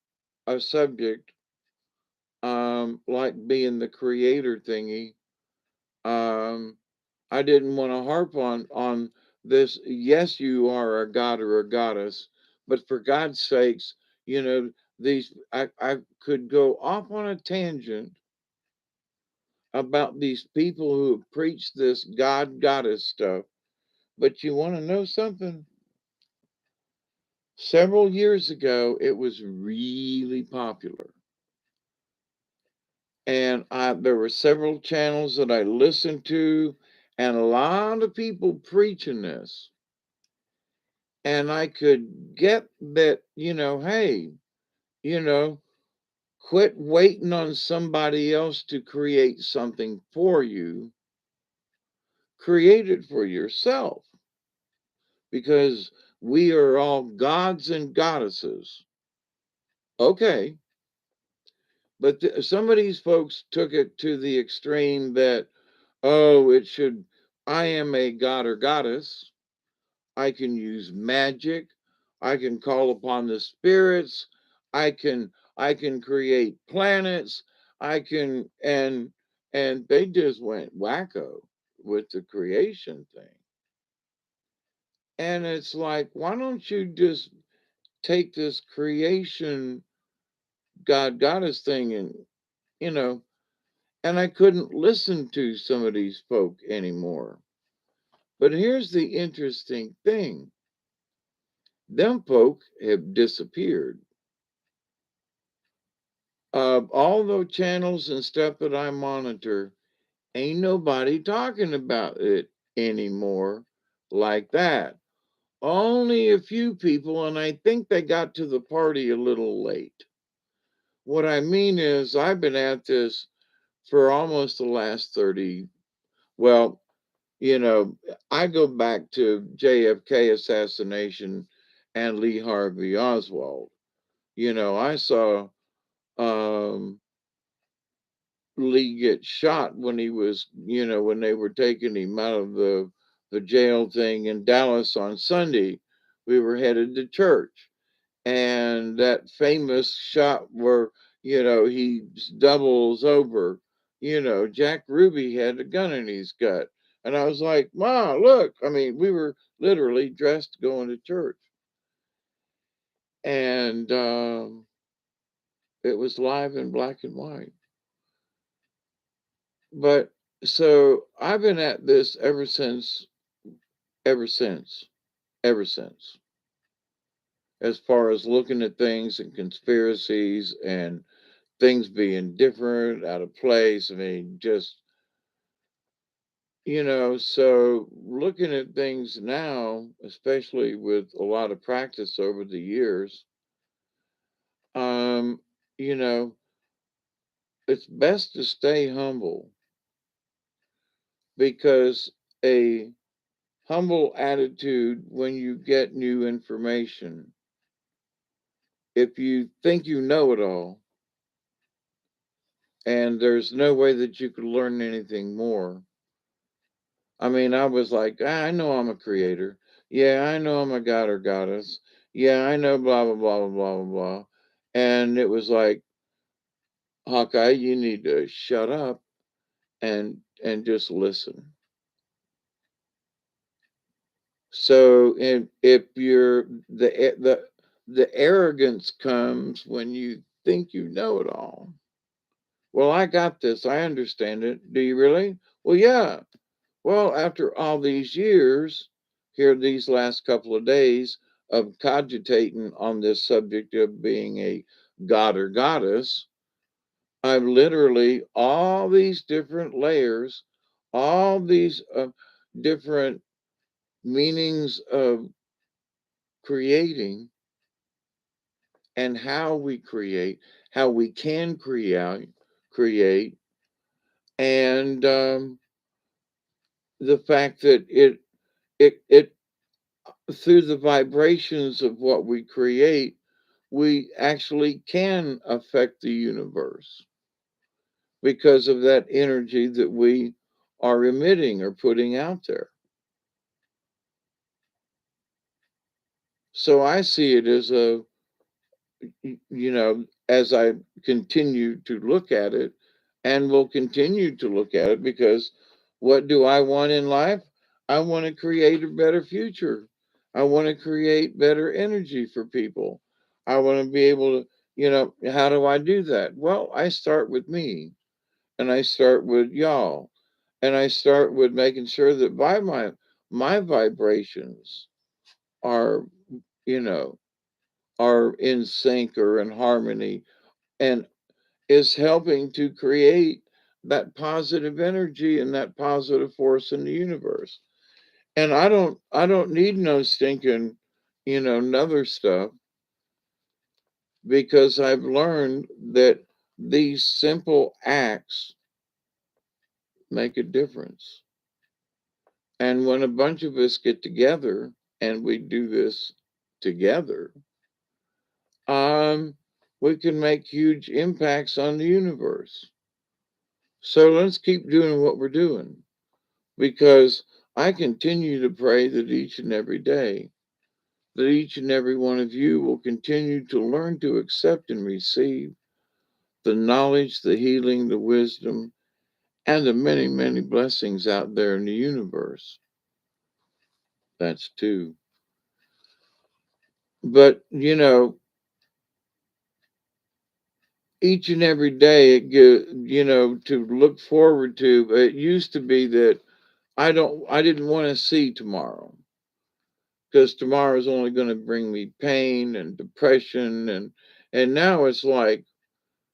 a subject, like being the creator thingy, um, I didn't want to harp on this. Yes, you are a god or a goddess, but for God's sakes, these I could go off on a tangent about these people who preach this God goddess stuff. But you want to know something? Several years ago, it was really popular. And there were several channels that I listened to, and a lot of people preaching this. And I could get that, hey, you know, quit waiting on somebody else to create something for you. Create it for yourself because we are all gods and goddesses. Okay. But some of these folks took it to the extreme that, oh, I am a god or goddess. I can use magic. I can call upon the spirits. I can create planets. I can and they just went wacko with the creation thing. And it's like, why don't you just take this creation God goddess thing you know, and I couldn't listen to some of these folk anymore. But here's the interesting thing. Them folk have disappeared. All the channels and stuff that I monitor, ain't nobody talking about it anymore like that. Only a few people, and I think they got to the party a little late. What I mean is, I've been at this for almost the last 30. Well, you know, I go back to JFK assassination and Lee Harvey Oswald. I saw um, Lee get shot when he was, when they were taking him out of the jail thing in Dallas on Sunday. We were headed to church, and that famous shot where he doubles over. Jack Ruby had a gun in his gut, and I was like, "Ma, look!" I mean, we were literally dressed going to church, and it was live in black and white. But so I've been at this ever since, ever since. As far as looking at things and conspiracies and things being different, out of place. I mean, just, so looking at things now, especially with a lot of practice over the years, um, you know, it's best to stay humble because a humble attitude when you get new information, if you think you know it all and there's no way that you could learn anything more. I mean, I was like, I know I'm a creator. Yeah, I know I'm a god or goddess. Yeah, I know blah blah blah blah blah blah blah. And it was like, Hawkeye, you need to shut up and just listen. So if you're the arrogance comes when you think you know it all. Well, I got this. I understand it. Do you really? Well, yeah. Well, after all these years, here these last couple of days of cogitating on this subject of being a god or goddess, I've literally all these different layers, all these different meanings of creating and how we can create, and the fact that it through the vibrations of what we create, we actually can affect the universe because of that energy that we are emitting or putting out there. So I see it as as I continue to look at it and will continue to look at it because what do I want in life? I want to create a better future. I want to create better energy for people. I want to be able to, how do I do that? Well, I start with me and I start with y'all and I start with making sure that by my vibrations are, you know, are in sync or in harmony and is helping to create that positive energy and that positive force in the universe. And I don't need no stinking, another stuff, because I've learned that these simple acts make a difference. And when a bunch of us get together and we do this together, um, we can make huge impacts on the universe. So let's keep doing what we're doing, because I continue to pray that each and every day, that each and every one of you will continue to learn to accept and receive the knowledge, the healing, the wisdom, and the many, many blessings out there in the universe. That's two. But, each and every day it to look forward to. It used to be that I didn't want to see tomorrow, because tomorrow is only going to bring me pain and depression, and now it's like,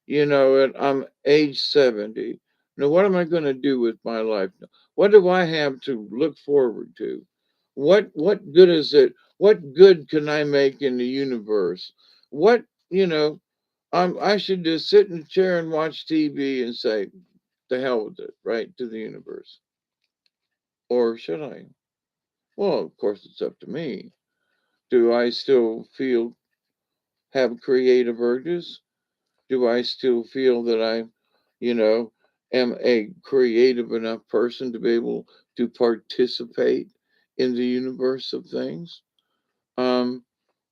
and I'm age 70. Now, what am I going to do with my life now? What do I have to look forward to? What good is it? What good can I make in the universe? What, you know, I should just sit in a chair and watch TV and say, the hell with it, right, to the universe. Or should I? Well, of course, it's up to me. Do I still have creative urges? Do I still feel that I, you know, am a creative enough person to be able to participate in the universe of things? Um,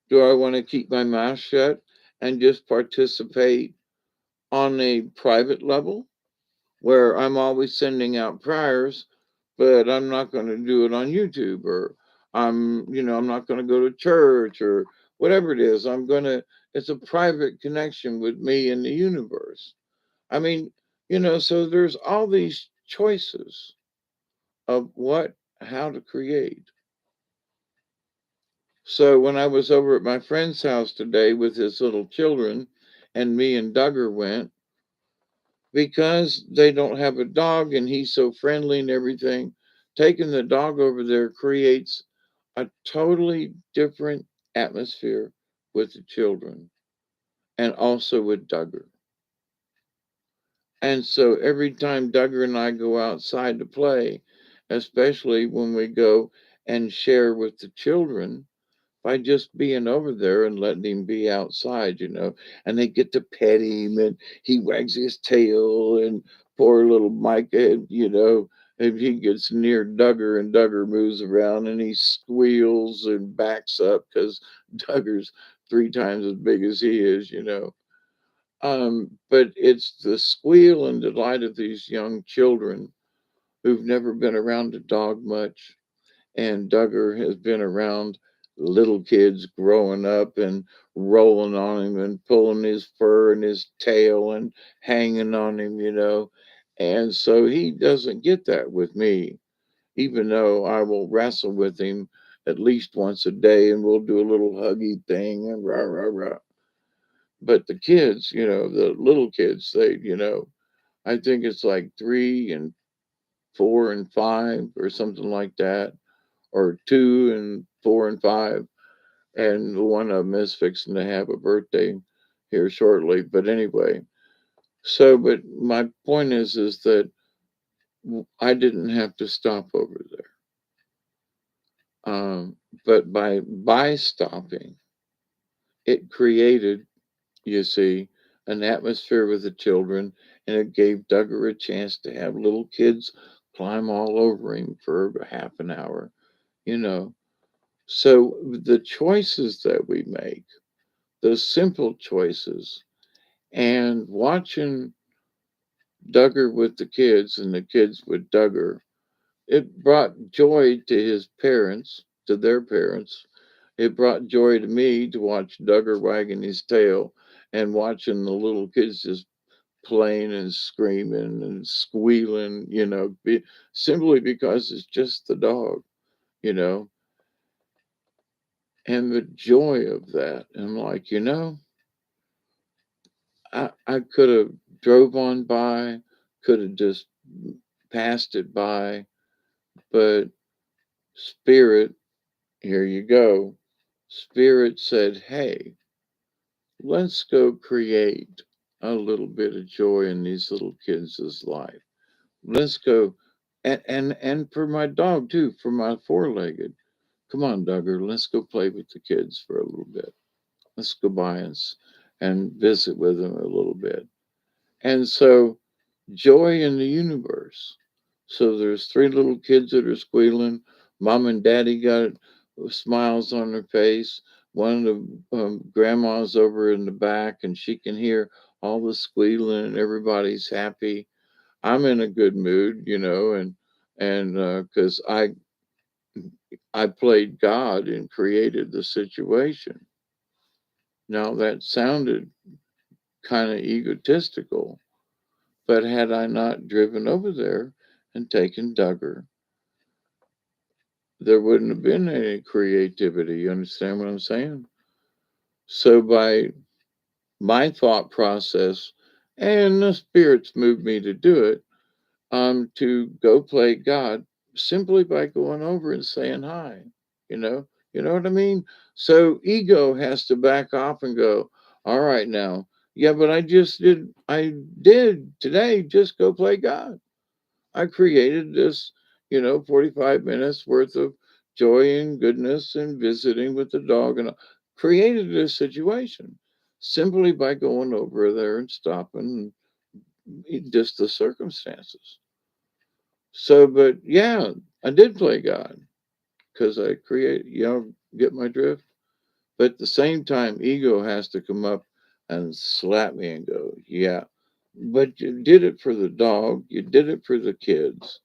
do I want to keep my mouth shut and just participate on a private level, where I'm always sending out prayers, but I'm not going to do it on YouTube, or I'm not going to go to church, or whatever it is. It's a private connection with me and the universe. I mean, so there's all these choices of how to create. So when I was over at my friend's house today with his little children, and me and Duggar went, because they don't have a dog and he's so friendly and everything, taking the dog over there creates a totally different atmosphere with the children, and also with Duggar. And so every time Duggar and I go outside to play, especially when we go and share with the children, by just being over there and letting him be outside, and they get to pet him, and he wags his tail, and poor little Micah, if he gets near Duggar and Duggar moves around and he squeals and backs up because Duggar's 3 times as big as he is. But it's the squeal and delight of these young children who've never been around a dog much, and Duggar has been around little kids growing up and rolling on him and pulling his fur and his tail and hanging on him. And so he doesn't get that with me, even though I will wrestle with him at least once a day, and we'll do a little huggy thing and rah, rah, rah. But the kids, the little kids, I think it's like 3 and 4 and 5 or something like that, or 2 and 4 and 5, and one of them is fixing to have a birthday here shortly. But anyway, but my point is that I didn't have to stop over there, but by stopping, it created, you see, an atmosphere with the children, and it gave Duggar a chance to have little kids climb all over him for a half an hour, you know. So the choices that we make, those simple choices, and watching Duggar with the kids and the kids with Duggar, it brought joy to his parents, to their parents. It brought joy to me to watch Duggar wagging his tail and watching the little kids just playing and screaming and squealing, simply because it's just the dog, you know, and the joy of that. And like, I could have drove on by, could have just passed it by, but Spirit, here you go. Spirit said, hey, let's go create a little bit of joy in these little kids' life. Let's go. And for my dog too, for my four-legged. Come on, Duggar, let's go play with the kids for a little bit. Let's go by and visit with them a little bit. And so, joy in the universe. So there's three little kids that are squealing. Mom and Daddy got smiles on their face. One of the grandma's over in the back, and she can hear all the squealing, and everybody's happy. I'm in a good mood, and because I played God and created the situation. Now that sounded kind of egotistical, but had I not driven over there and taken Duggar, there wouldn't have been any creativity. You understand what I'm saying? So by my thought process, and the spirits moved me to do it, to go play God simply by going over and saying hi. You know, you know what I mean? So ego has to back off and go, all right now, yeah, but I did today just go play God. I created this, 45 minutes worth of joy and goodness and visiting with the dog, and I created this situation simply by going over there and stopping just the circumstances. So, but yeah, I did play God because I create, get my drift. But at the same time, ego has to come up and slap me and go, yeah, but you did it for the dog, you did it for the kids,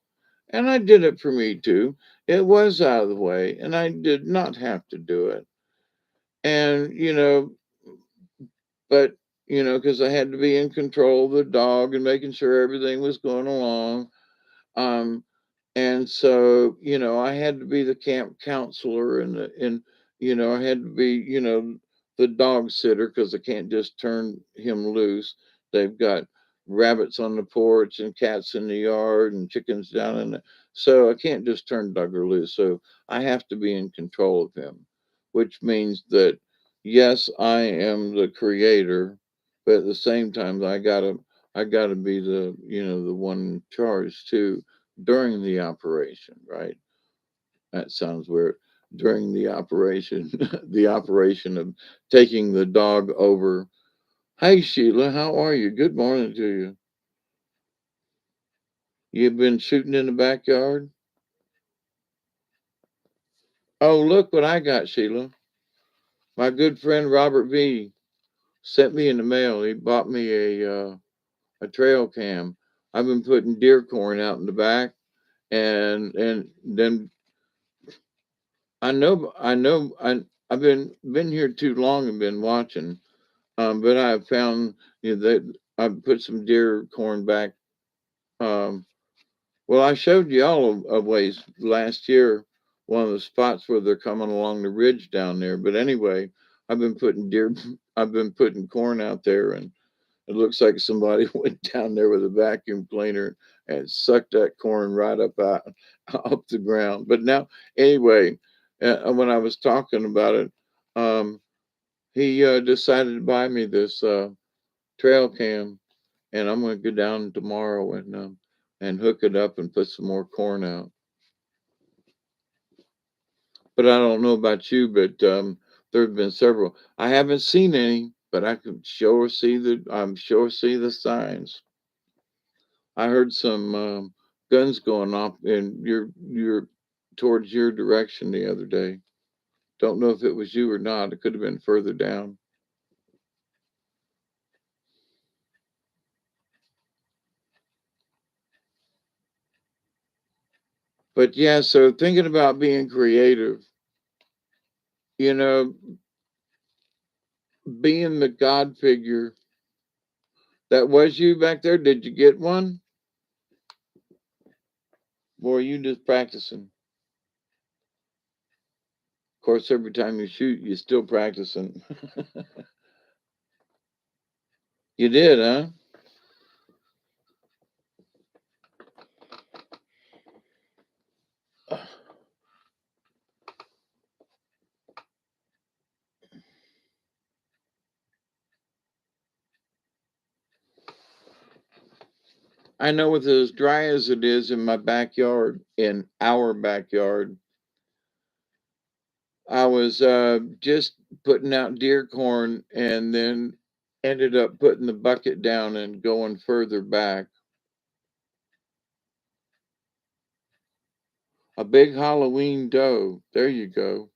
and I did it for me too. It was out of the way, and I did not have to do it. And, but, because I had to be in control of the dog and making sure everything was going along. Um, and so I had to be the camp counselor and I had to be the dog sitter because I can't just turn him loose. They've got rabbits on the porch and cats in the yard and chickens down in the so I can't just turn Duggar loose. So I have to be in control of him, which means that yes, I am the creator, but at the same time I gotta be the one in charge too during the operation, right? That sounds weird. During the operation, the operation of taking the dog over. Hey, Sheila, how are you? Good morning to you. You've been shooting in the backyard? Oh, look what I got, Sheila. My good friend Robert V sent me in the mail. He bought me a trail cam. I've been putting deer corn out in the back, and then I've been here too long and been watching. But I've found that I've put some deer corn back. Um, well, I showed you all a ways last year, one of the spots where they're coming along the ridge down there. But anyway, I've been putting I've been putting corn out there, and it looks like somebody went down there with a vacuum cleaner and sucked that corn right up out off the ground. But now, anyway, when I was talking about it, um, he decided to buy me this trail cam, and I'm going to go down tomorrow and hook it up and put some more corn out. But I don't know about you, but there have been several. I haven't seen any, but I can sure see I'm sure see the signs. I heard some guns going off in your towards your direction the other day. Don't know if it was you or not. It could have been further down. But yeah, so thinking about being creative, you know, being the God figure that was you back there. Did you get one? Or are you just practicing? Of course, every time you shoot, you're still practicing. You did, huh? I know with as dry as it is in my backyard, in our backyard, I was just putting out deer corn and then ended up putting the bucket down and going further back. A big Halloween doe. There you go.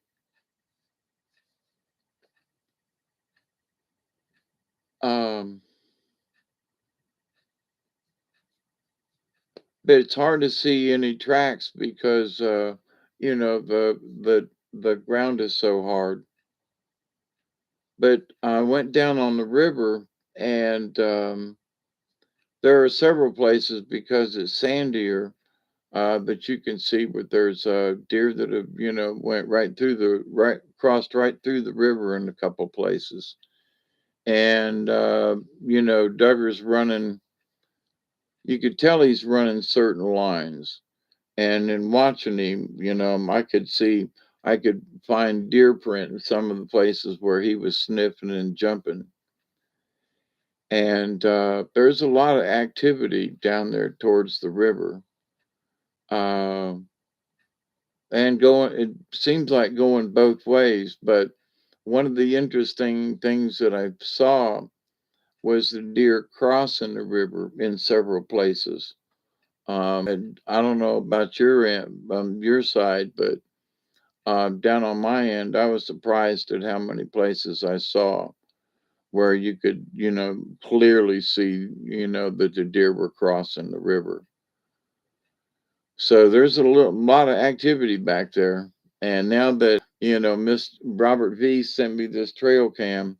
Um, but it's hard to see any tracks because the ground is so hard. But I went down on the river and there are several places because it's sandier that you can see, but there's deer that have went right through the right crossed right through the river in a couple places, and Duggar's running. You could tell he's running certain lines, and in watching him, I could find deer print in some of the places where he was sniffing and jumping, and there's a lot of activity down there towards the river. Uh, and going it seems like going both ways, but one of the interesting things that I saw was the deer crossing the river in several places. And I don't know about your end, your side, but down on my end, I was surprised at how many places I saw where you could, clearly see, that the deer were crossing the river. So there's a lot of activity back there. And now that, Miss Robert V sent me this trail cam,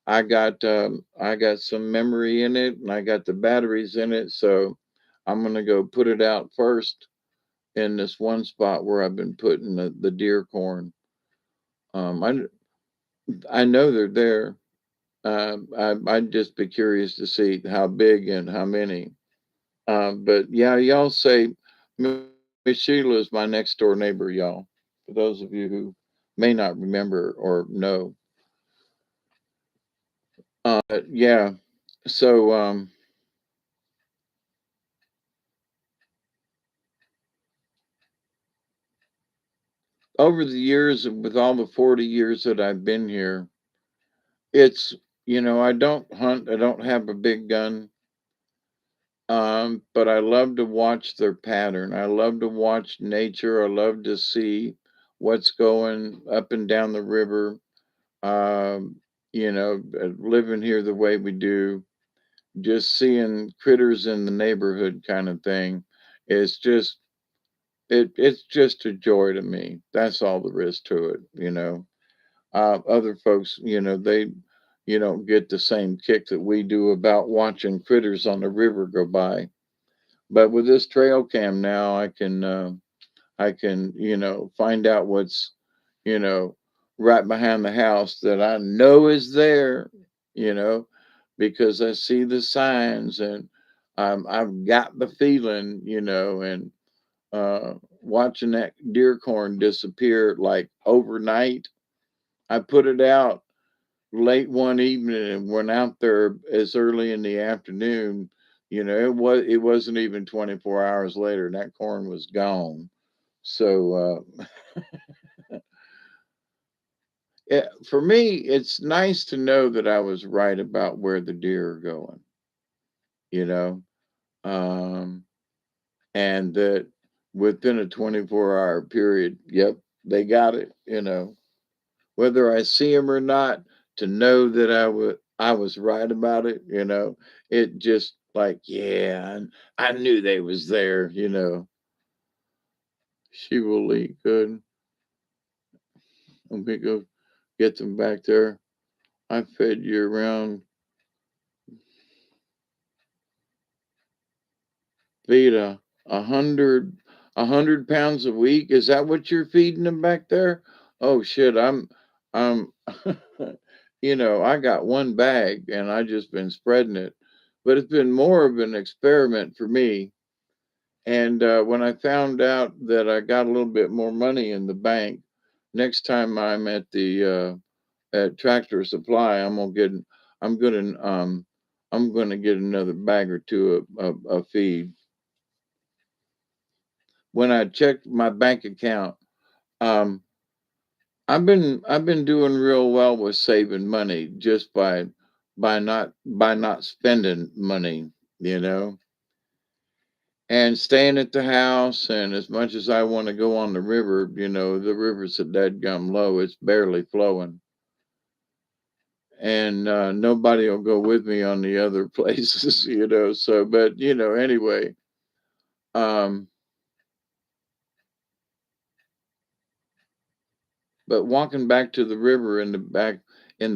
I got some memory in it and I got the batteries in it. So I'm gonna go put it out first in this one spot where I've been putting the deer corn. Um, I I know they're there. I'd just be curious to see how big and how many. But yeah, y'all say Miss Sheila is my next door neighbor, y'all. For those of you who may not remember or know. Yeah. So over the years, with all the 40 years that I've been here, it's I don't hunt. I don't have a big gun. But I love to watch their pattern. I love to watch nature. I love to see what's going up and down the river. Living here the way we do, just seeing critters in the neighborhood kind of thing. It's just it's just a joy to me. That's all there is to it. Other folks, they don't get the same kick that we do about watching critters on the river go by. But with this trail cam now, I can find out what's you know right behind the house that I know is there, you know, because I see the signs and I've got the feeling, and watching that deer corn disappear like overnight. I put it out late one evening and went out there as early in the afternoon. It wasn't even 24 hours later, and that corn was gone. So for me, it's nice to know that I was right about where the deer are going, you know, um, and that within a 24-hour period, yep, they got it. Whether I see them or not, to know that I was right about it. It just like, yeah, and I knew they was there. She will eat good. Let me go get them back there. I fed you around, feed a hundred pounds a week. Is that what you're feeding them back there? Oh shit, I'm I got one bag and I just been spreading it. But it's been more of an experiment for me. And when I found out that I got a little bit more money in the bank, next time I'm at the at Tractor Supply, I'm gonna I'm going to get another bag or two of feed. When I checked my bank account, um, I've been doing real well with saving money just by not spending money, you know, and staying at the house. And as much as I want to go on the river, the river's a dead gum low. It's barely flowing, and nobody will go with me on the other places, So, but anyway, um, but walking back to the river in the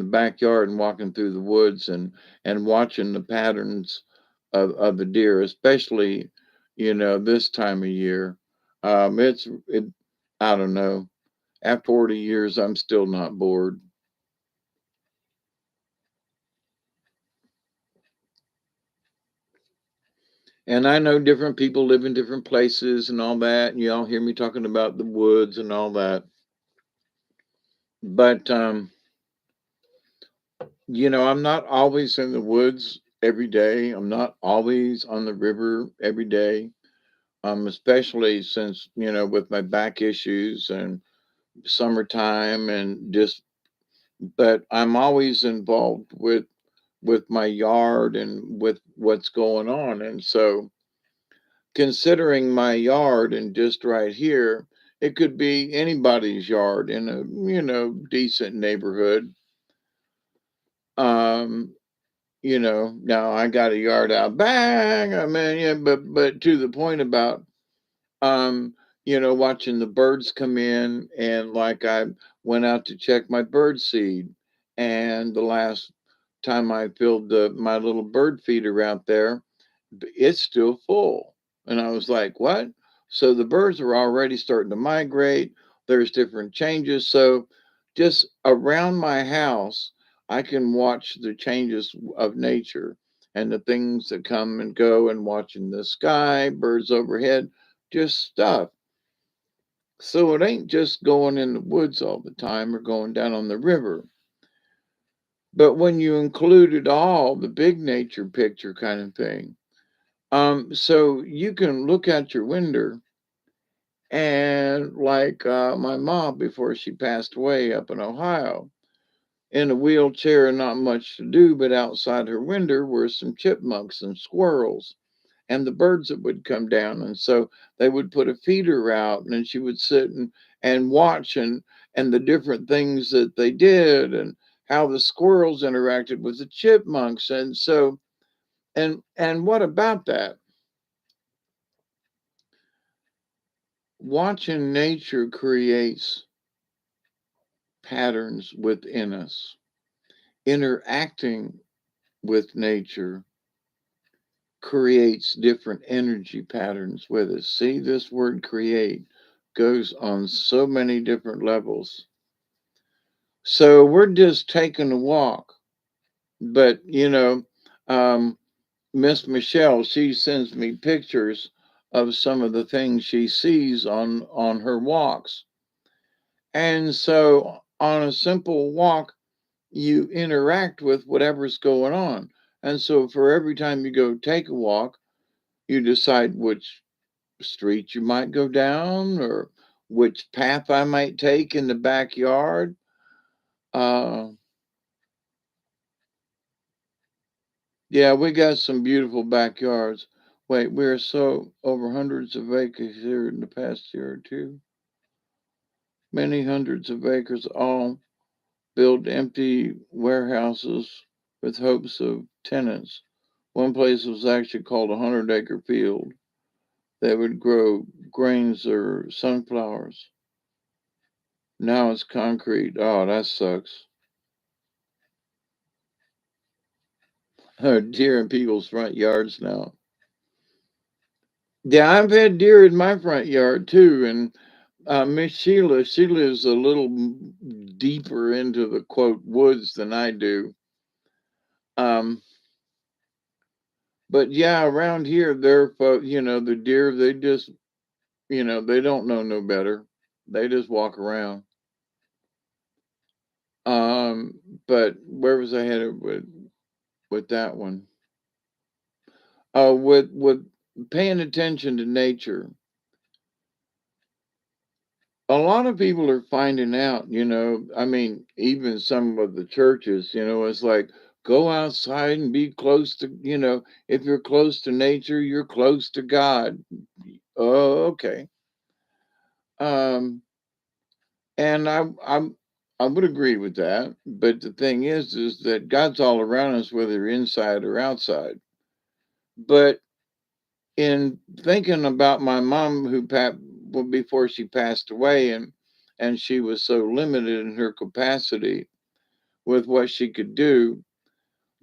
backyard and walking through the woods and watching the patterns of the deer, especially this time of year, it I don't know. After 40 years, I'm still not bored. And I know different people live in different places and all that, and y'all hear me talking about the woods and all that. But I'm not always in the woods every day. I'm not always on the river every day. Especially since, with my back issues and summertime and just, but I'm always involved with my yard and with what's going on. And so considering my yard and just right here, it could be anybody's yard in a, decent neighborhood. Um, now I got a yard out bang. I mean, yeah, but to the point about um, watching the birds come in, and like I went out to check my bird seed, and the last time I filled my little bird feeder out there, it's still full. And I was like, what? So the birds are already starting to migrate. There's different changes. So just around my house, I can watch the changes of nature and the things that come and go, and watching the sky, birds overhead, just stuff. So it ain't just going in the woods all the time or going down on the river. But when you include it all, the big nature picture kind of thing, so you can look out your window, and like my mom before she passed away up in Ohio, in a wheelchair and not much to do, but outside her window were some chipmunks and squirrels and the birds that would come down. And so they would put a feeder out, and then she would sit and watch, and the different things that they did, and how the squirrels interacted with the chipmunks. And so and what about that? Watching nature creates patterns within us. Interacting with nature creates different energy patterns with us. See, this word create goes on so many different levels. So we're just taking a walk. But, um, Miss Michelle, she sends me pictures of some of the things she sees on her walks. And so on a simple walk, you interact with whatever's going on. And so for every time you go take a walk, you decide which street you might go down, or which path I might take in the backyard. Uh, yeah, we got some beautiful backyards. Wait, we're so over hundreds of acres here in the past year or two. Many hundreds of acres, all built empty warehouses with hopes of tenants. One place was actually called a 100-acre field that would grow grains or sunflowers. Now it's concrete. Oh, that sucks. Deer in people's front yards now. Yeah, I've had deer in my front yard too, and Miss Sheila, she lives a little deeper into the quote woods than I do. Um, but yeah, around here, the deer, they just, they don't know no better. They just walk around. Um, but where was I headed with that one? with paying attention to nature. A lot of people are finding out, I mean, even some of the churches, it's like go outside and be close to, if you're close to nature, you're close to God. Oh, okay. Um, and I would agree with that. But the thing is that God's all around us, whether inside or outside. But in thinking about my mom well, before she passed away, and she was so limited in her capacity with what she could do,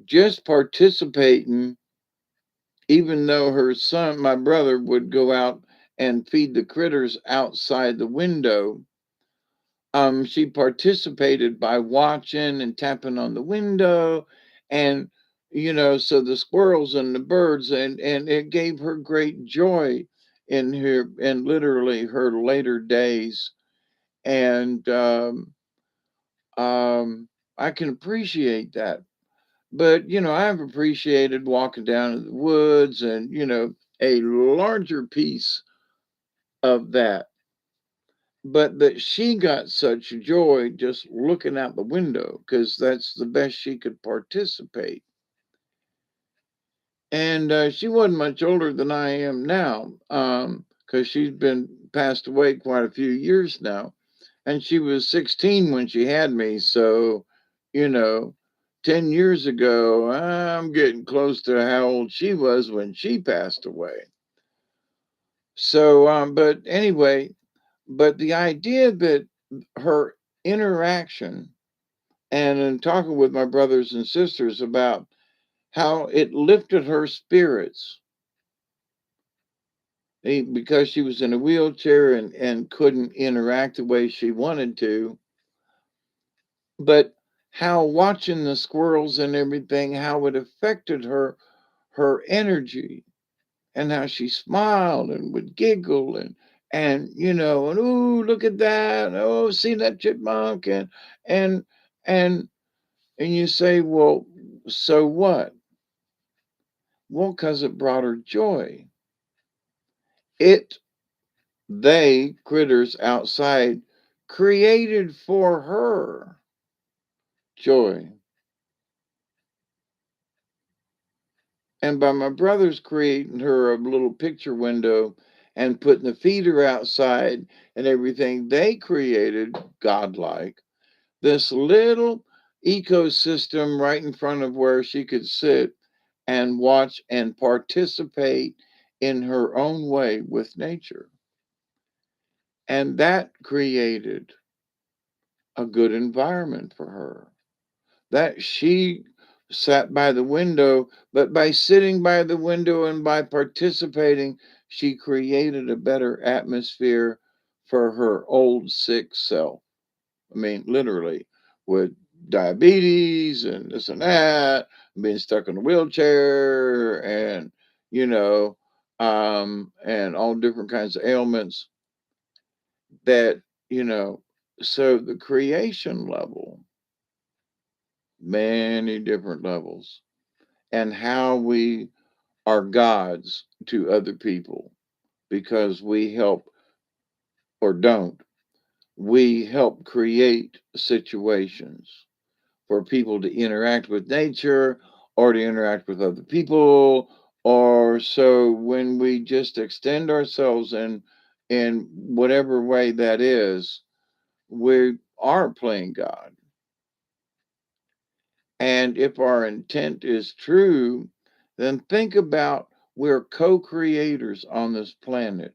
just participating, even though her son, my brother, would go out and feed the critters outside the window. She participated by watching and tapping on the window, and so the squirrels and the birds, and it gave her great joy in literally her later days. And um, I can appreciate that. But I've appreciated walking down in the woods, and a larger piece of that, but that she got such joy just looking out the window because that's the best she could participate. And she wasn't much older than I am now, because she's been passed away quite a few years now, and she was 16 when she had me. So, you know, 10 years ago, I'm getting close to how old she was when she passed away. So, but anyway, but the idea that her interaction, and in talking with my brothers and sisters about how it lifted her spirits, because she was in a wheelchair and couldn't interact the way she wanted to, but how watching the squirrels and everything, how it affected her energy, and how she smiled and would giggle, and ooh, look at that, oh, see that chipmunk, and and and you say, well, so what? Well, because it brought her joy. It They critters outside created for her joy. And by my brothers creating her a little picture window and putting the feeder outside and everything, they created, godlike, this little ecosystem right in front of where she could sit and watch and participate in her own way with nature. And that created a good environment for her. That she sat by the window, but by sitting by the window and by participating, she created a better atmosphere for her old sick self. I mean, literally, with diabetes and this and that, being stuck in a wheelchair, and and all different kinds of ailments that you know. So the creation level, many different levels, and how we are gods to other people because we help, or don't, we help create situations for people to interact with nature or to interact with other people. Or so when we just extend ourselves in whatever way that is, we are playing God. And if our intent is true, then think about, we're co creators on this planet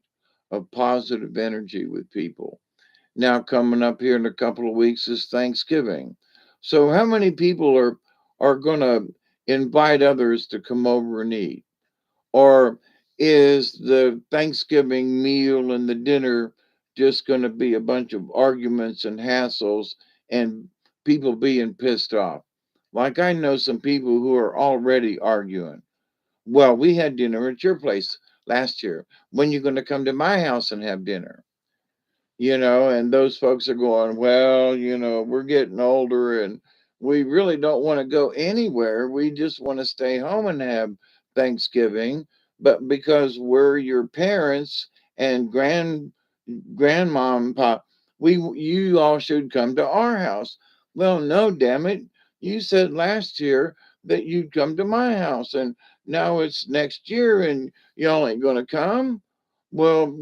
of positive energy with people. Now, coming up here in a couple of weeks is Thanksgiving. So, how many people are going to invite others to come over and eat? Or is the Thanksgiving meal and the dinner just going to be a bunch of arguments and hassles and people being pissed off? Like, I know some people who are already arguing. Well, we had dinner at your place last year. When you going to come to my house and have dinner? And those folks are going, well, we're getting older and we really don't want to go anywhere. We just want to stay home and have Thanksgiving, but because we're your parents and grandmom and pop, you all should come to our house. Well, no, damn it. You said last year that you'd come to my house, and now it's next year and y'all ain't gonna come. Well,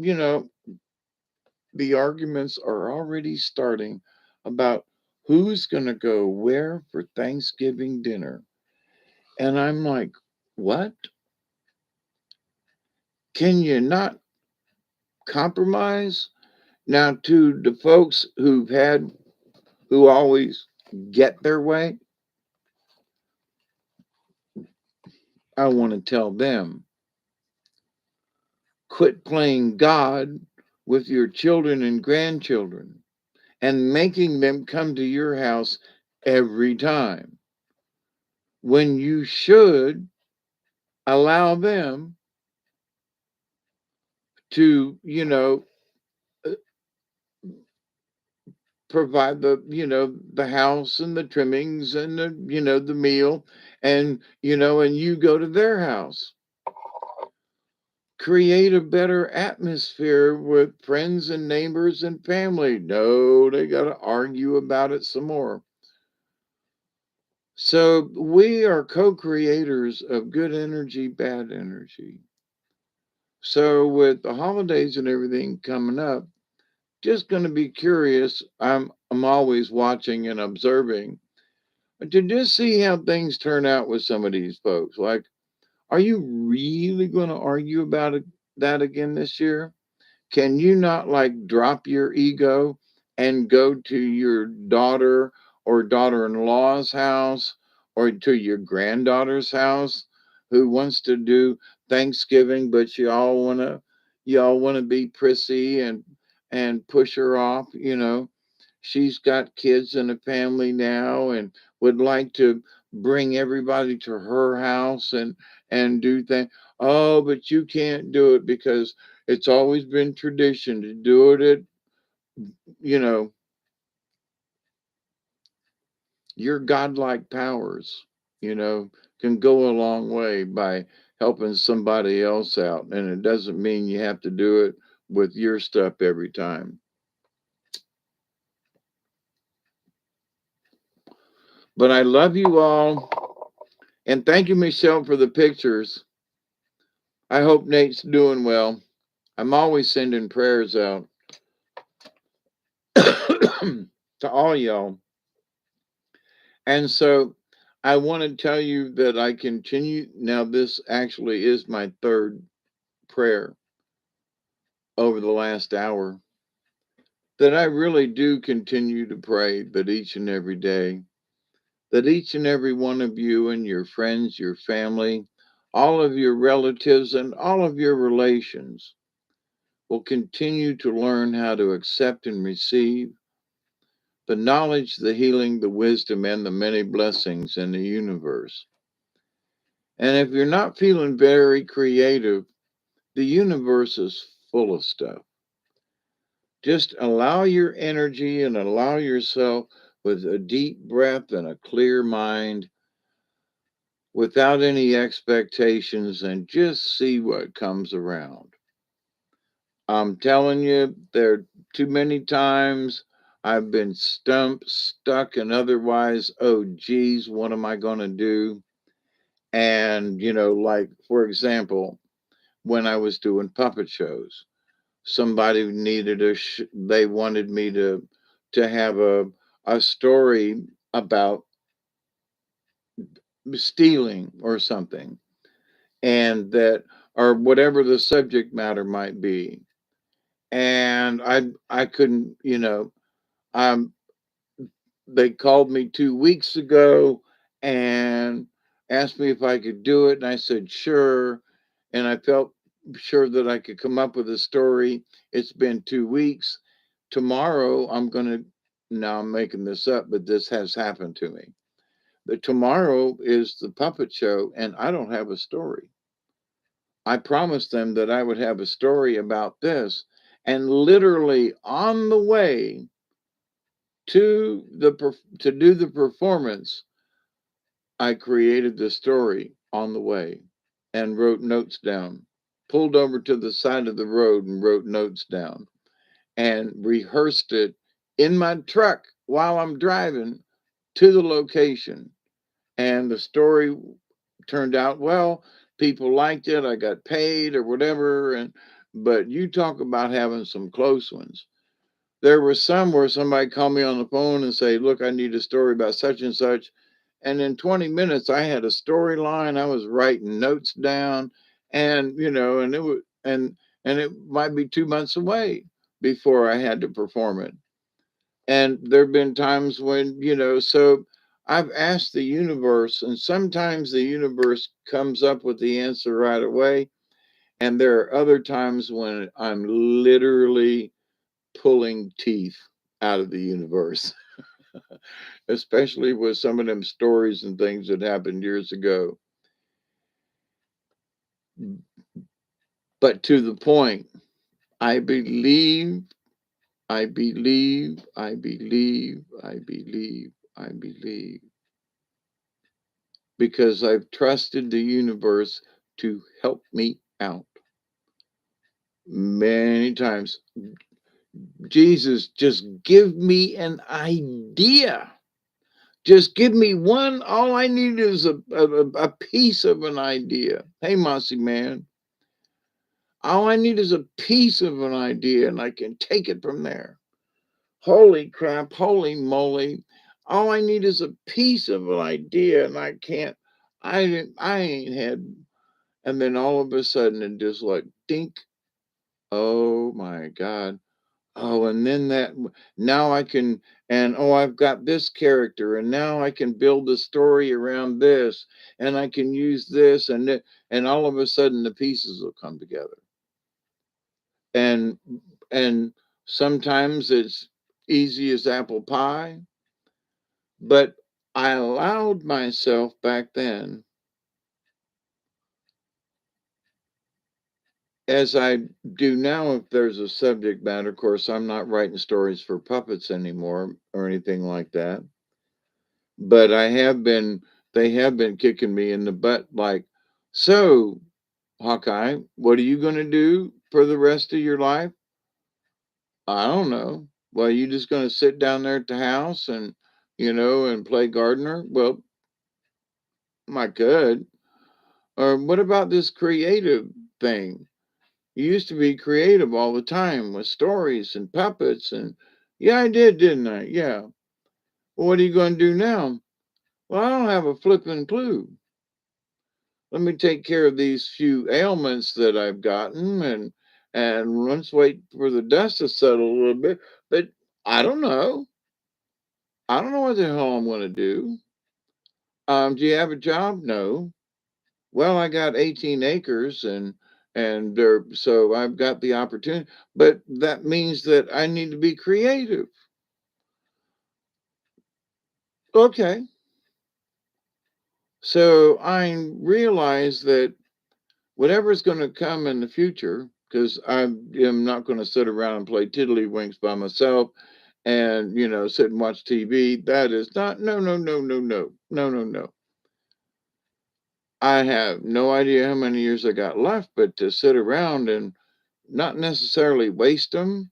the arguments are already starting about who's gonna go where for Thanksgiving dinner. And I'm like, what? Can you not compromise? Now, to the folks who always get their way, I want to tell them quit playing God with your children and grandchildren and making them come to your house every time when you should allow them to, uh, provide the house and the trimmings and the meal, and and you go to their house. Create a better atmosphere with friends and neighbors and family. No, they got to argue about it some more. So we are co-creators of good energy, bad energy. So with the holidays and everything coming up, just going to be curious. I'm always watching and observing to just see how things turn out with some of these folks. Like, are you really going to argue about that again this year? Can you not like drop your ego and go to your daughter or daughter in law's house or to your granddaughter's house who wants to do Thanksgiving, but y'all wanna be prissy and push her off, she's got kids and a family now and would like to bring everybody to her house and do things. Oh, but you can't do it because it's always been tradition to do it at, you know, your godlike powers, you know, can go a long way by helping somebody else out. And it doesn't mean you have to do it with your stuff every time. But I love you all. And thank you, Michelle, for the pictures. I hope Nate's doing well. I'm always sending prayers out to all y'all. And so I want to tell you that I continue. Now, this actually is my third prayer over the last hour. That I really do continue to pray that each and every day, that each and every one of you and your friends, your family, all of your relatives, and all of your relations will continue to learn how to accept and receive the knowledge, the healing, the wisdom, and the many blessings in the universe. And if you're not feeling very creative, the universe is full of stuff. Just allow your energy and allow yourself with a deep breath and a clear mind without any expectations and just see what comes around. I'm telling you, there are too many times I've been stumped, stuck, and otherwise, oh, geez, what am I going to do? And, like, for example, when I was doing puppet shows, somebody needed they wanted me to have a story about stealing or something, and that, or whatever the subject matter might be. And I couldn't, um they called me 2 weeks ago and asked me if I could do it, and I said sure. And I felt sure that I could come up with a story. It's been 2 weeks. Tomorrow I'm gonna, now I'm making this up, but this has happened to me. But tomorrow is the puppet show and I don't have a story. I promised them that I would have a story about this, and literally on the way to do the performance, I created the story on the way. and wrote notes down. Pulled over to the side of the road and wrote notes down and rehearsed it in my truck while I'm driving to the location. And the story turned out well. People liked it. I got paid or whatever. And but you talk about having some close ones. There were some where somebody called me on the phone and say, "Look, I need a story about such and such." And in 20 minutes, I had a storyline. I was writing notes down, and and it was and it might be 2 months away before I had to perform it. And there have been times when, so I've asked the universe, and sometimes the universe comes up with the answer right away. And there are other times when I'm literally pulling teeth out of the universe, especially with some of them stories and things that happened years ago. But to the point, I believe, I believe, I believe, I believe, I believe, because I've trusted the universe to help me out many times. Jesus, just give me an idea. Just give me one. All I need is a piece of an idea. Hey, Mossy man, all I need is a piece of an idea and I can take it from there. Holy crap, holy moly. All I need is a piece of an idea and I can't, I ain't had, and then all of a sudden it just like dink. Oh my God. Oh, and then now I can, and oh, I've got this character, and now I can build the story around this, and I can use this, and all of a sudden the pieces will come together. And and sometimes it's easy as apple pie, but I allowed myself back then, as I do now, if there's a subject matter. Of course, I'm not writing stories for puppets anymore or anything like that. But they have been kicking me in the butt like, so, Hawkeye, what are you going to do for the rest of your life? I don't know. Well, you just going to sit down there at the house and, and play gardener? Well, I could. Or what about this creative thing? You used to be creative all the time with stories and puppets. And yeah, I did, didn't I? Yeah. Well, what are you going to do now? Well, I don't have a flipping clue. Let me take care of these few ailments that I've gotten, and let's wait for the dust to settle a little bit. But I don't know. I don't know what the hell I'm going to do. Do you have a job? No. Well, I got 18 acres and there, so I've got the opportunity, but that means that I need to be creative. Okay. So I realize that whatever's going to come in the future, because I am not going to sit around and play tiddlywinks by myself and, sit and watch TV. That is not, no, no, no, no, no, no, no, no. I have no idea how many years I got left, but to sit around and not necessarily waste them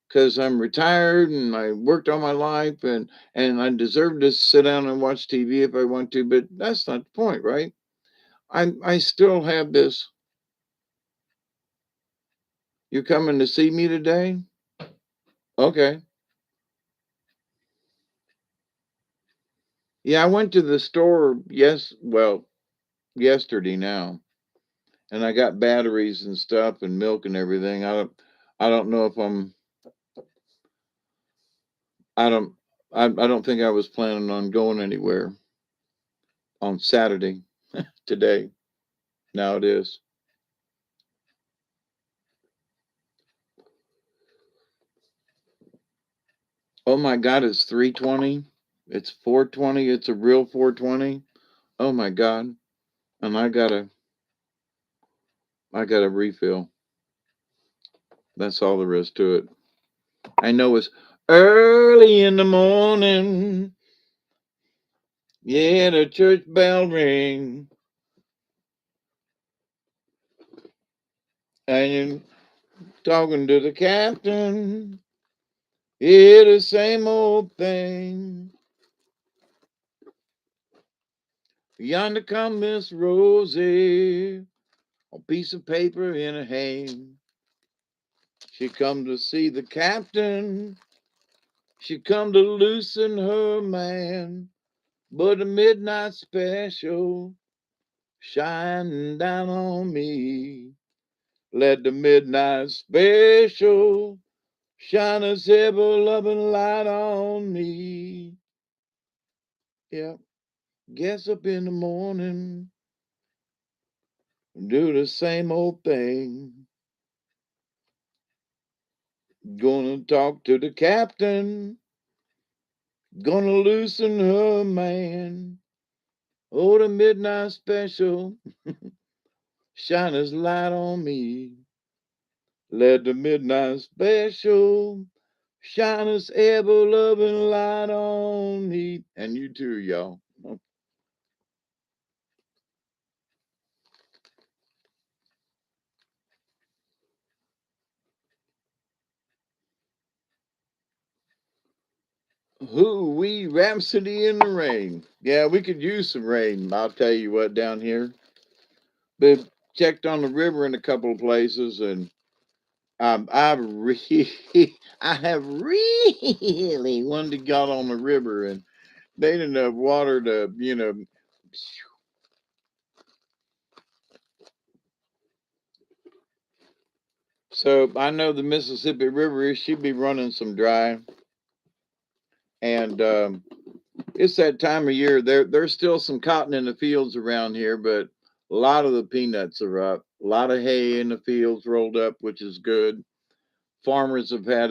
because I'm retired and I worked all my life and I deserve to sit down and watch TV if I want to, but that's not the point, right? I still have this. You coming to see me today? Okay. Yeah, I went to the store, yesterday now, and I got batteries and stuff and milk and everything. I don't know if I don't I don't think I was planning on going anywhere on Saturday today. Now it is. Oh my God, it's 3:20. It's 4:20. It's a real 4:20. Oh my God. And I got to refill. That's all there is to it. I know it's early in the morning. Yeah, the church bell ring. And you're talking to the captain. Yeah, the same old thing. Yonder come Miss Rosie, a piece of paper in her hand. She come to see the captain. She come to loosen her man. But a midnight special shining down on me. Let the midnight special shine a ever loving light on me. Yeah, gets up in the morning, do the same old thing. Gonna talk to the captain, gonna loosen her man. Oh, the midnight special, shine his light on me. Let the midnight special shine his ever loving light on me. And you too, y'all. Who we Rhapsody in the Rain. Yeah, we could use some rain. I'll tell you what, down here. But checked on the river in a couple of places, and I've really, I have really wanted to get on the river, and they didn't have water to, So I know the Mississippi River should be running some dry, and it's that time of year. There's still some cotton in the fields around here, but a lot of the peanuts are up. A lot of hay in the fields rolled up, which is good. Farmers have had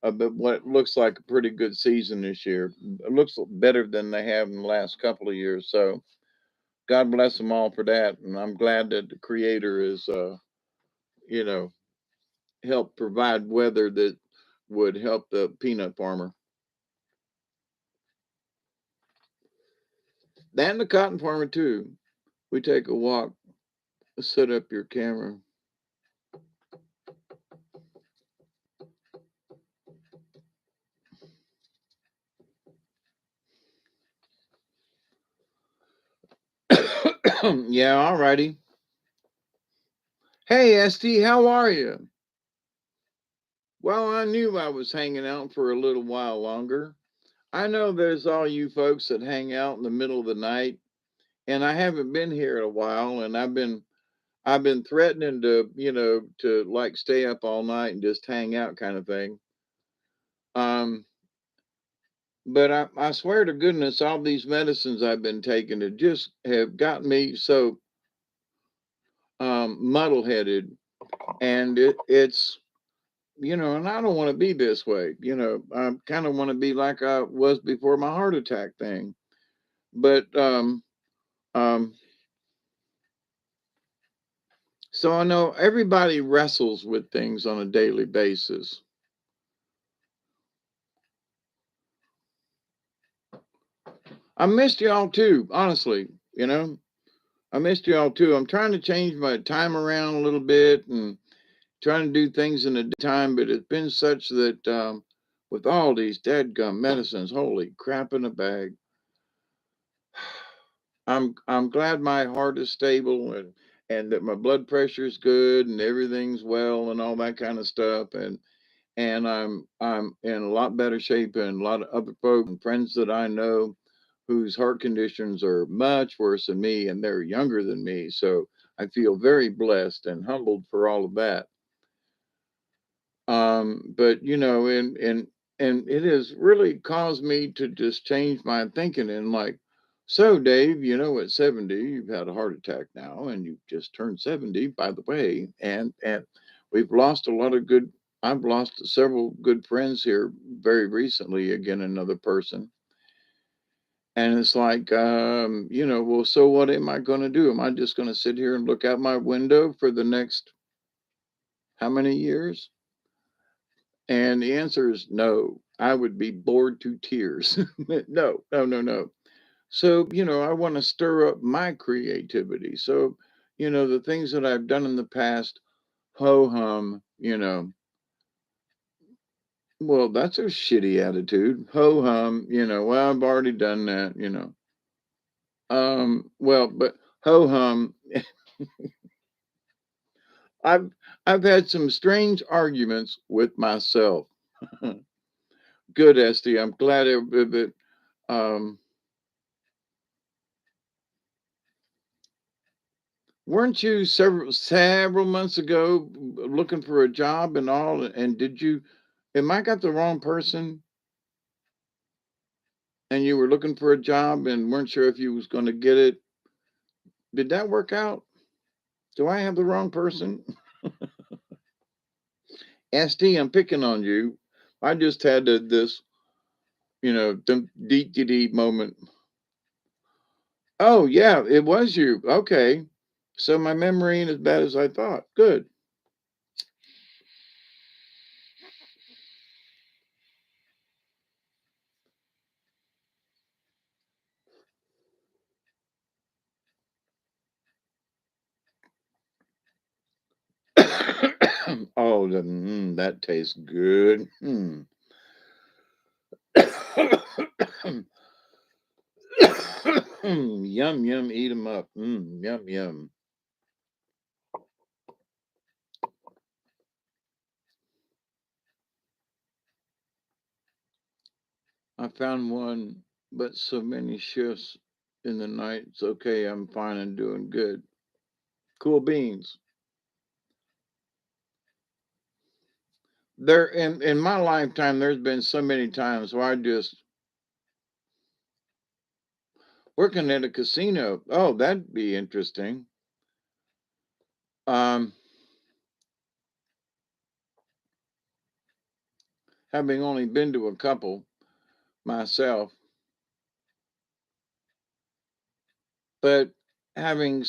what looks like a pretty good season this year. It looks better than they have in the last couple of years. So God bless them all for that, and I'm glad that the Creator is, you know, help provide weather that would help the peanut farmer and the cotton farmer too. We take a walk. Set up your camera. Yeah, alrighty. Hey, Esty, how are you? Well, I knew I was hanging out for a little while longer. I know there's all you folks that hang out in the middle of the night, and I haven't been here in a while, and I've been threatening to, to like stay up all night and just hang out kind of thing. Um, but I swear to goodness, all these medicines I've been taking have just have gotten me so muddle headed, and it's and I don't want to be this way. I kind of want to be like I was before my heart attack thing. But um, so I know everybody wrestles with things on a daily basis. I missed y'all too, honestly. You know, I missed y'all too. I'm trying to change my time around a little bit and trying to do things in the daytime, but it's been such that with all these dead gum medicines, holy crap in a bag. I'm glad my heart is stable and that my blood pressure is good and everything's well and all that kind of stuff and I'm in a lot better shape and a lot of other folks and friends that I know whose heart conditions are much worse than me and they're younger than me. So I feel very blessed and humbled for all of that. But and it has really caused me to just change my thinking and like, so Dave, at 70, you've had a heart attack now, and you've just turned 70, by the way, and we've lost a lot of good. I've lost several good friends here very recently. Again, another person, and it's like, well, so what am I going to do? Am I just going to sit here and look out my window for the next how many years? And the answer is no. I would be bored to tears. No, no, no, no. So, I want to stir up my creativity. So, the things that I've done in the past, ho hum, well, that's a shitty attitude. Ho hum, well, I've already done that. Well, but ho hum, I've I've had some strange arguments with myself. Good, Esty. I'm glad it. Um, weren't you several months ago looking for a job and all? And did you? Am I got the wrong person? And you were looking for a job and weren't sure if you was going to get it. Did that work out? Do I have the wrong person? St, I'm picking on you. I just had this, deep, deep moment. Oh yeah, it was you. Okay, so my memory ain't as bad as I thought. Good. Oh, that tastes good. Yum yum, eat them up. Yum yum. I found one, but so many shifts in the night. It's okay. I'm fine and doing good. Cool beans. There in my lifetime, there's been so many times where I just working at a casino. Oh, that'd be interesting. Um, having only been to a couple myself, but having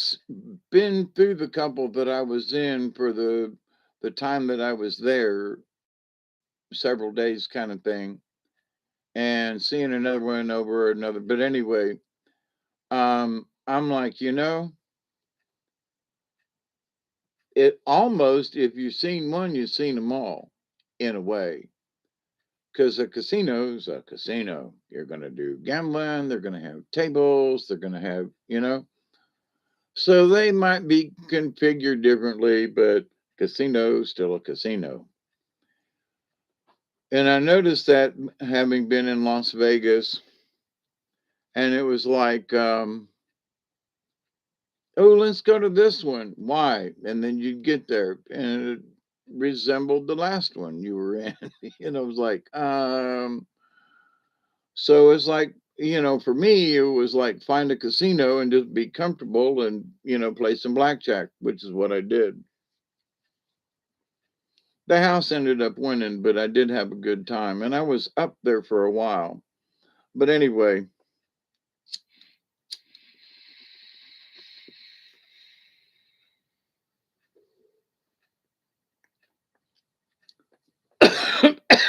been through the couple that I was in for the time that I was there, several days kind of thing, and seeing another one over another. But anyway, I'm like, it almost if you've seen one, you've seen them all in a way. Because a casino's a casino. You're going to do gambling, they're going to have tables, they're going to have. So they might be configured differently, but casino's still a casino. And I noticed that having been in Las Vegas, and it was like, oh, let's go to this one. Why? And then you'd get there, and it resembled the last one you were in. It was like, so it's like, for me, it was like find a casino and just be comfortable and, play some blackjack, which is what I did. The house ended up winning, but I did have a good time and I was up there for a while. But anyway,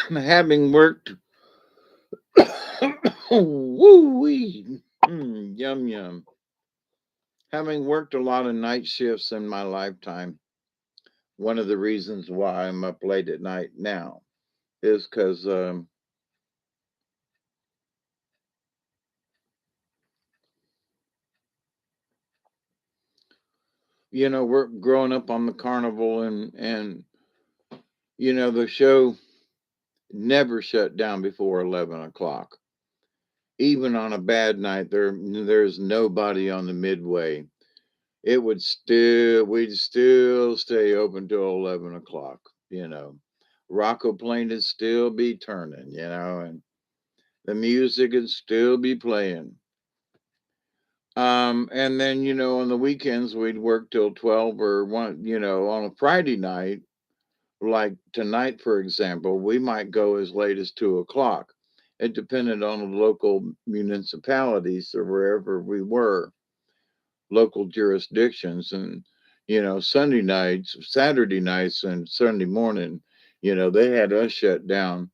having worked, woo wee, yum yum. Having worked a lot of night shifts in my lifetime, one of the reasons why I'm up late at night now is because we're growing up on the carnival and the show never shut down before 11 o'clock. Even on a bad night, there's nobody on the midway. We'd still stay open till 11 o'clock. You know, Rocco Plane would still be turning. And the music would still be playing. And then on the weekends we'd work till 12 or one. On a Friday night, like tonight, for example, we might go as late as 2 o'clock. It depended on the local municipalities or wherever we were, local jurisdictions. And, Sunday nights, Saturday nights, and Sunday morning, they had us shut down.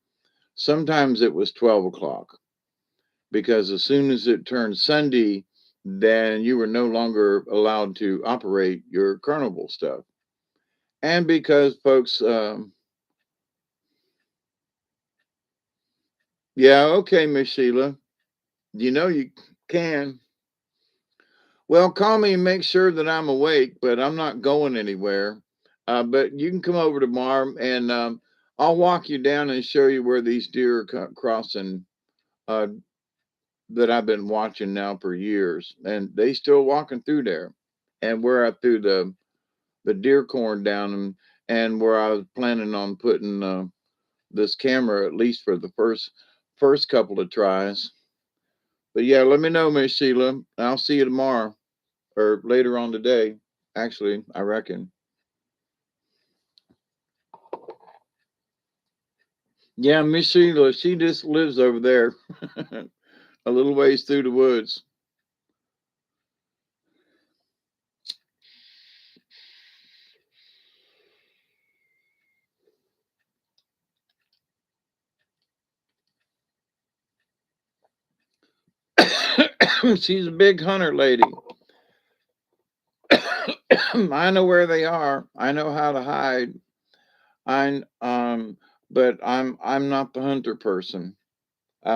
Sometimes it was 12 o'clock because as soon as it turned Sunday, then you were no longer allowed to operate your carnival stuff. And because folks, yeah, okay, Miss Sheila, you know you can. Well, call me and make sure that I'm awake, but I'm not going anywhere. But you can come over tomorrow, and I'll walk you down and show you where these deer are crossing, uh, that I've been watching now for years, and they still walking through there. And where I threw the deer corn down, and where I was planning on putting this camera, at least for the first couple of tries. But yeah, let me know, Miss Sheila. I'll see you tomorrow or later on today. Actually, I reckon. Yeah, Miss Sheila, she just lives over there, a little ways through the woods. She's a big hunter lady. I know where they are. I know how to hide. I but I'm not the hunter person.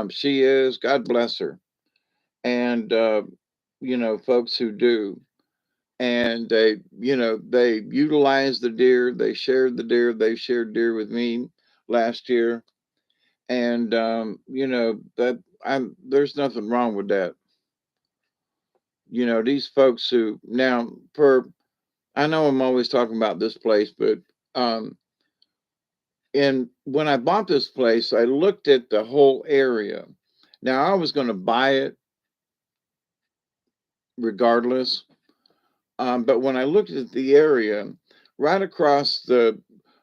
She is. God bless her. And folks who do, and they utilize the deer. They shared the deer. They shared deer with me last year, and that I'm there's nothing wrong with that. These folks who now for I know I'm always talking about this place, but um and when I bought this place, I looked at the whole area. Now I was going to buy it regardless. But when I looked at the area, right across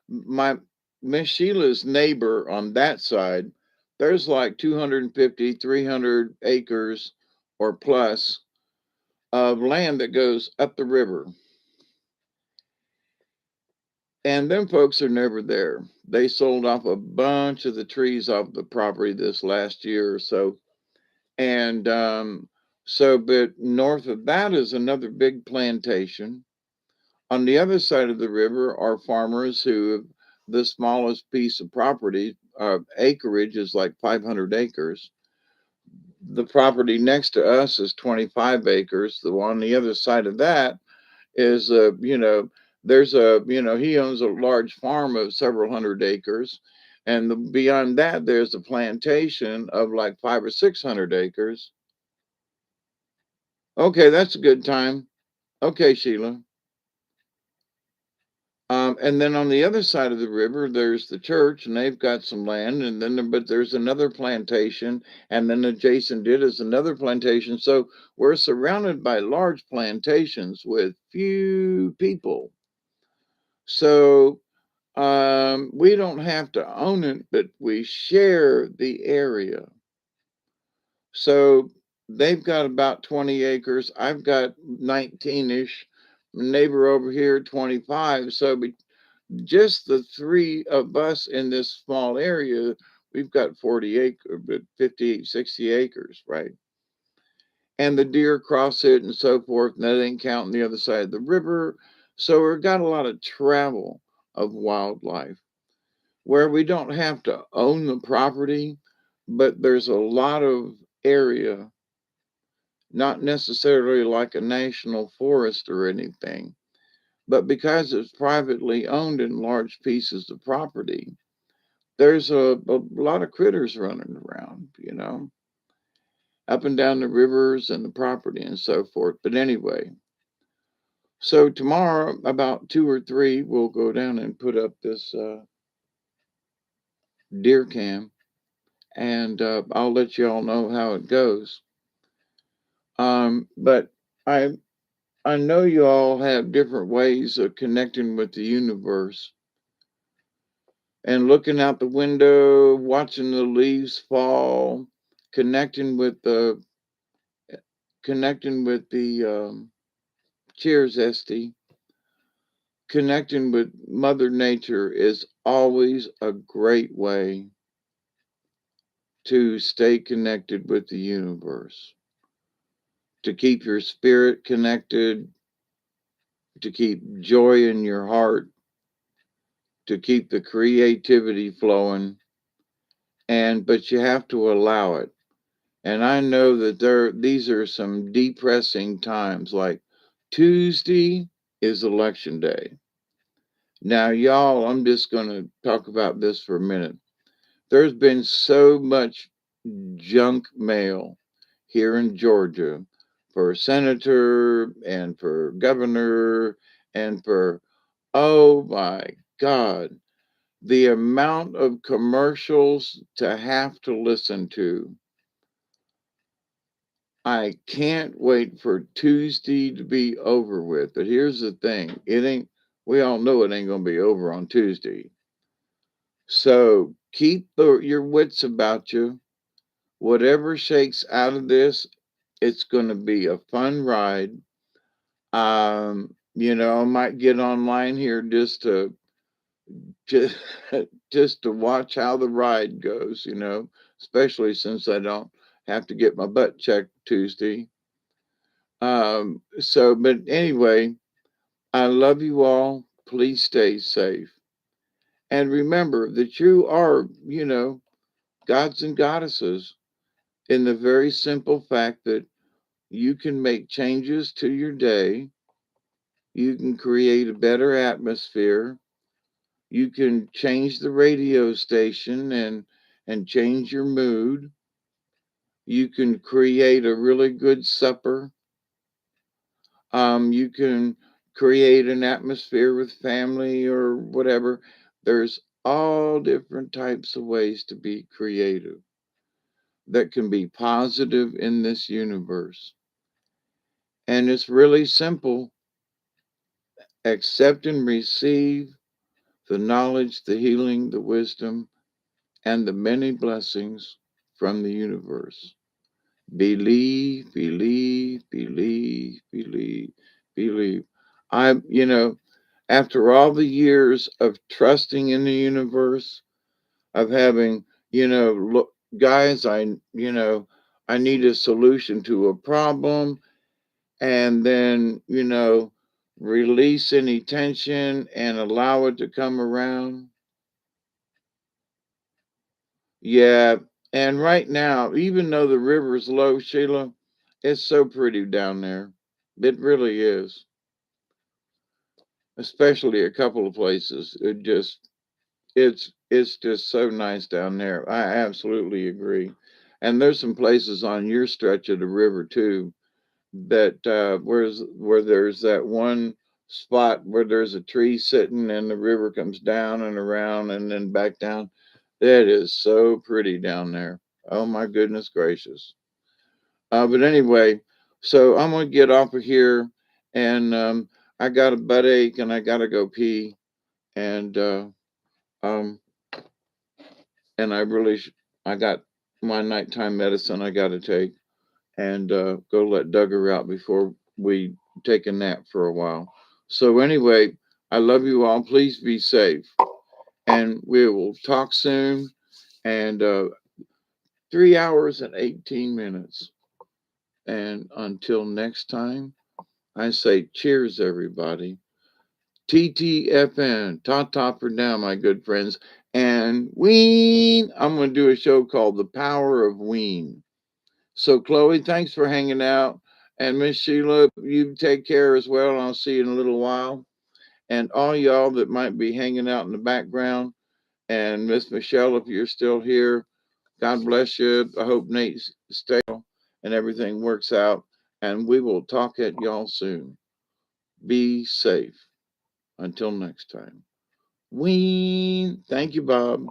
my Miss Sheila's neighbor on that side, there's like 250, 300 acres or plus of land that goes up the river. And them folks are never there. They sold off a bunch of the trees off the property this last year or so. And but north of that is another big plantation. On the other side of the river are farmers who the smallest piece of property, acreage is like 500 acres. The property next to us is 25 acres. The one on the other side of that is, there's he owns a large farm of several hundred acres. And beyond that, there's a plantation of like 500 or 600 acres. Okay, that's a good time. Okay, Sheila. And then on the other side of the river, there's the church, and they've got some land, and then but there's another plantation, and then adjacent it is another plantation. So we're surrounded by large plantations with few people. So we don't have to own it, but we share the area. So they've got about 20 acres. I've got 19-ish. Neighbor over here, 25. So just the three of us in this small area, we've got 40 acres, but 50, 60 acres, right? And the deer cross it and so forth. And that ain't counting the other side of the river. So we've got a lot of travel of wildlife where we don't have to own the property, but there's a lot of area, not necessarily like a national forest or anything, but because it's privately owned in large pieces of property, there's a lot of critters running around, up and down the rivers and the property and so forth. But anyway, so tomorrow about 2 or 3, we'll go down and put up this deer cam, and I'll let you all know how it goes. But I I know you all have different ways of connecting with the universe and looking out the window, watching the leaves fall, connecting with the cheers, Esty. Connecting with Mother Nature is always a great way to stay connected with the universe, to keep your spirit connected, to keep joy in your heart, to keep the creativity flowing, and but you have to allow it. And I know that these are some depressing times, like Tuesday is election day. Now, y'all, I'm just going to talk about this for a minute. There's been so much junk mail here in Georgia for senator and for governor and for, oh my God, the amount of commercials to have to listen to. I can't wait for Tuesday to be over with. But here's the thing, we all know it ain't going to be over on Tuesday. So keep your wits about you. Whatever shakes out of this, it's going to be a fun ride. I might get online here just, just to watch how the ride goes, especially since I don't have to get my butt checked Tuesday. But anyway, I love you all. Please stay safe. And remember that you are, gods and goddesses in the very simple fact that you can make changes to your day. You can create a better atmosphere. You can change the radio station and change your mood. You can create a really good supper. You can create an atmosphere with family or whatever. There's all different types of ways to be creative that can be positive in this universe. And it's really simple. Accept and receive the knowledge, the healing, the wisdom, and the many blessings from the universe. Believe, believe, believe, believe, believe. After all the years of trusting in the universe, of having, look, guys, I need a solution to a problem, and then, release any tension and allow it to come around. Yeah. And right now, even though the river's low, Sheila, it's so pretty down there. It really is. Especially a couple of places. It's just so nice down there. I absolutely agree. And there's some places on your stretch of the river too that where there's that one spot where there's a tree sitting and the river comes down and around and then back down. That is so pretty down there. Oh my goodness gracious. But anyway, so I'm gonna get off of here, and I got a butt ache and I gotta go pee, and um, and I got my nighttime medicine I gotta take, and go let Duggar out before we take a nap for a while. So anyway, I love you all. Please be safe, and we will talk soon. And 3 hours and 18 minutes. And until next time, I say cheers, everybody. TTFN, ta ta for now, my good friends. And Ween, I'm going to do a show called The Power of Ween. So, Chloe, thanks for hanging out. And Miss Sheila, you take care as well. And I'll see you in a little while. And all y'all that might be hanging out in the background, and Miss Michelle, if you're still here, God bless you. I hope Nate stays and everything works out. And we will talk at y'all soon. Be safe. Until next time. Ween. Thank you, Bob.